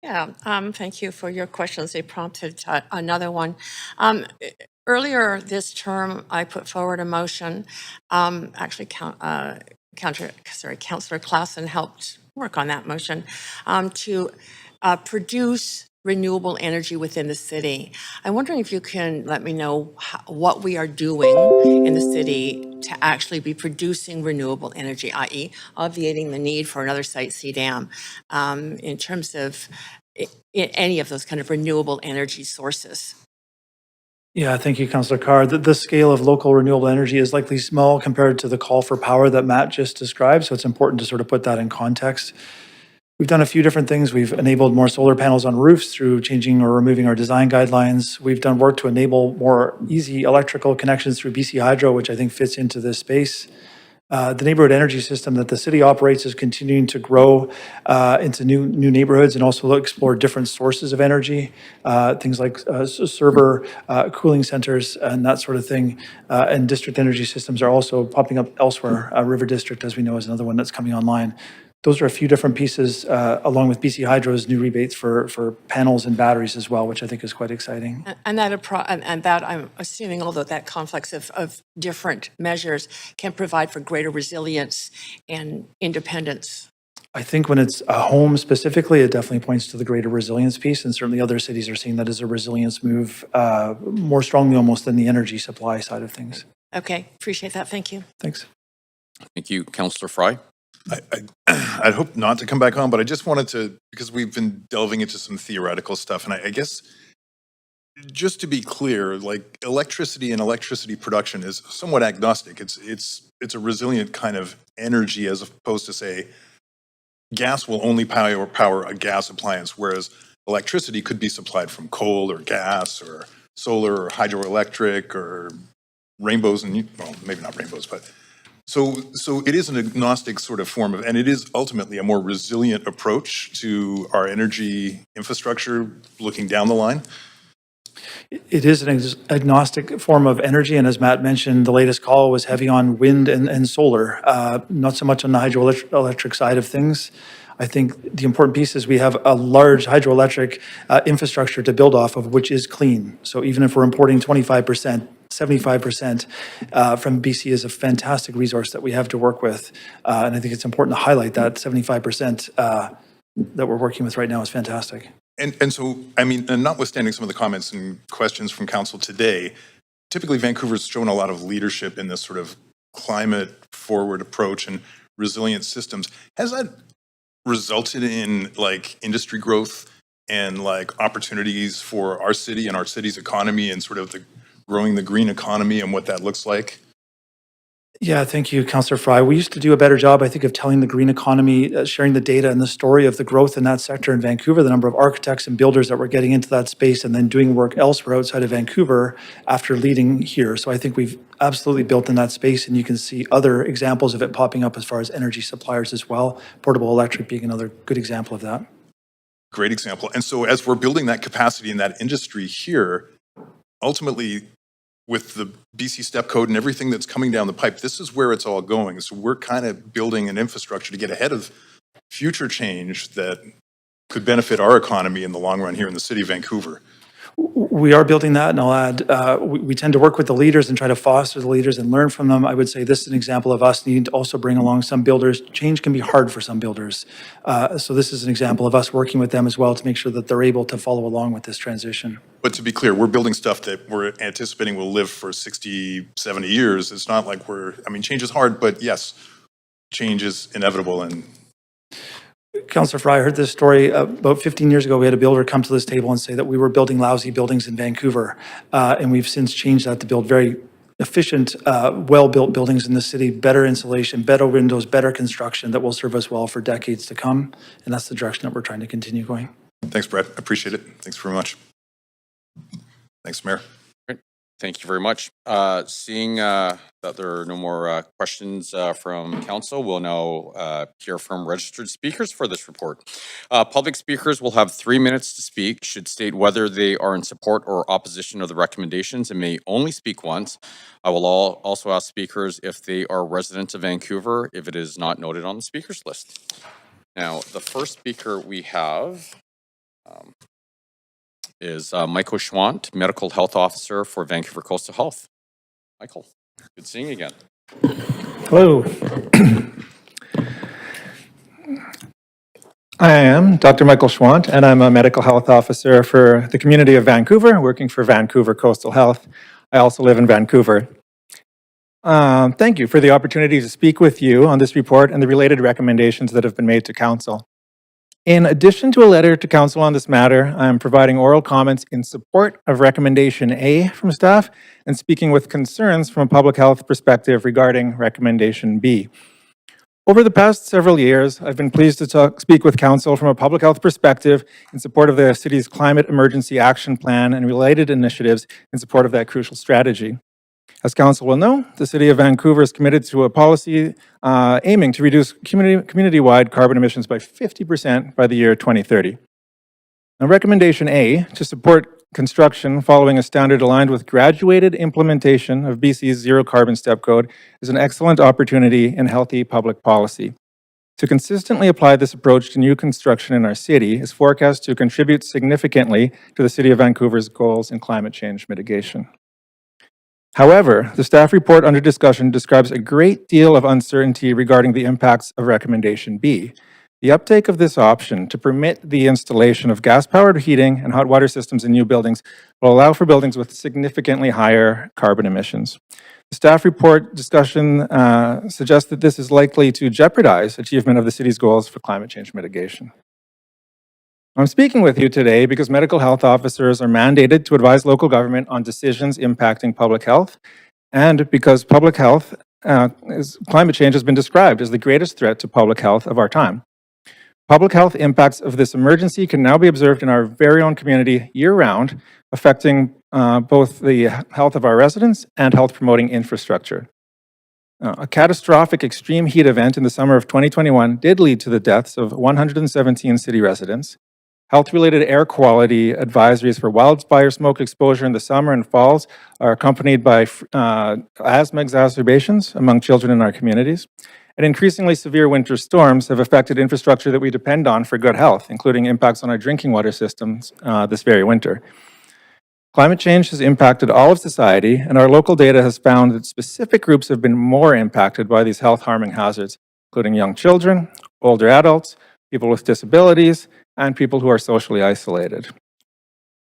Yeah, thank you for your questions. They prompted another one. Earlier this term, I put forward a motion. Actually, Councillor Clausen helped work on that motion to produce renewable energy within the city. I'm wondering if you can let me know what we are doing in the city to actually be producing renewable energy, i.e. obviating the need for another Site C dam in terms of any of those kind of renewable energy sources. Yeah, thank you, Councillor Carr. The scale of local renewable energy is likely small compared to the call for power that Matt just described, so it's important to sort of put that in context. We've done a few different things. We've enabled more solar panels on roofs through changing or removing our design guidelines. We've done work to enable more easy electrical connections through BC Hydro, which I think fits into this space. The neighborhood energy system that the city operates is continuing to grow into new neighborhoods and also explore different sources of energy, things like server cooling centers and that sort of thing. And district energy systems are also popping up elsewhere. River District, as we know, is another one that's coming online. Those are a few different pieces, along with BC Hydro's new rebates for panels and batteries as well, which I think is quite exciting. And that I'm assuming, although that complex of different measures can provide for greater resilience and independence. I think when it's a home specifically, it definitely points to the greater resilience piece, and certainly other cities are seeing that as a resilience move more strongly almost than the energy supply side of things. Okay, appreciate that. Thank you. Thanks. Thank you, Councillor Fry. I'd hope not to come back on, but I just wanted to, because we've been delving into some theoretical stuff, and I guess just to be clear, like electricity and electricity production is somewhat agnostic. It's a resilient kind of energy, as opposed to, say, gas will only power a gas appliance, whereas electricity could be supplied from coal or gas or solar or hydroelectric or rainbows and, well, maybe not rainbows, but so it is an agnostic sort of form of, and it is ultimately a more resilient approach to our energy infrastructure looking down the line. It is an agnostic form of energy, and as Matt mentioned, the latest call was heavy on wind and solar, not so much on the hydroelectric side of things. I think the important piece is we have a large hydroelectric infrastructure to build off of, which is clean. So even if we're importing 25%, 75% from BC is a fantastic resource that we have to work with. And I think it's important to highlight that 75% that we're working with right now is fantastic. And so, I mean, and notwithstanding some of the comments and questions from council today, typically Vancouver's shown a lot of leadership in this sort of climate forward approach and resilient systems. Has that resulted in like industry growth and like opportunities for our city and our city's economy and sort of the growing the green economy and what that looks like? Yeah, thank you, Councillor Fry. We used to do a better job, I think, of telling the green economy, sharing the data and the story of the growth in that sector in Vancouver, the number of architects and builders that were getting into that space and then doing work elsewhere outside of Vancouver after leading here. So I think we've absolutely built in that space, and you can see other examples of it popping up as far as energy suppliers as well, portable electric being another good example of that. Great example. And so as we're building that capacity in that industry here, ultimately, with the BC Step Code and everything that's coming down the pipe, this is where it's all going. So we're kind of building an infrastructure to get ahead of future change that could benefit our economy in the long run here in the city of Vancouver. We are building that, and I'll add, we tend to work with the leaders and try to foster the leaders and learn from them. I would say this is an example of us needing to also bring along some builders. Change can be hard for some builders. So this is an example of us working with them as well to make sure that they're able to follow along with this transition. But to be clear, we're building stuff that we're anticipating will live for 60, 70 years. It's not like change is hard, but yes, change is inevitable. And Councillor Fry, I heard this story about 15 years ago. We had a builder come to this table and say that we were building lousy buildings in Vancouver. And we've since changed that to build very efficient, well-built buildings in the city, better insulation, better windows, better construction that will serve us well for decades to come. And that's the direction that we're trying to continue going. Thanks, Brett. Appreciate it. Thanks very much. Thanks, Mayor. Great. Thank you very much. Seeing that there are no more questions from council, we'll now hear from registered speakers for this report. Public speakers will have 3 minutes to speak, should state whether they are in support or opposition of the recommendations, and may only speak once. I will also ask speakers if they are residents of Vancouver, if it is not noted on the speakers list. Now, the first speaker we have is Michael Schwant, Medical Health Officer for Vancouver Coastal Health. Michael, good seeing you again. Hello. I am Dr. Michael Schwant, and I'm a Medical Health Officer for the community of Vancouver, working for Vancouver Coastal Health. I also live in Vancouver. Thank you for the opportunity to speak with you on this report and the related recommendations that have been made to Council. In addition to a letter to Council on this matter, I am providing oral comments in support of Recommendation A from staff and speaking with concerns from a public health perspective regarding Recommendation B. Over the past several years, I've been pleased to speak with Council from a public health perspective in support of the city's Climate Emergency Action Plan and related initiatives in support of that crucial strategy. As Council will know, the City of Vancouver is committed to a policy aiming to reduce community-wide carbon emissions by 50% by the year 2030. Now, Recommendation A, to support construction following a standard aligned with graduated implementation of BC's Zero Carbon Step Code, is an excellent opportunity in healthy public policy. To consistently apply this approach to new construction in our city is forecast to contribute significantly to the City of Vancouver's goals in climate change mitigation. However, the staff report under discussion describes a great deal of uncertainty regarding the impacts of Recommendation B. The uptake of this option to permit the installation of gas-powered heating and hot water systems in new buildings will allow for buildings with significantly higher carbon emissions. The staff report discussion suggests that this is likely to jeopardize achievement of the city's goals for climate change mitigation. I'm speaking with you today because medical health officers are mandated to advise local government on decisions impacting public health, and because public health, climate change has been described as the greatest threat to public health of our time. Public health impacts of this emergency can now be observed in our very own community year-round, affecting both the health of our residents and health-promoting infrastructure. A catastrophic extreme heat event in the summer of 2021 did lead to the deaths of 117 city residents. Health-related air quality advisories for wildfire smoke exposure in the summer and falls are accompanied by asthma exacerbations among children in our communities. And increasingly severe winter storms have affected infrastructure that we depend on for good health, including impacts on our drinking water systems this very winter. Climate change has impacted all of society, and our local data has found that specific groups have been more impacted by these health-harming hazards, including young children, older adults, people with disabilities, and people who are socially isolated.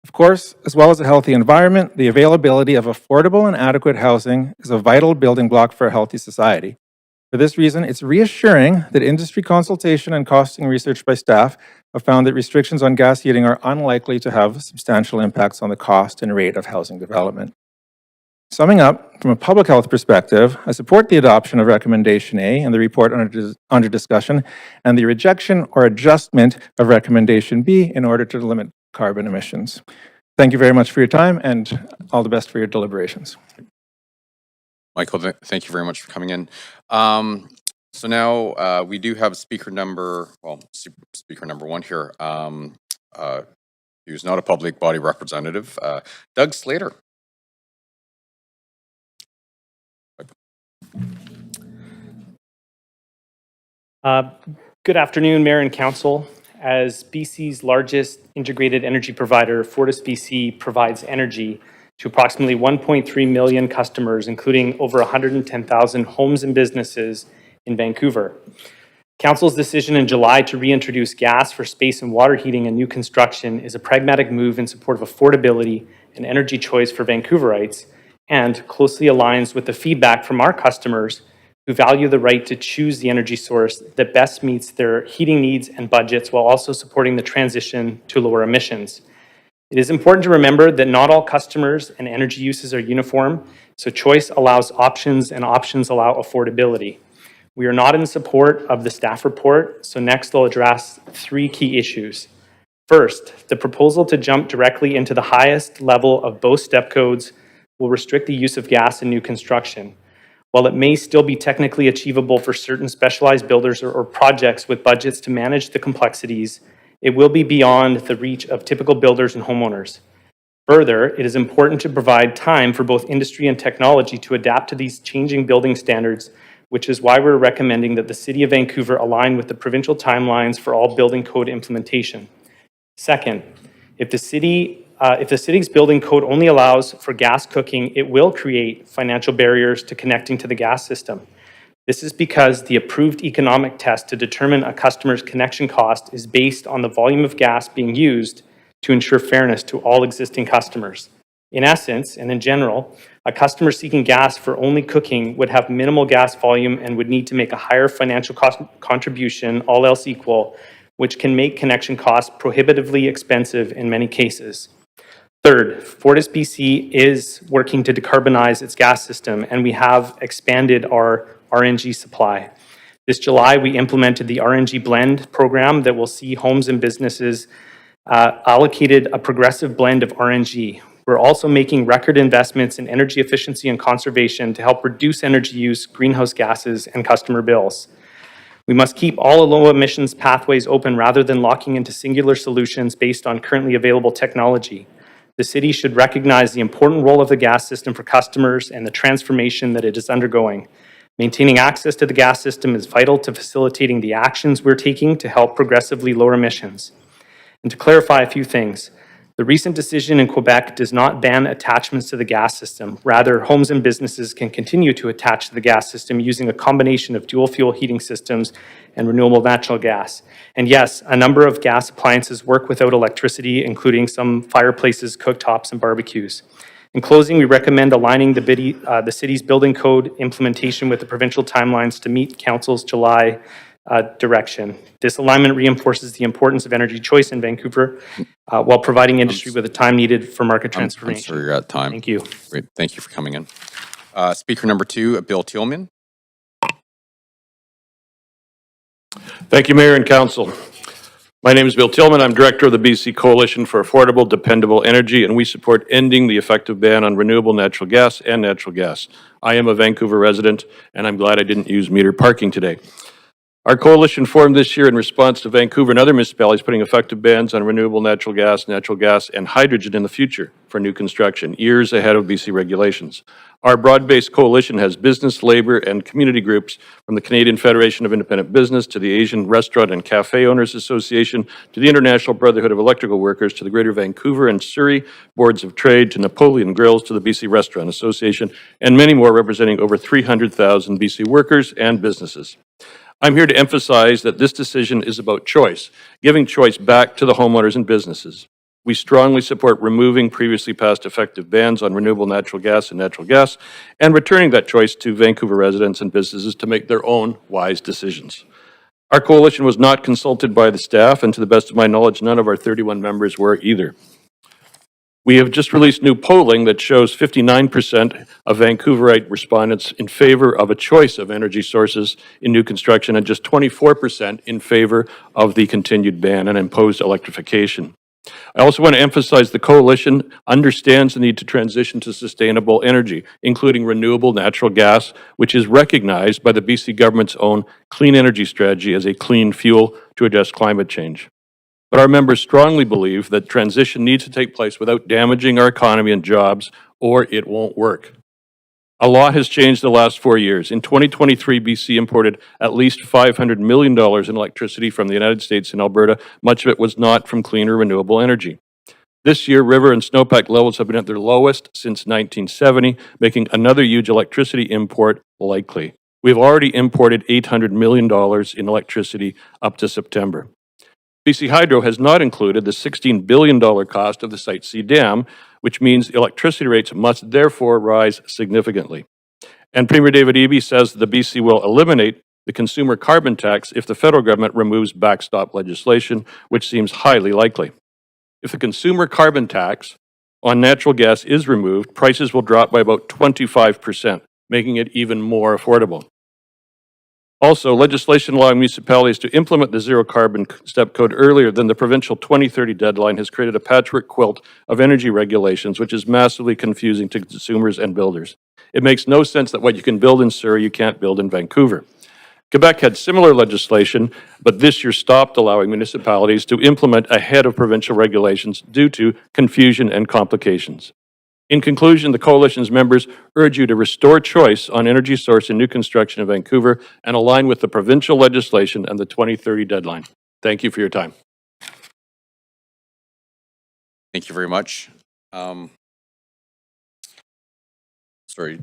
Of course, as well as a healthy environment, the availability of affordable and adequate housing is a vital building block for a healthy society. For this reason, it's reassuring that industry consultation and costing research by staff have found that restrictions on gas heating are unlikely to have substantial impacts on the cost and rate of housing development. Summing up, from a public health perspective, I support the adoption of Recommendation A and the report under discussion, and the rejection or adjustment of Recommendation B in order to limit carbon emissions. Thank you very much for your time, and all the best for your deliberations. Michael, thank you very much for coming in. So now we do have speaker number one here, who's not a public body representative, Doug Slater. Good afternoon, Mayor and Council. As BC's largest integrated energy provider, FortisBC provides energy to approximately 1.3 million customers, including over 110,000 homes and businesses in Vancouver. Council's decision in July to reintroduce gas for space and water heating and new construction is a pragmatic move in support of affordability and energy choice for Vancouverites, and closely aligns with the feedback from our customers who value the right to choose the energy source that best meets their heating needs and budgets, while also supporting the transition to lower emissions. It is important to remember that not all customers and energy uses are uniform, so choice allows options and options allow affordability. We are not in support of the staff report, so next I'll address three key issues. First, the proposal to jump directly into the highest level of both step codes will restrict the use of gas in new construction. While it may still be technically achievable for certain specialized builders or projects with budgets to manage the complexities, it will be beyond the reach of typical builders and homeowners. Further, it is important to provide time for both industry and technology to adapt to these changing building standards, which is why we're recommending that the City of Vancouver align with the provincial timelines for all building code implementation. Second, if the city's building code only allows for gas cooking, it will create financial barriers to connecting to the gas system. This is because the approved economic test to determine a customer's connection cost is based on the volume of gas being used to ensure fairness to all existing customers. In essence, and in general, a customer seeking gas for only cooking would have minimal gas volume and would need to make a higher financial contribution, all else equal, which can make connection costs prohibitively expensive in many cases. Third, FortisBC is working to decarbonize its gas system, and we have expanded our RNG supply. This July, we implemented the RNG blend program that will see homes and businesses allocated a progressive blend of RNG. We're also making record investments in energy efficiency and conservation to help reduce energy use, greenhouse gases, and customer bills. We must keep all low emissions pathways open rather than locking into singular solutions based on currently available technology. The city should recognize the important role of the gas system for customers and the transformation that it is undergoing. Maintaining access to the gas system is vital to facilitating the actions we're taking to help progressively lower emissions. And to clarify a few things, The recent decision in Quebec does not ban attachments to the gas system. Rather, homes and businesses can continue to attach to the gas system using a combination of dual fuel heating systems and renewable natural gas. And yes, a number of gas appliances work without electricity, including some fireplaces, cooktops, and barbecues. In closing, we recommend aligning the city's building code implementation with the provincial timelines to meet Council's July direction. This alignment reinforces the importance of energy choice in Vancouver while providing industry with the time needed for market I'm transformation. sorry you're at time. Thank you. Great. Thank you for coming in. Speaker number 2, Bill Tillman. Thank you, Mayor and Council. My name is Bill Tillman. I'm Director of the BC Coalition for Affordable, Dependable Energy, and we support ending the effective ban on renewable natural gas and natural gas. I am a Vancouver resident, and I'm glad I didn't use meter parking today. Our coalition formed this year in response to Vancouver and other municipalities putting effective bans on renewable natural gas, and hydrogen in the future for new construction, years ahead of BC regulations. Our broad-based coalition has business, labor, and community groups from the Canadian Federation of Independent Business to the Asian Restaurant and Cafe Owners Association to the International Brotherhood of Electrical Workers to the Greater Vancouver and Surrey Boards of Trade to Napoleon Grills to the BC Restaurant Association and many more representing over 300,000 BC workers and businesses. I'm here to emphasize that this decision is about choice, giving choice back to the homeowners and businesses. We strongly support removing previously passed effective bans on renewable natural gas and returning that choice to Vancouver residents and businesses to make their own wise decisions. Our coalition was not consulted by the staff, and to the best of my knowledge, none of our 31 members were either. We have just released new polling that shows 59% of Vancouverite respondents in favor of a choice of energy sources in new construction and just 24% in favor of the continued ban and imposed electrification. I also want to emphasize the coalition understands the need to transition to sustainable energy, including renewable natural gas, which is recognized by the BC government's own clean energy strategy as a clean fuel to address climate change. But our members strongly believe that transition needs to take place without damaging our economy and jobs, or it won't work. A lot has changed in the last 4 years. In 2023, BC imported at least $500 million in electricity from the United States and Alberta. Much of it was not from clean or renewable energy. This year, river and snowpack levels have been at their lowest since 1970, making another huge electricity import likely. We've already imported $800 million in electricity up to September. BC Hydro has not included the $16 billion cost of the Site C Dam, which means electricity rates must therefore rise significantly. And Premier David Eby says the BC will eliminate the consumer carbon tax if the federal government removes backstop legislation, which seems highly likely. If the consumer carbon tax on natural gas is removed, prices will drop by about 25%, making it even more affordable. Also, legislation allowing municipalities to implement the zero carbon step code earlier than the provincial 2030 deadline has created a patchwork quilt of energy regulations, which is massively confusing to consumers and builders. It makes no sense that what you can build in Surrey, you can't build in Vancouver. Quebec had similar legislation, but this year stopped allowing municipalities to implement ahead of provincial regulations due to confusion and complications. In conclusion, the Coalition's members urge you to restore choice on energy source in new construction in Vancouver and align with the provincial legislation and the 2030 deadline. Thank you for your time. Thank you very much. Sorry,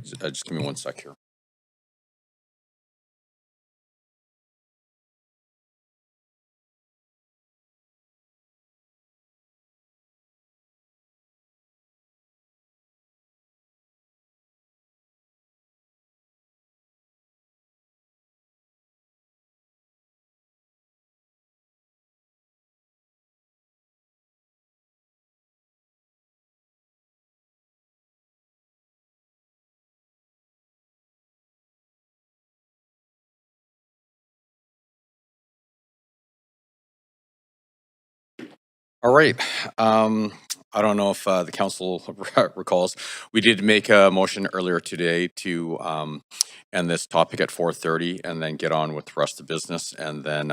just give me 1 sec here. All right. I don't know if the council recalls, we did make a motion earlier today to end this topic at 4:30 and then get on with the rest of the business. And then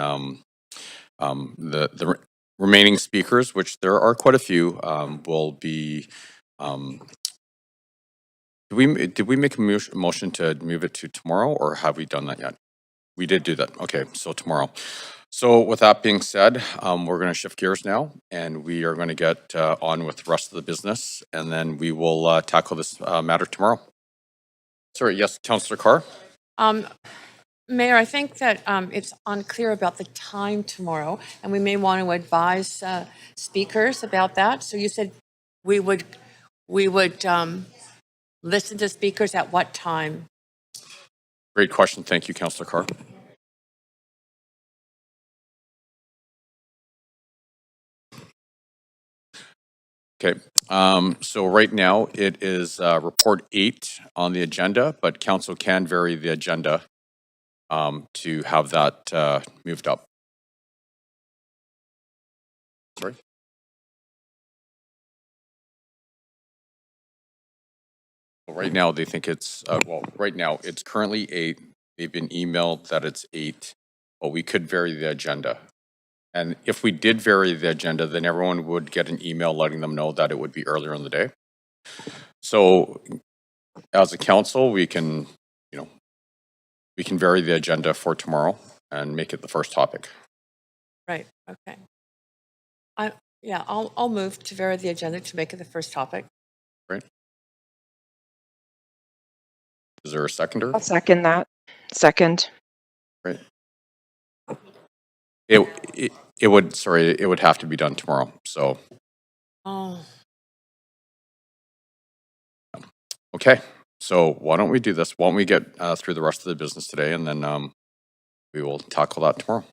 the remaining speakers, which there are quite a few, will be. Did we make a motion to move it to tomorrow, or have we done that yet? We did do that. Okay, so tomorrow. So with that being said, we're going to shift gears now, and we are going to get on with the rest of the business, and then we will tackle this matter tomorrow. Sorry, yes, Councillor Carr? Mayor, I think that it's unclear about the time tomorrow, and we may want to advise speakers about that. So you said we would listen to speakers at what time? Great question. Thank you, Councillor Carr. Okay, so right now it is report 8 on the agenda, but council can vary the agenda to have that moved up. Sorry. Right now they think it's, well, right now it's currently 8. They've been emailed that it's 8, but we could vary the agenda. And if we did vary the agenda, then everyone would get an email letting them know that it would be earlier in the day. So as a council, we can, we can vary the agenda for tomorrow and make it the first topic. Right, okay. I'll move to vary the agenda to make it the first topic. Right. Is there a seconder? I'll second that. Second. Right. It would, sorry, it would have to be done tomorrow, so. Oh. Okay, so why don't we do this? Why don't we get through the rest of the business today, and then we will tackle that tomorrow.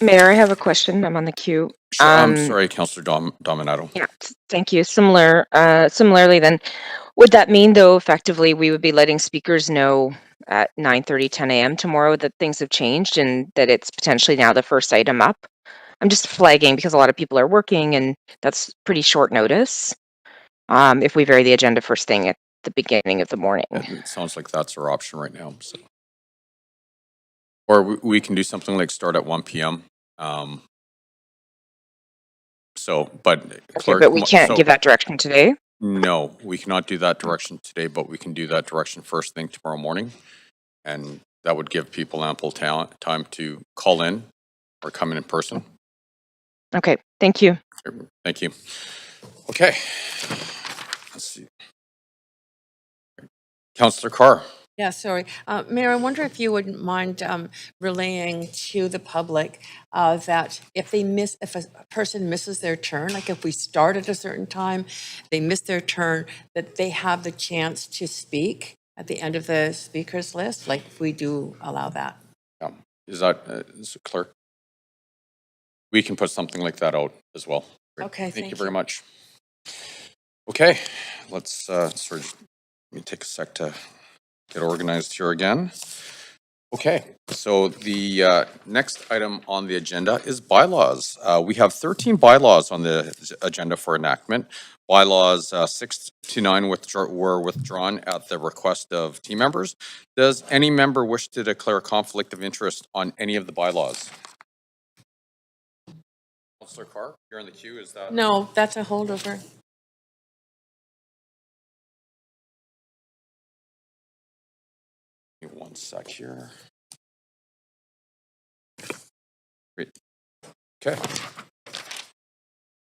Mayor, I have a question. I'm on the queue. I'm sorry, Councillor Dominato. Yeah, thank you. Similarly then, would that mean though effectively we would be letting speakers know at 9:30, 10 a.m. tomorrow that things have changed and that it's potentially now the first item up? I'm just flagging because a lot of people are working and that's pretty short notice. If we vary the agenda first thing at the beginning of the morning. It sounds like that's our option right now. So. Or we can do something like start at 1 p.m. But we can't give that direction today? No, we cannot do that direction today, but we can do that direction first thing tomorrow morning. And that would give people ample time to call in or come in person. Okay, thank you. Thank you. Okay, let's see. Councillor Carr. Yeah, sorry. Mayor, I wonder if you wouldn't mind relaying to the public that if a person misses their turn, like if we start at a certain time, they miss their turn, that they have the chance to speak at the end of the speakers list, like we do allow that. Yeah. Is it clerk? We can put something like that out as well. Great. Okay, Thank you very much. Okay, let's let me take a sec to get organized here again. Okay, so the next item on the agenda is bylaws. We have 13 bylaws on the agenda for enactment. Bylaws 6 to 9 were withdrawn at the request of team members. Does any member wish to declare a conflict of interest on any of the bylaws? Councillor Carr, you're in the queue, is that? No, that's a holdover. Give me 1 sec here. Great. Okay.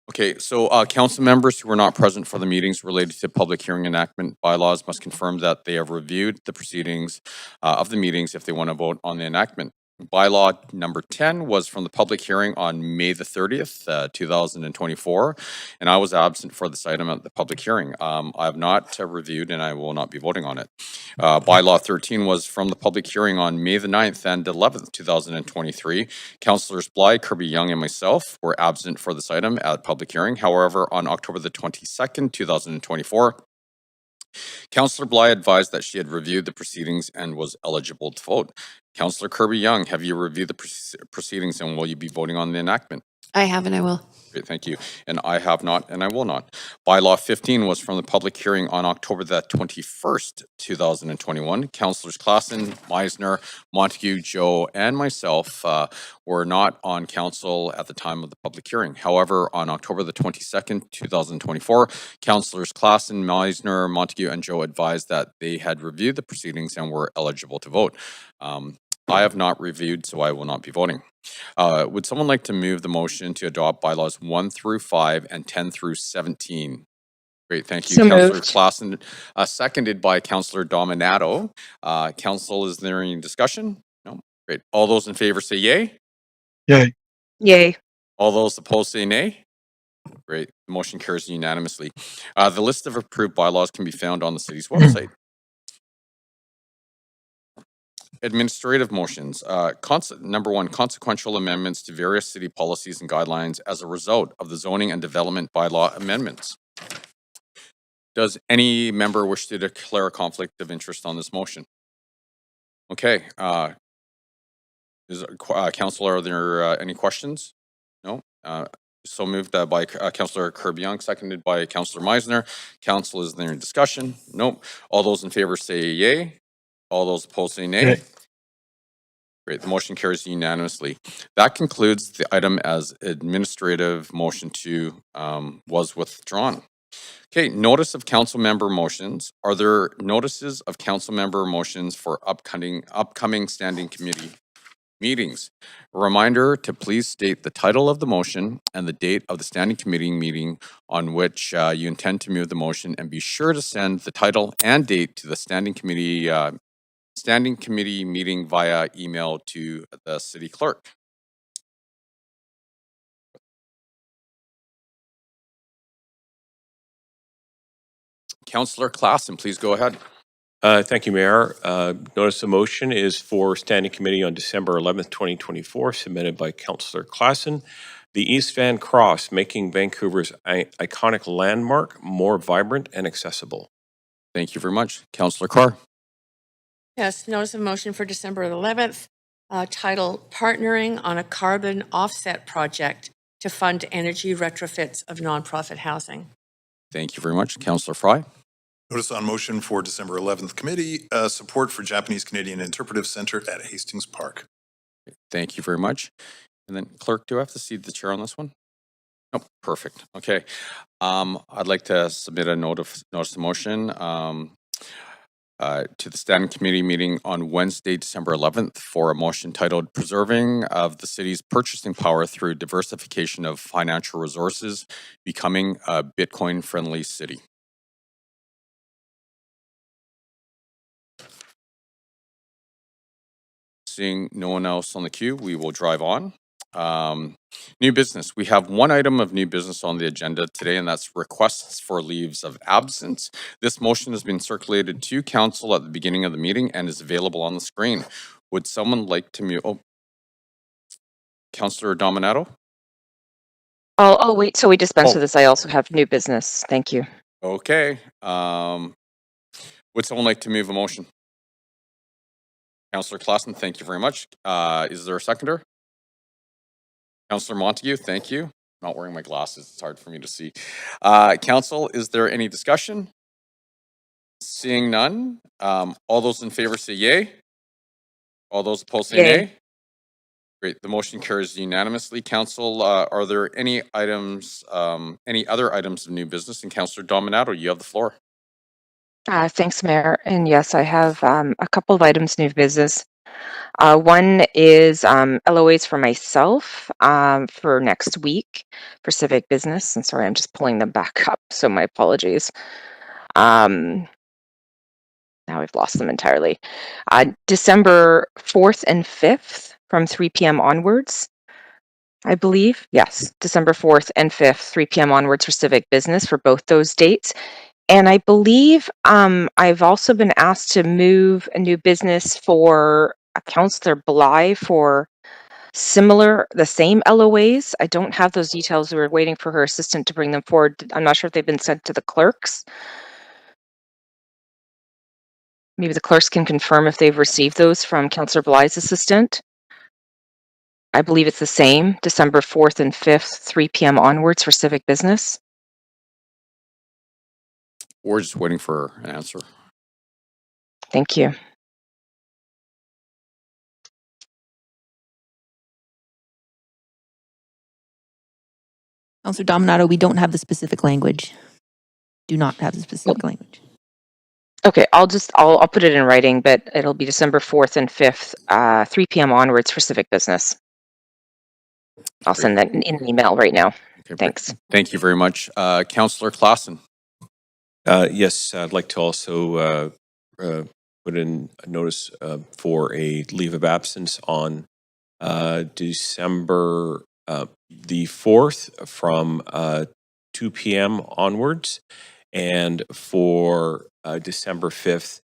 Okay, so council members who were not present for the meetings related to public hearing enactment bylaws must confirm that they have reviewed the proceedings of the meetings if they want to vote on the enactment. Bylaw number 10 was from the public hearing on May the 30th, 2024, and I was absent for this item at the public hearing. I have not reviewed and I will not be voting on it. Bylaw 13 was from the public hearing on May the 9th and 11th, 2023. Councillors Bly, Kirby Young, and myself were absent for this item at public hearing. However, on October the 22nd, 2024, Councillor Bly advised that she had reviewed the proceedings and was eligible to vote. Councillor Kirby Young, have you reviewed the proceedings and will you be voting on the enactment? I have and I will. Great, thank you. And I have not and I will not. Bylaw 15 was from the public hearing on October the 21st, 2021. Councillors Klassen, Meisner, Montague, Joe, and myself were not on council at the time of the public hearing. However, on October the 22nd, 2024, Councillors Klassen, Meisner, Montague, and Joe advised that they had reviewed the proceedings and were eligible to vote. I have not reviewed, so I will not be voting. Would someone like to move the motion to adopt bylaws 1 through 5 and 10 through 17? Great, thank you, So Councillor moved. Clausen, seconded by Councillor Dominato. Council, is there any discussion? No? Great. All those in favor say yay. Yay. Yay. All those opposed say nay. Great. The motion carries unanimously. The list of approved bylaws can be found on the city's website. Administrative motions. Number 1, consequential amendments to various city policies and guidelines as a result of the zoning and development bylaw amendments. Does any member wish to declare a conflict of interest on this motion? Okay. Councillor, are there any questions? No? So moved by Councillor Kirby-Young, seconded by Councillor Meisner. Council, is there any discussion? Nope. All those in favor say yay. All those opposed say nay. Yay. Great, the motion carries unanimously. That concludes the item as administrative motion 2 was withdrawn. Okay, notice of council member motions. Are there notices of council member motions for upcoming standing committee meetings? A reminder to please state the title of the motion and the date of the standing committee meeting on which you intend to move the motion, and be sure to send the title and date to the standing committee meeting via email to the city clerk. Councillor Klassen, please go ahead. Thank you, Mayor. Notice of motion is for Standing Committee on December 11th, 2024, submitted by Councillor Klassen. The East Van Cross, making Vancouver's iconic landmark more vibrant and accessible. Thank you very much. Councillor Carr. Yes, notice of motion for December 11th, titled Partnering on a Carbon Offset Project to Fund Energy Retrofits of Nonprofit Housing. Thank you very much. Councillor Fry. Notice on motion for December 11th committee, support for Japanese Canadian Interpretive Center at Hastings Park. Thank you very much. And then clerk, do I have to cede the chair on this one? Nope, perfect. Okay. I'd like to submit a notice of motion to the standing committee meeting on Wednesday, December 11th for a motion titled Preserving of the City's Purchasing Power Through Diversification of Financial Resources, Becoming a Bitcoin-Friendly City. Seeing no one else on the queue, we will drive on. New business. We have one item of new business on the agenda today, and that's requests for leaves of absence. This motion has been circulated to council at the beginning of the meeting and is available on the screen. Would someone like to move? Oh, Councillor Dominato? Oh, wait, so we dispense Oh. with this. I also have new business. Thank you. Okay. Would someone like to move a motion? Councillor Klassen, thank you very much. Is there a seconder? Councillor Montague, thank you. I'm not wearing my glasses, it's hard for me to see. Council, is there any discussion? Seeing none, all those in favor say yay. All those opposed say Yay. nay. Great, the motion carries unanimously. Council, are there any items, any other items of new business? And Councillor Dominato, you have the floor. Thanks, Mayor. And yes, I have a couple of items new business. One is LOAs for myself for next week for civic business. And sorry, I'm just pulling them back up, so my apologies. Now I've lost them entirely. December 4th and 5th from 3 p.m. onwards, I believe. Yes, December 4th and 5th, 3 p.m. onwards for civic business for both those dates. And I believe I've also been asked to move a new business for Councillor Bly for the same LOAs. I don't have those details. We were waiting for her assistant to bring them forward. I'm not sure if they've been sent to the clerks. Maybe the clerks can confirm if they've received those from Councillor Bly's assistant. I believe it's the same, December 4th and 5th, 3 p.m. onwards for civic business. We're just waiting for an answer. Thank you. Councillor Dominato, we don't have the specific language. Do not have the specific language. Okay, I'll put it in writing, but it'll be December 4th and 5th, 3 p.m. onwards for civic business. I'll send that in an email right now. Okay, Thanks. Thank you very much. Councillor Clausen. Yes, I'd like to also put in a notice for a leave of absence on December the 4th from 2 p.m. onwards, and for December 5th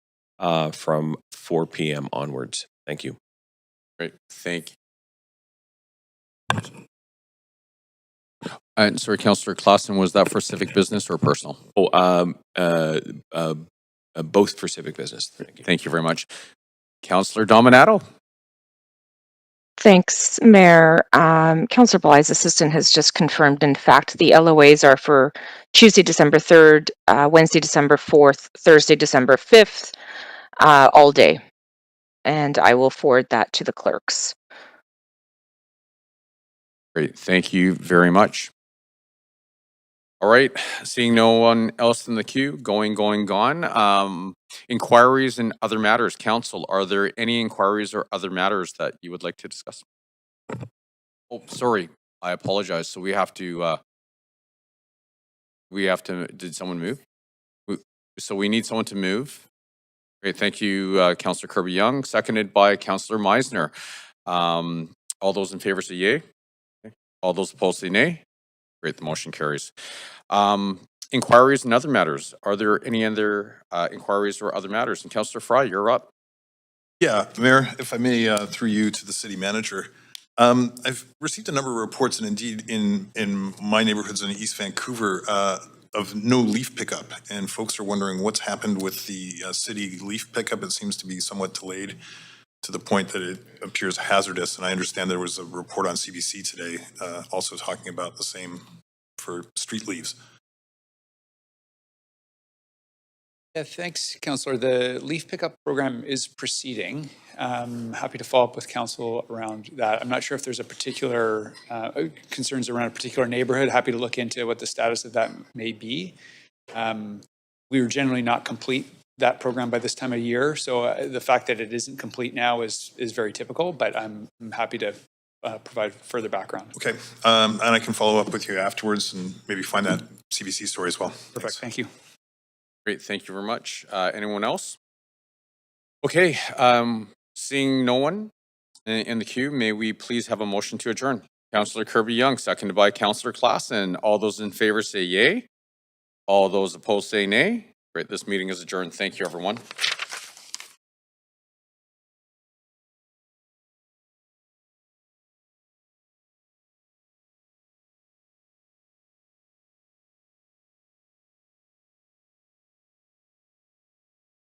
from 4 p.m. onwards. Thank you. Great, thank you. And sorry, Councillor Clausen, was that for civic business or personal? Both for civic business. Thank you very much. Councillor Dominato. Thanks, Mayor. Councillor Bly's assistant has just confirmed, in fact, the LOAs are for Tuesday, December 3rd, Wednesday, December 4th, Thursday, December 5th, all day. And I will forward that to the clerks. Great, thank you very much. All right, seeing no one else in the queue, gone. Inquiries and other matters. Council, are there any inquiries or other matters that you would like to discuss? Oh, sorry, I apologize. So we have to, did someone move? So we need someone to move. Great, thank you, Councillor Kirby-Young, seconded by Councillor Meisner. All those in favor say yay. Okay. All those opposed say nay. Great, the motion carries. Inquiries and other matters. Are there any other inquiries or other matters? And Councillor Fry, you're up. Yeah, Mayor, if I may, through you to the city manager. I've received a number of reports, and indeed in my neighborhoods in East Vancouver, of no leaf pickup. And folks are wondering what's happened with the city leaf pickup. It seems to be somewhat delayed to the point that it appears hazardous. And I understand there was a report on CBC today also talking about the same for street leaves. Yeah, thanks, Councillor. The leaf pickup program is proceeding. Happy to follow up with council around that. I'm not sure if there's a particular concerns around a particular neighborhood. Happy to look into what the status of that may be. We were generally not complete that program by this time of year, so the fact that it isn't complete now is very typical. But I'm happy to provide further background. Okay, and I can follow up with you afterwards and maybe find that CBC story as well. Perfect. Thanks. Thank you. Great, thank you very much. Anyone else? Okay, seeing no one in the queue, may we please have a motion to adjourn? Councillor Kirby-Young, seconded by Councillor Clausen. All those in favor say yay. All those opposed say nay. Great, this meeting is adjourned. Thank you, everyone.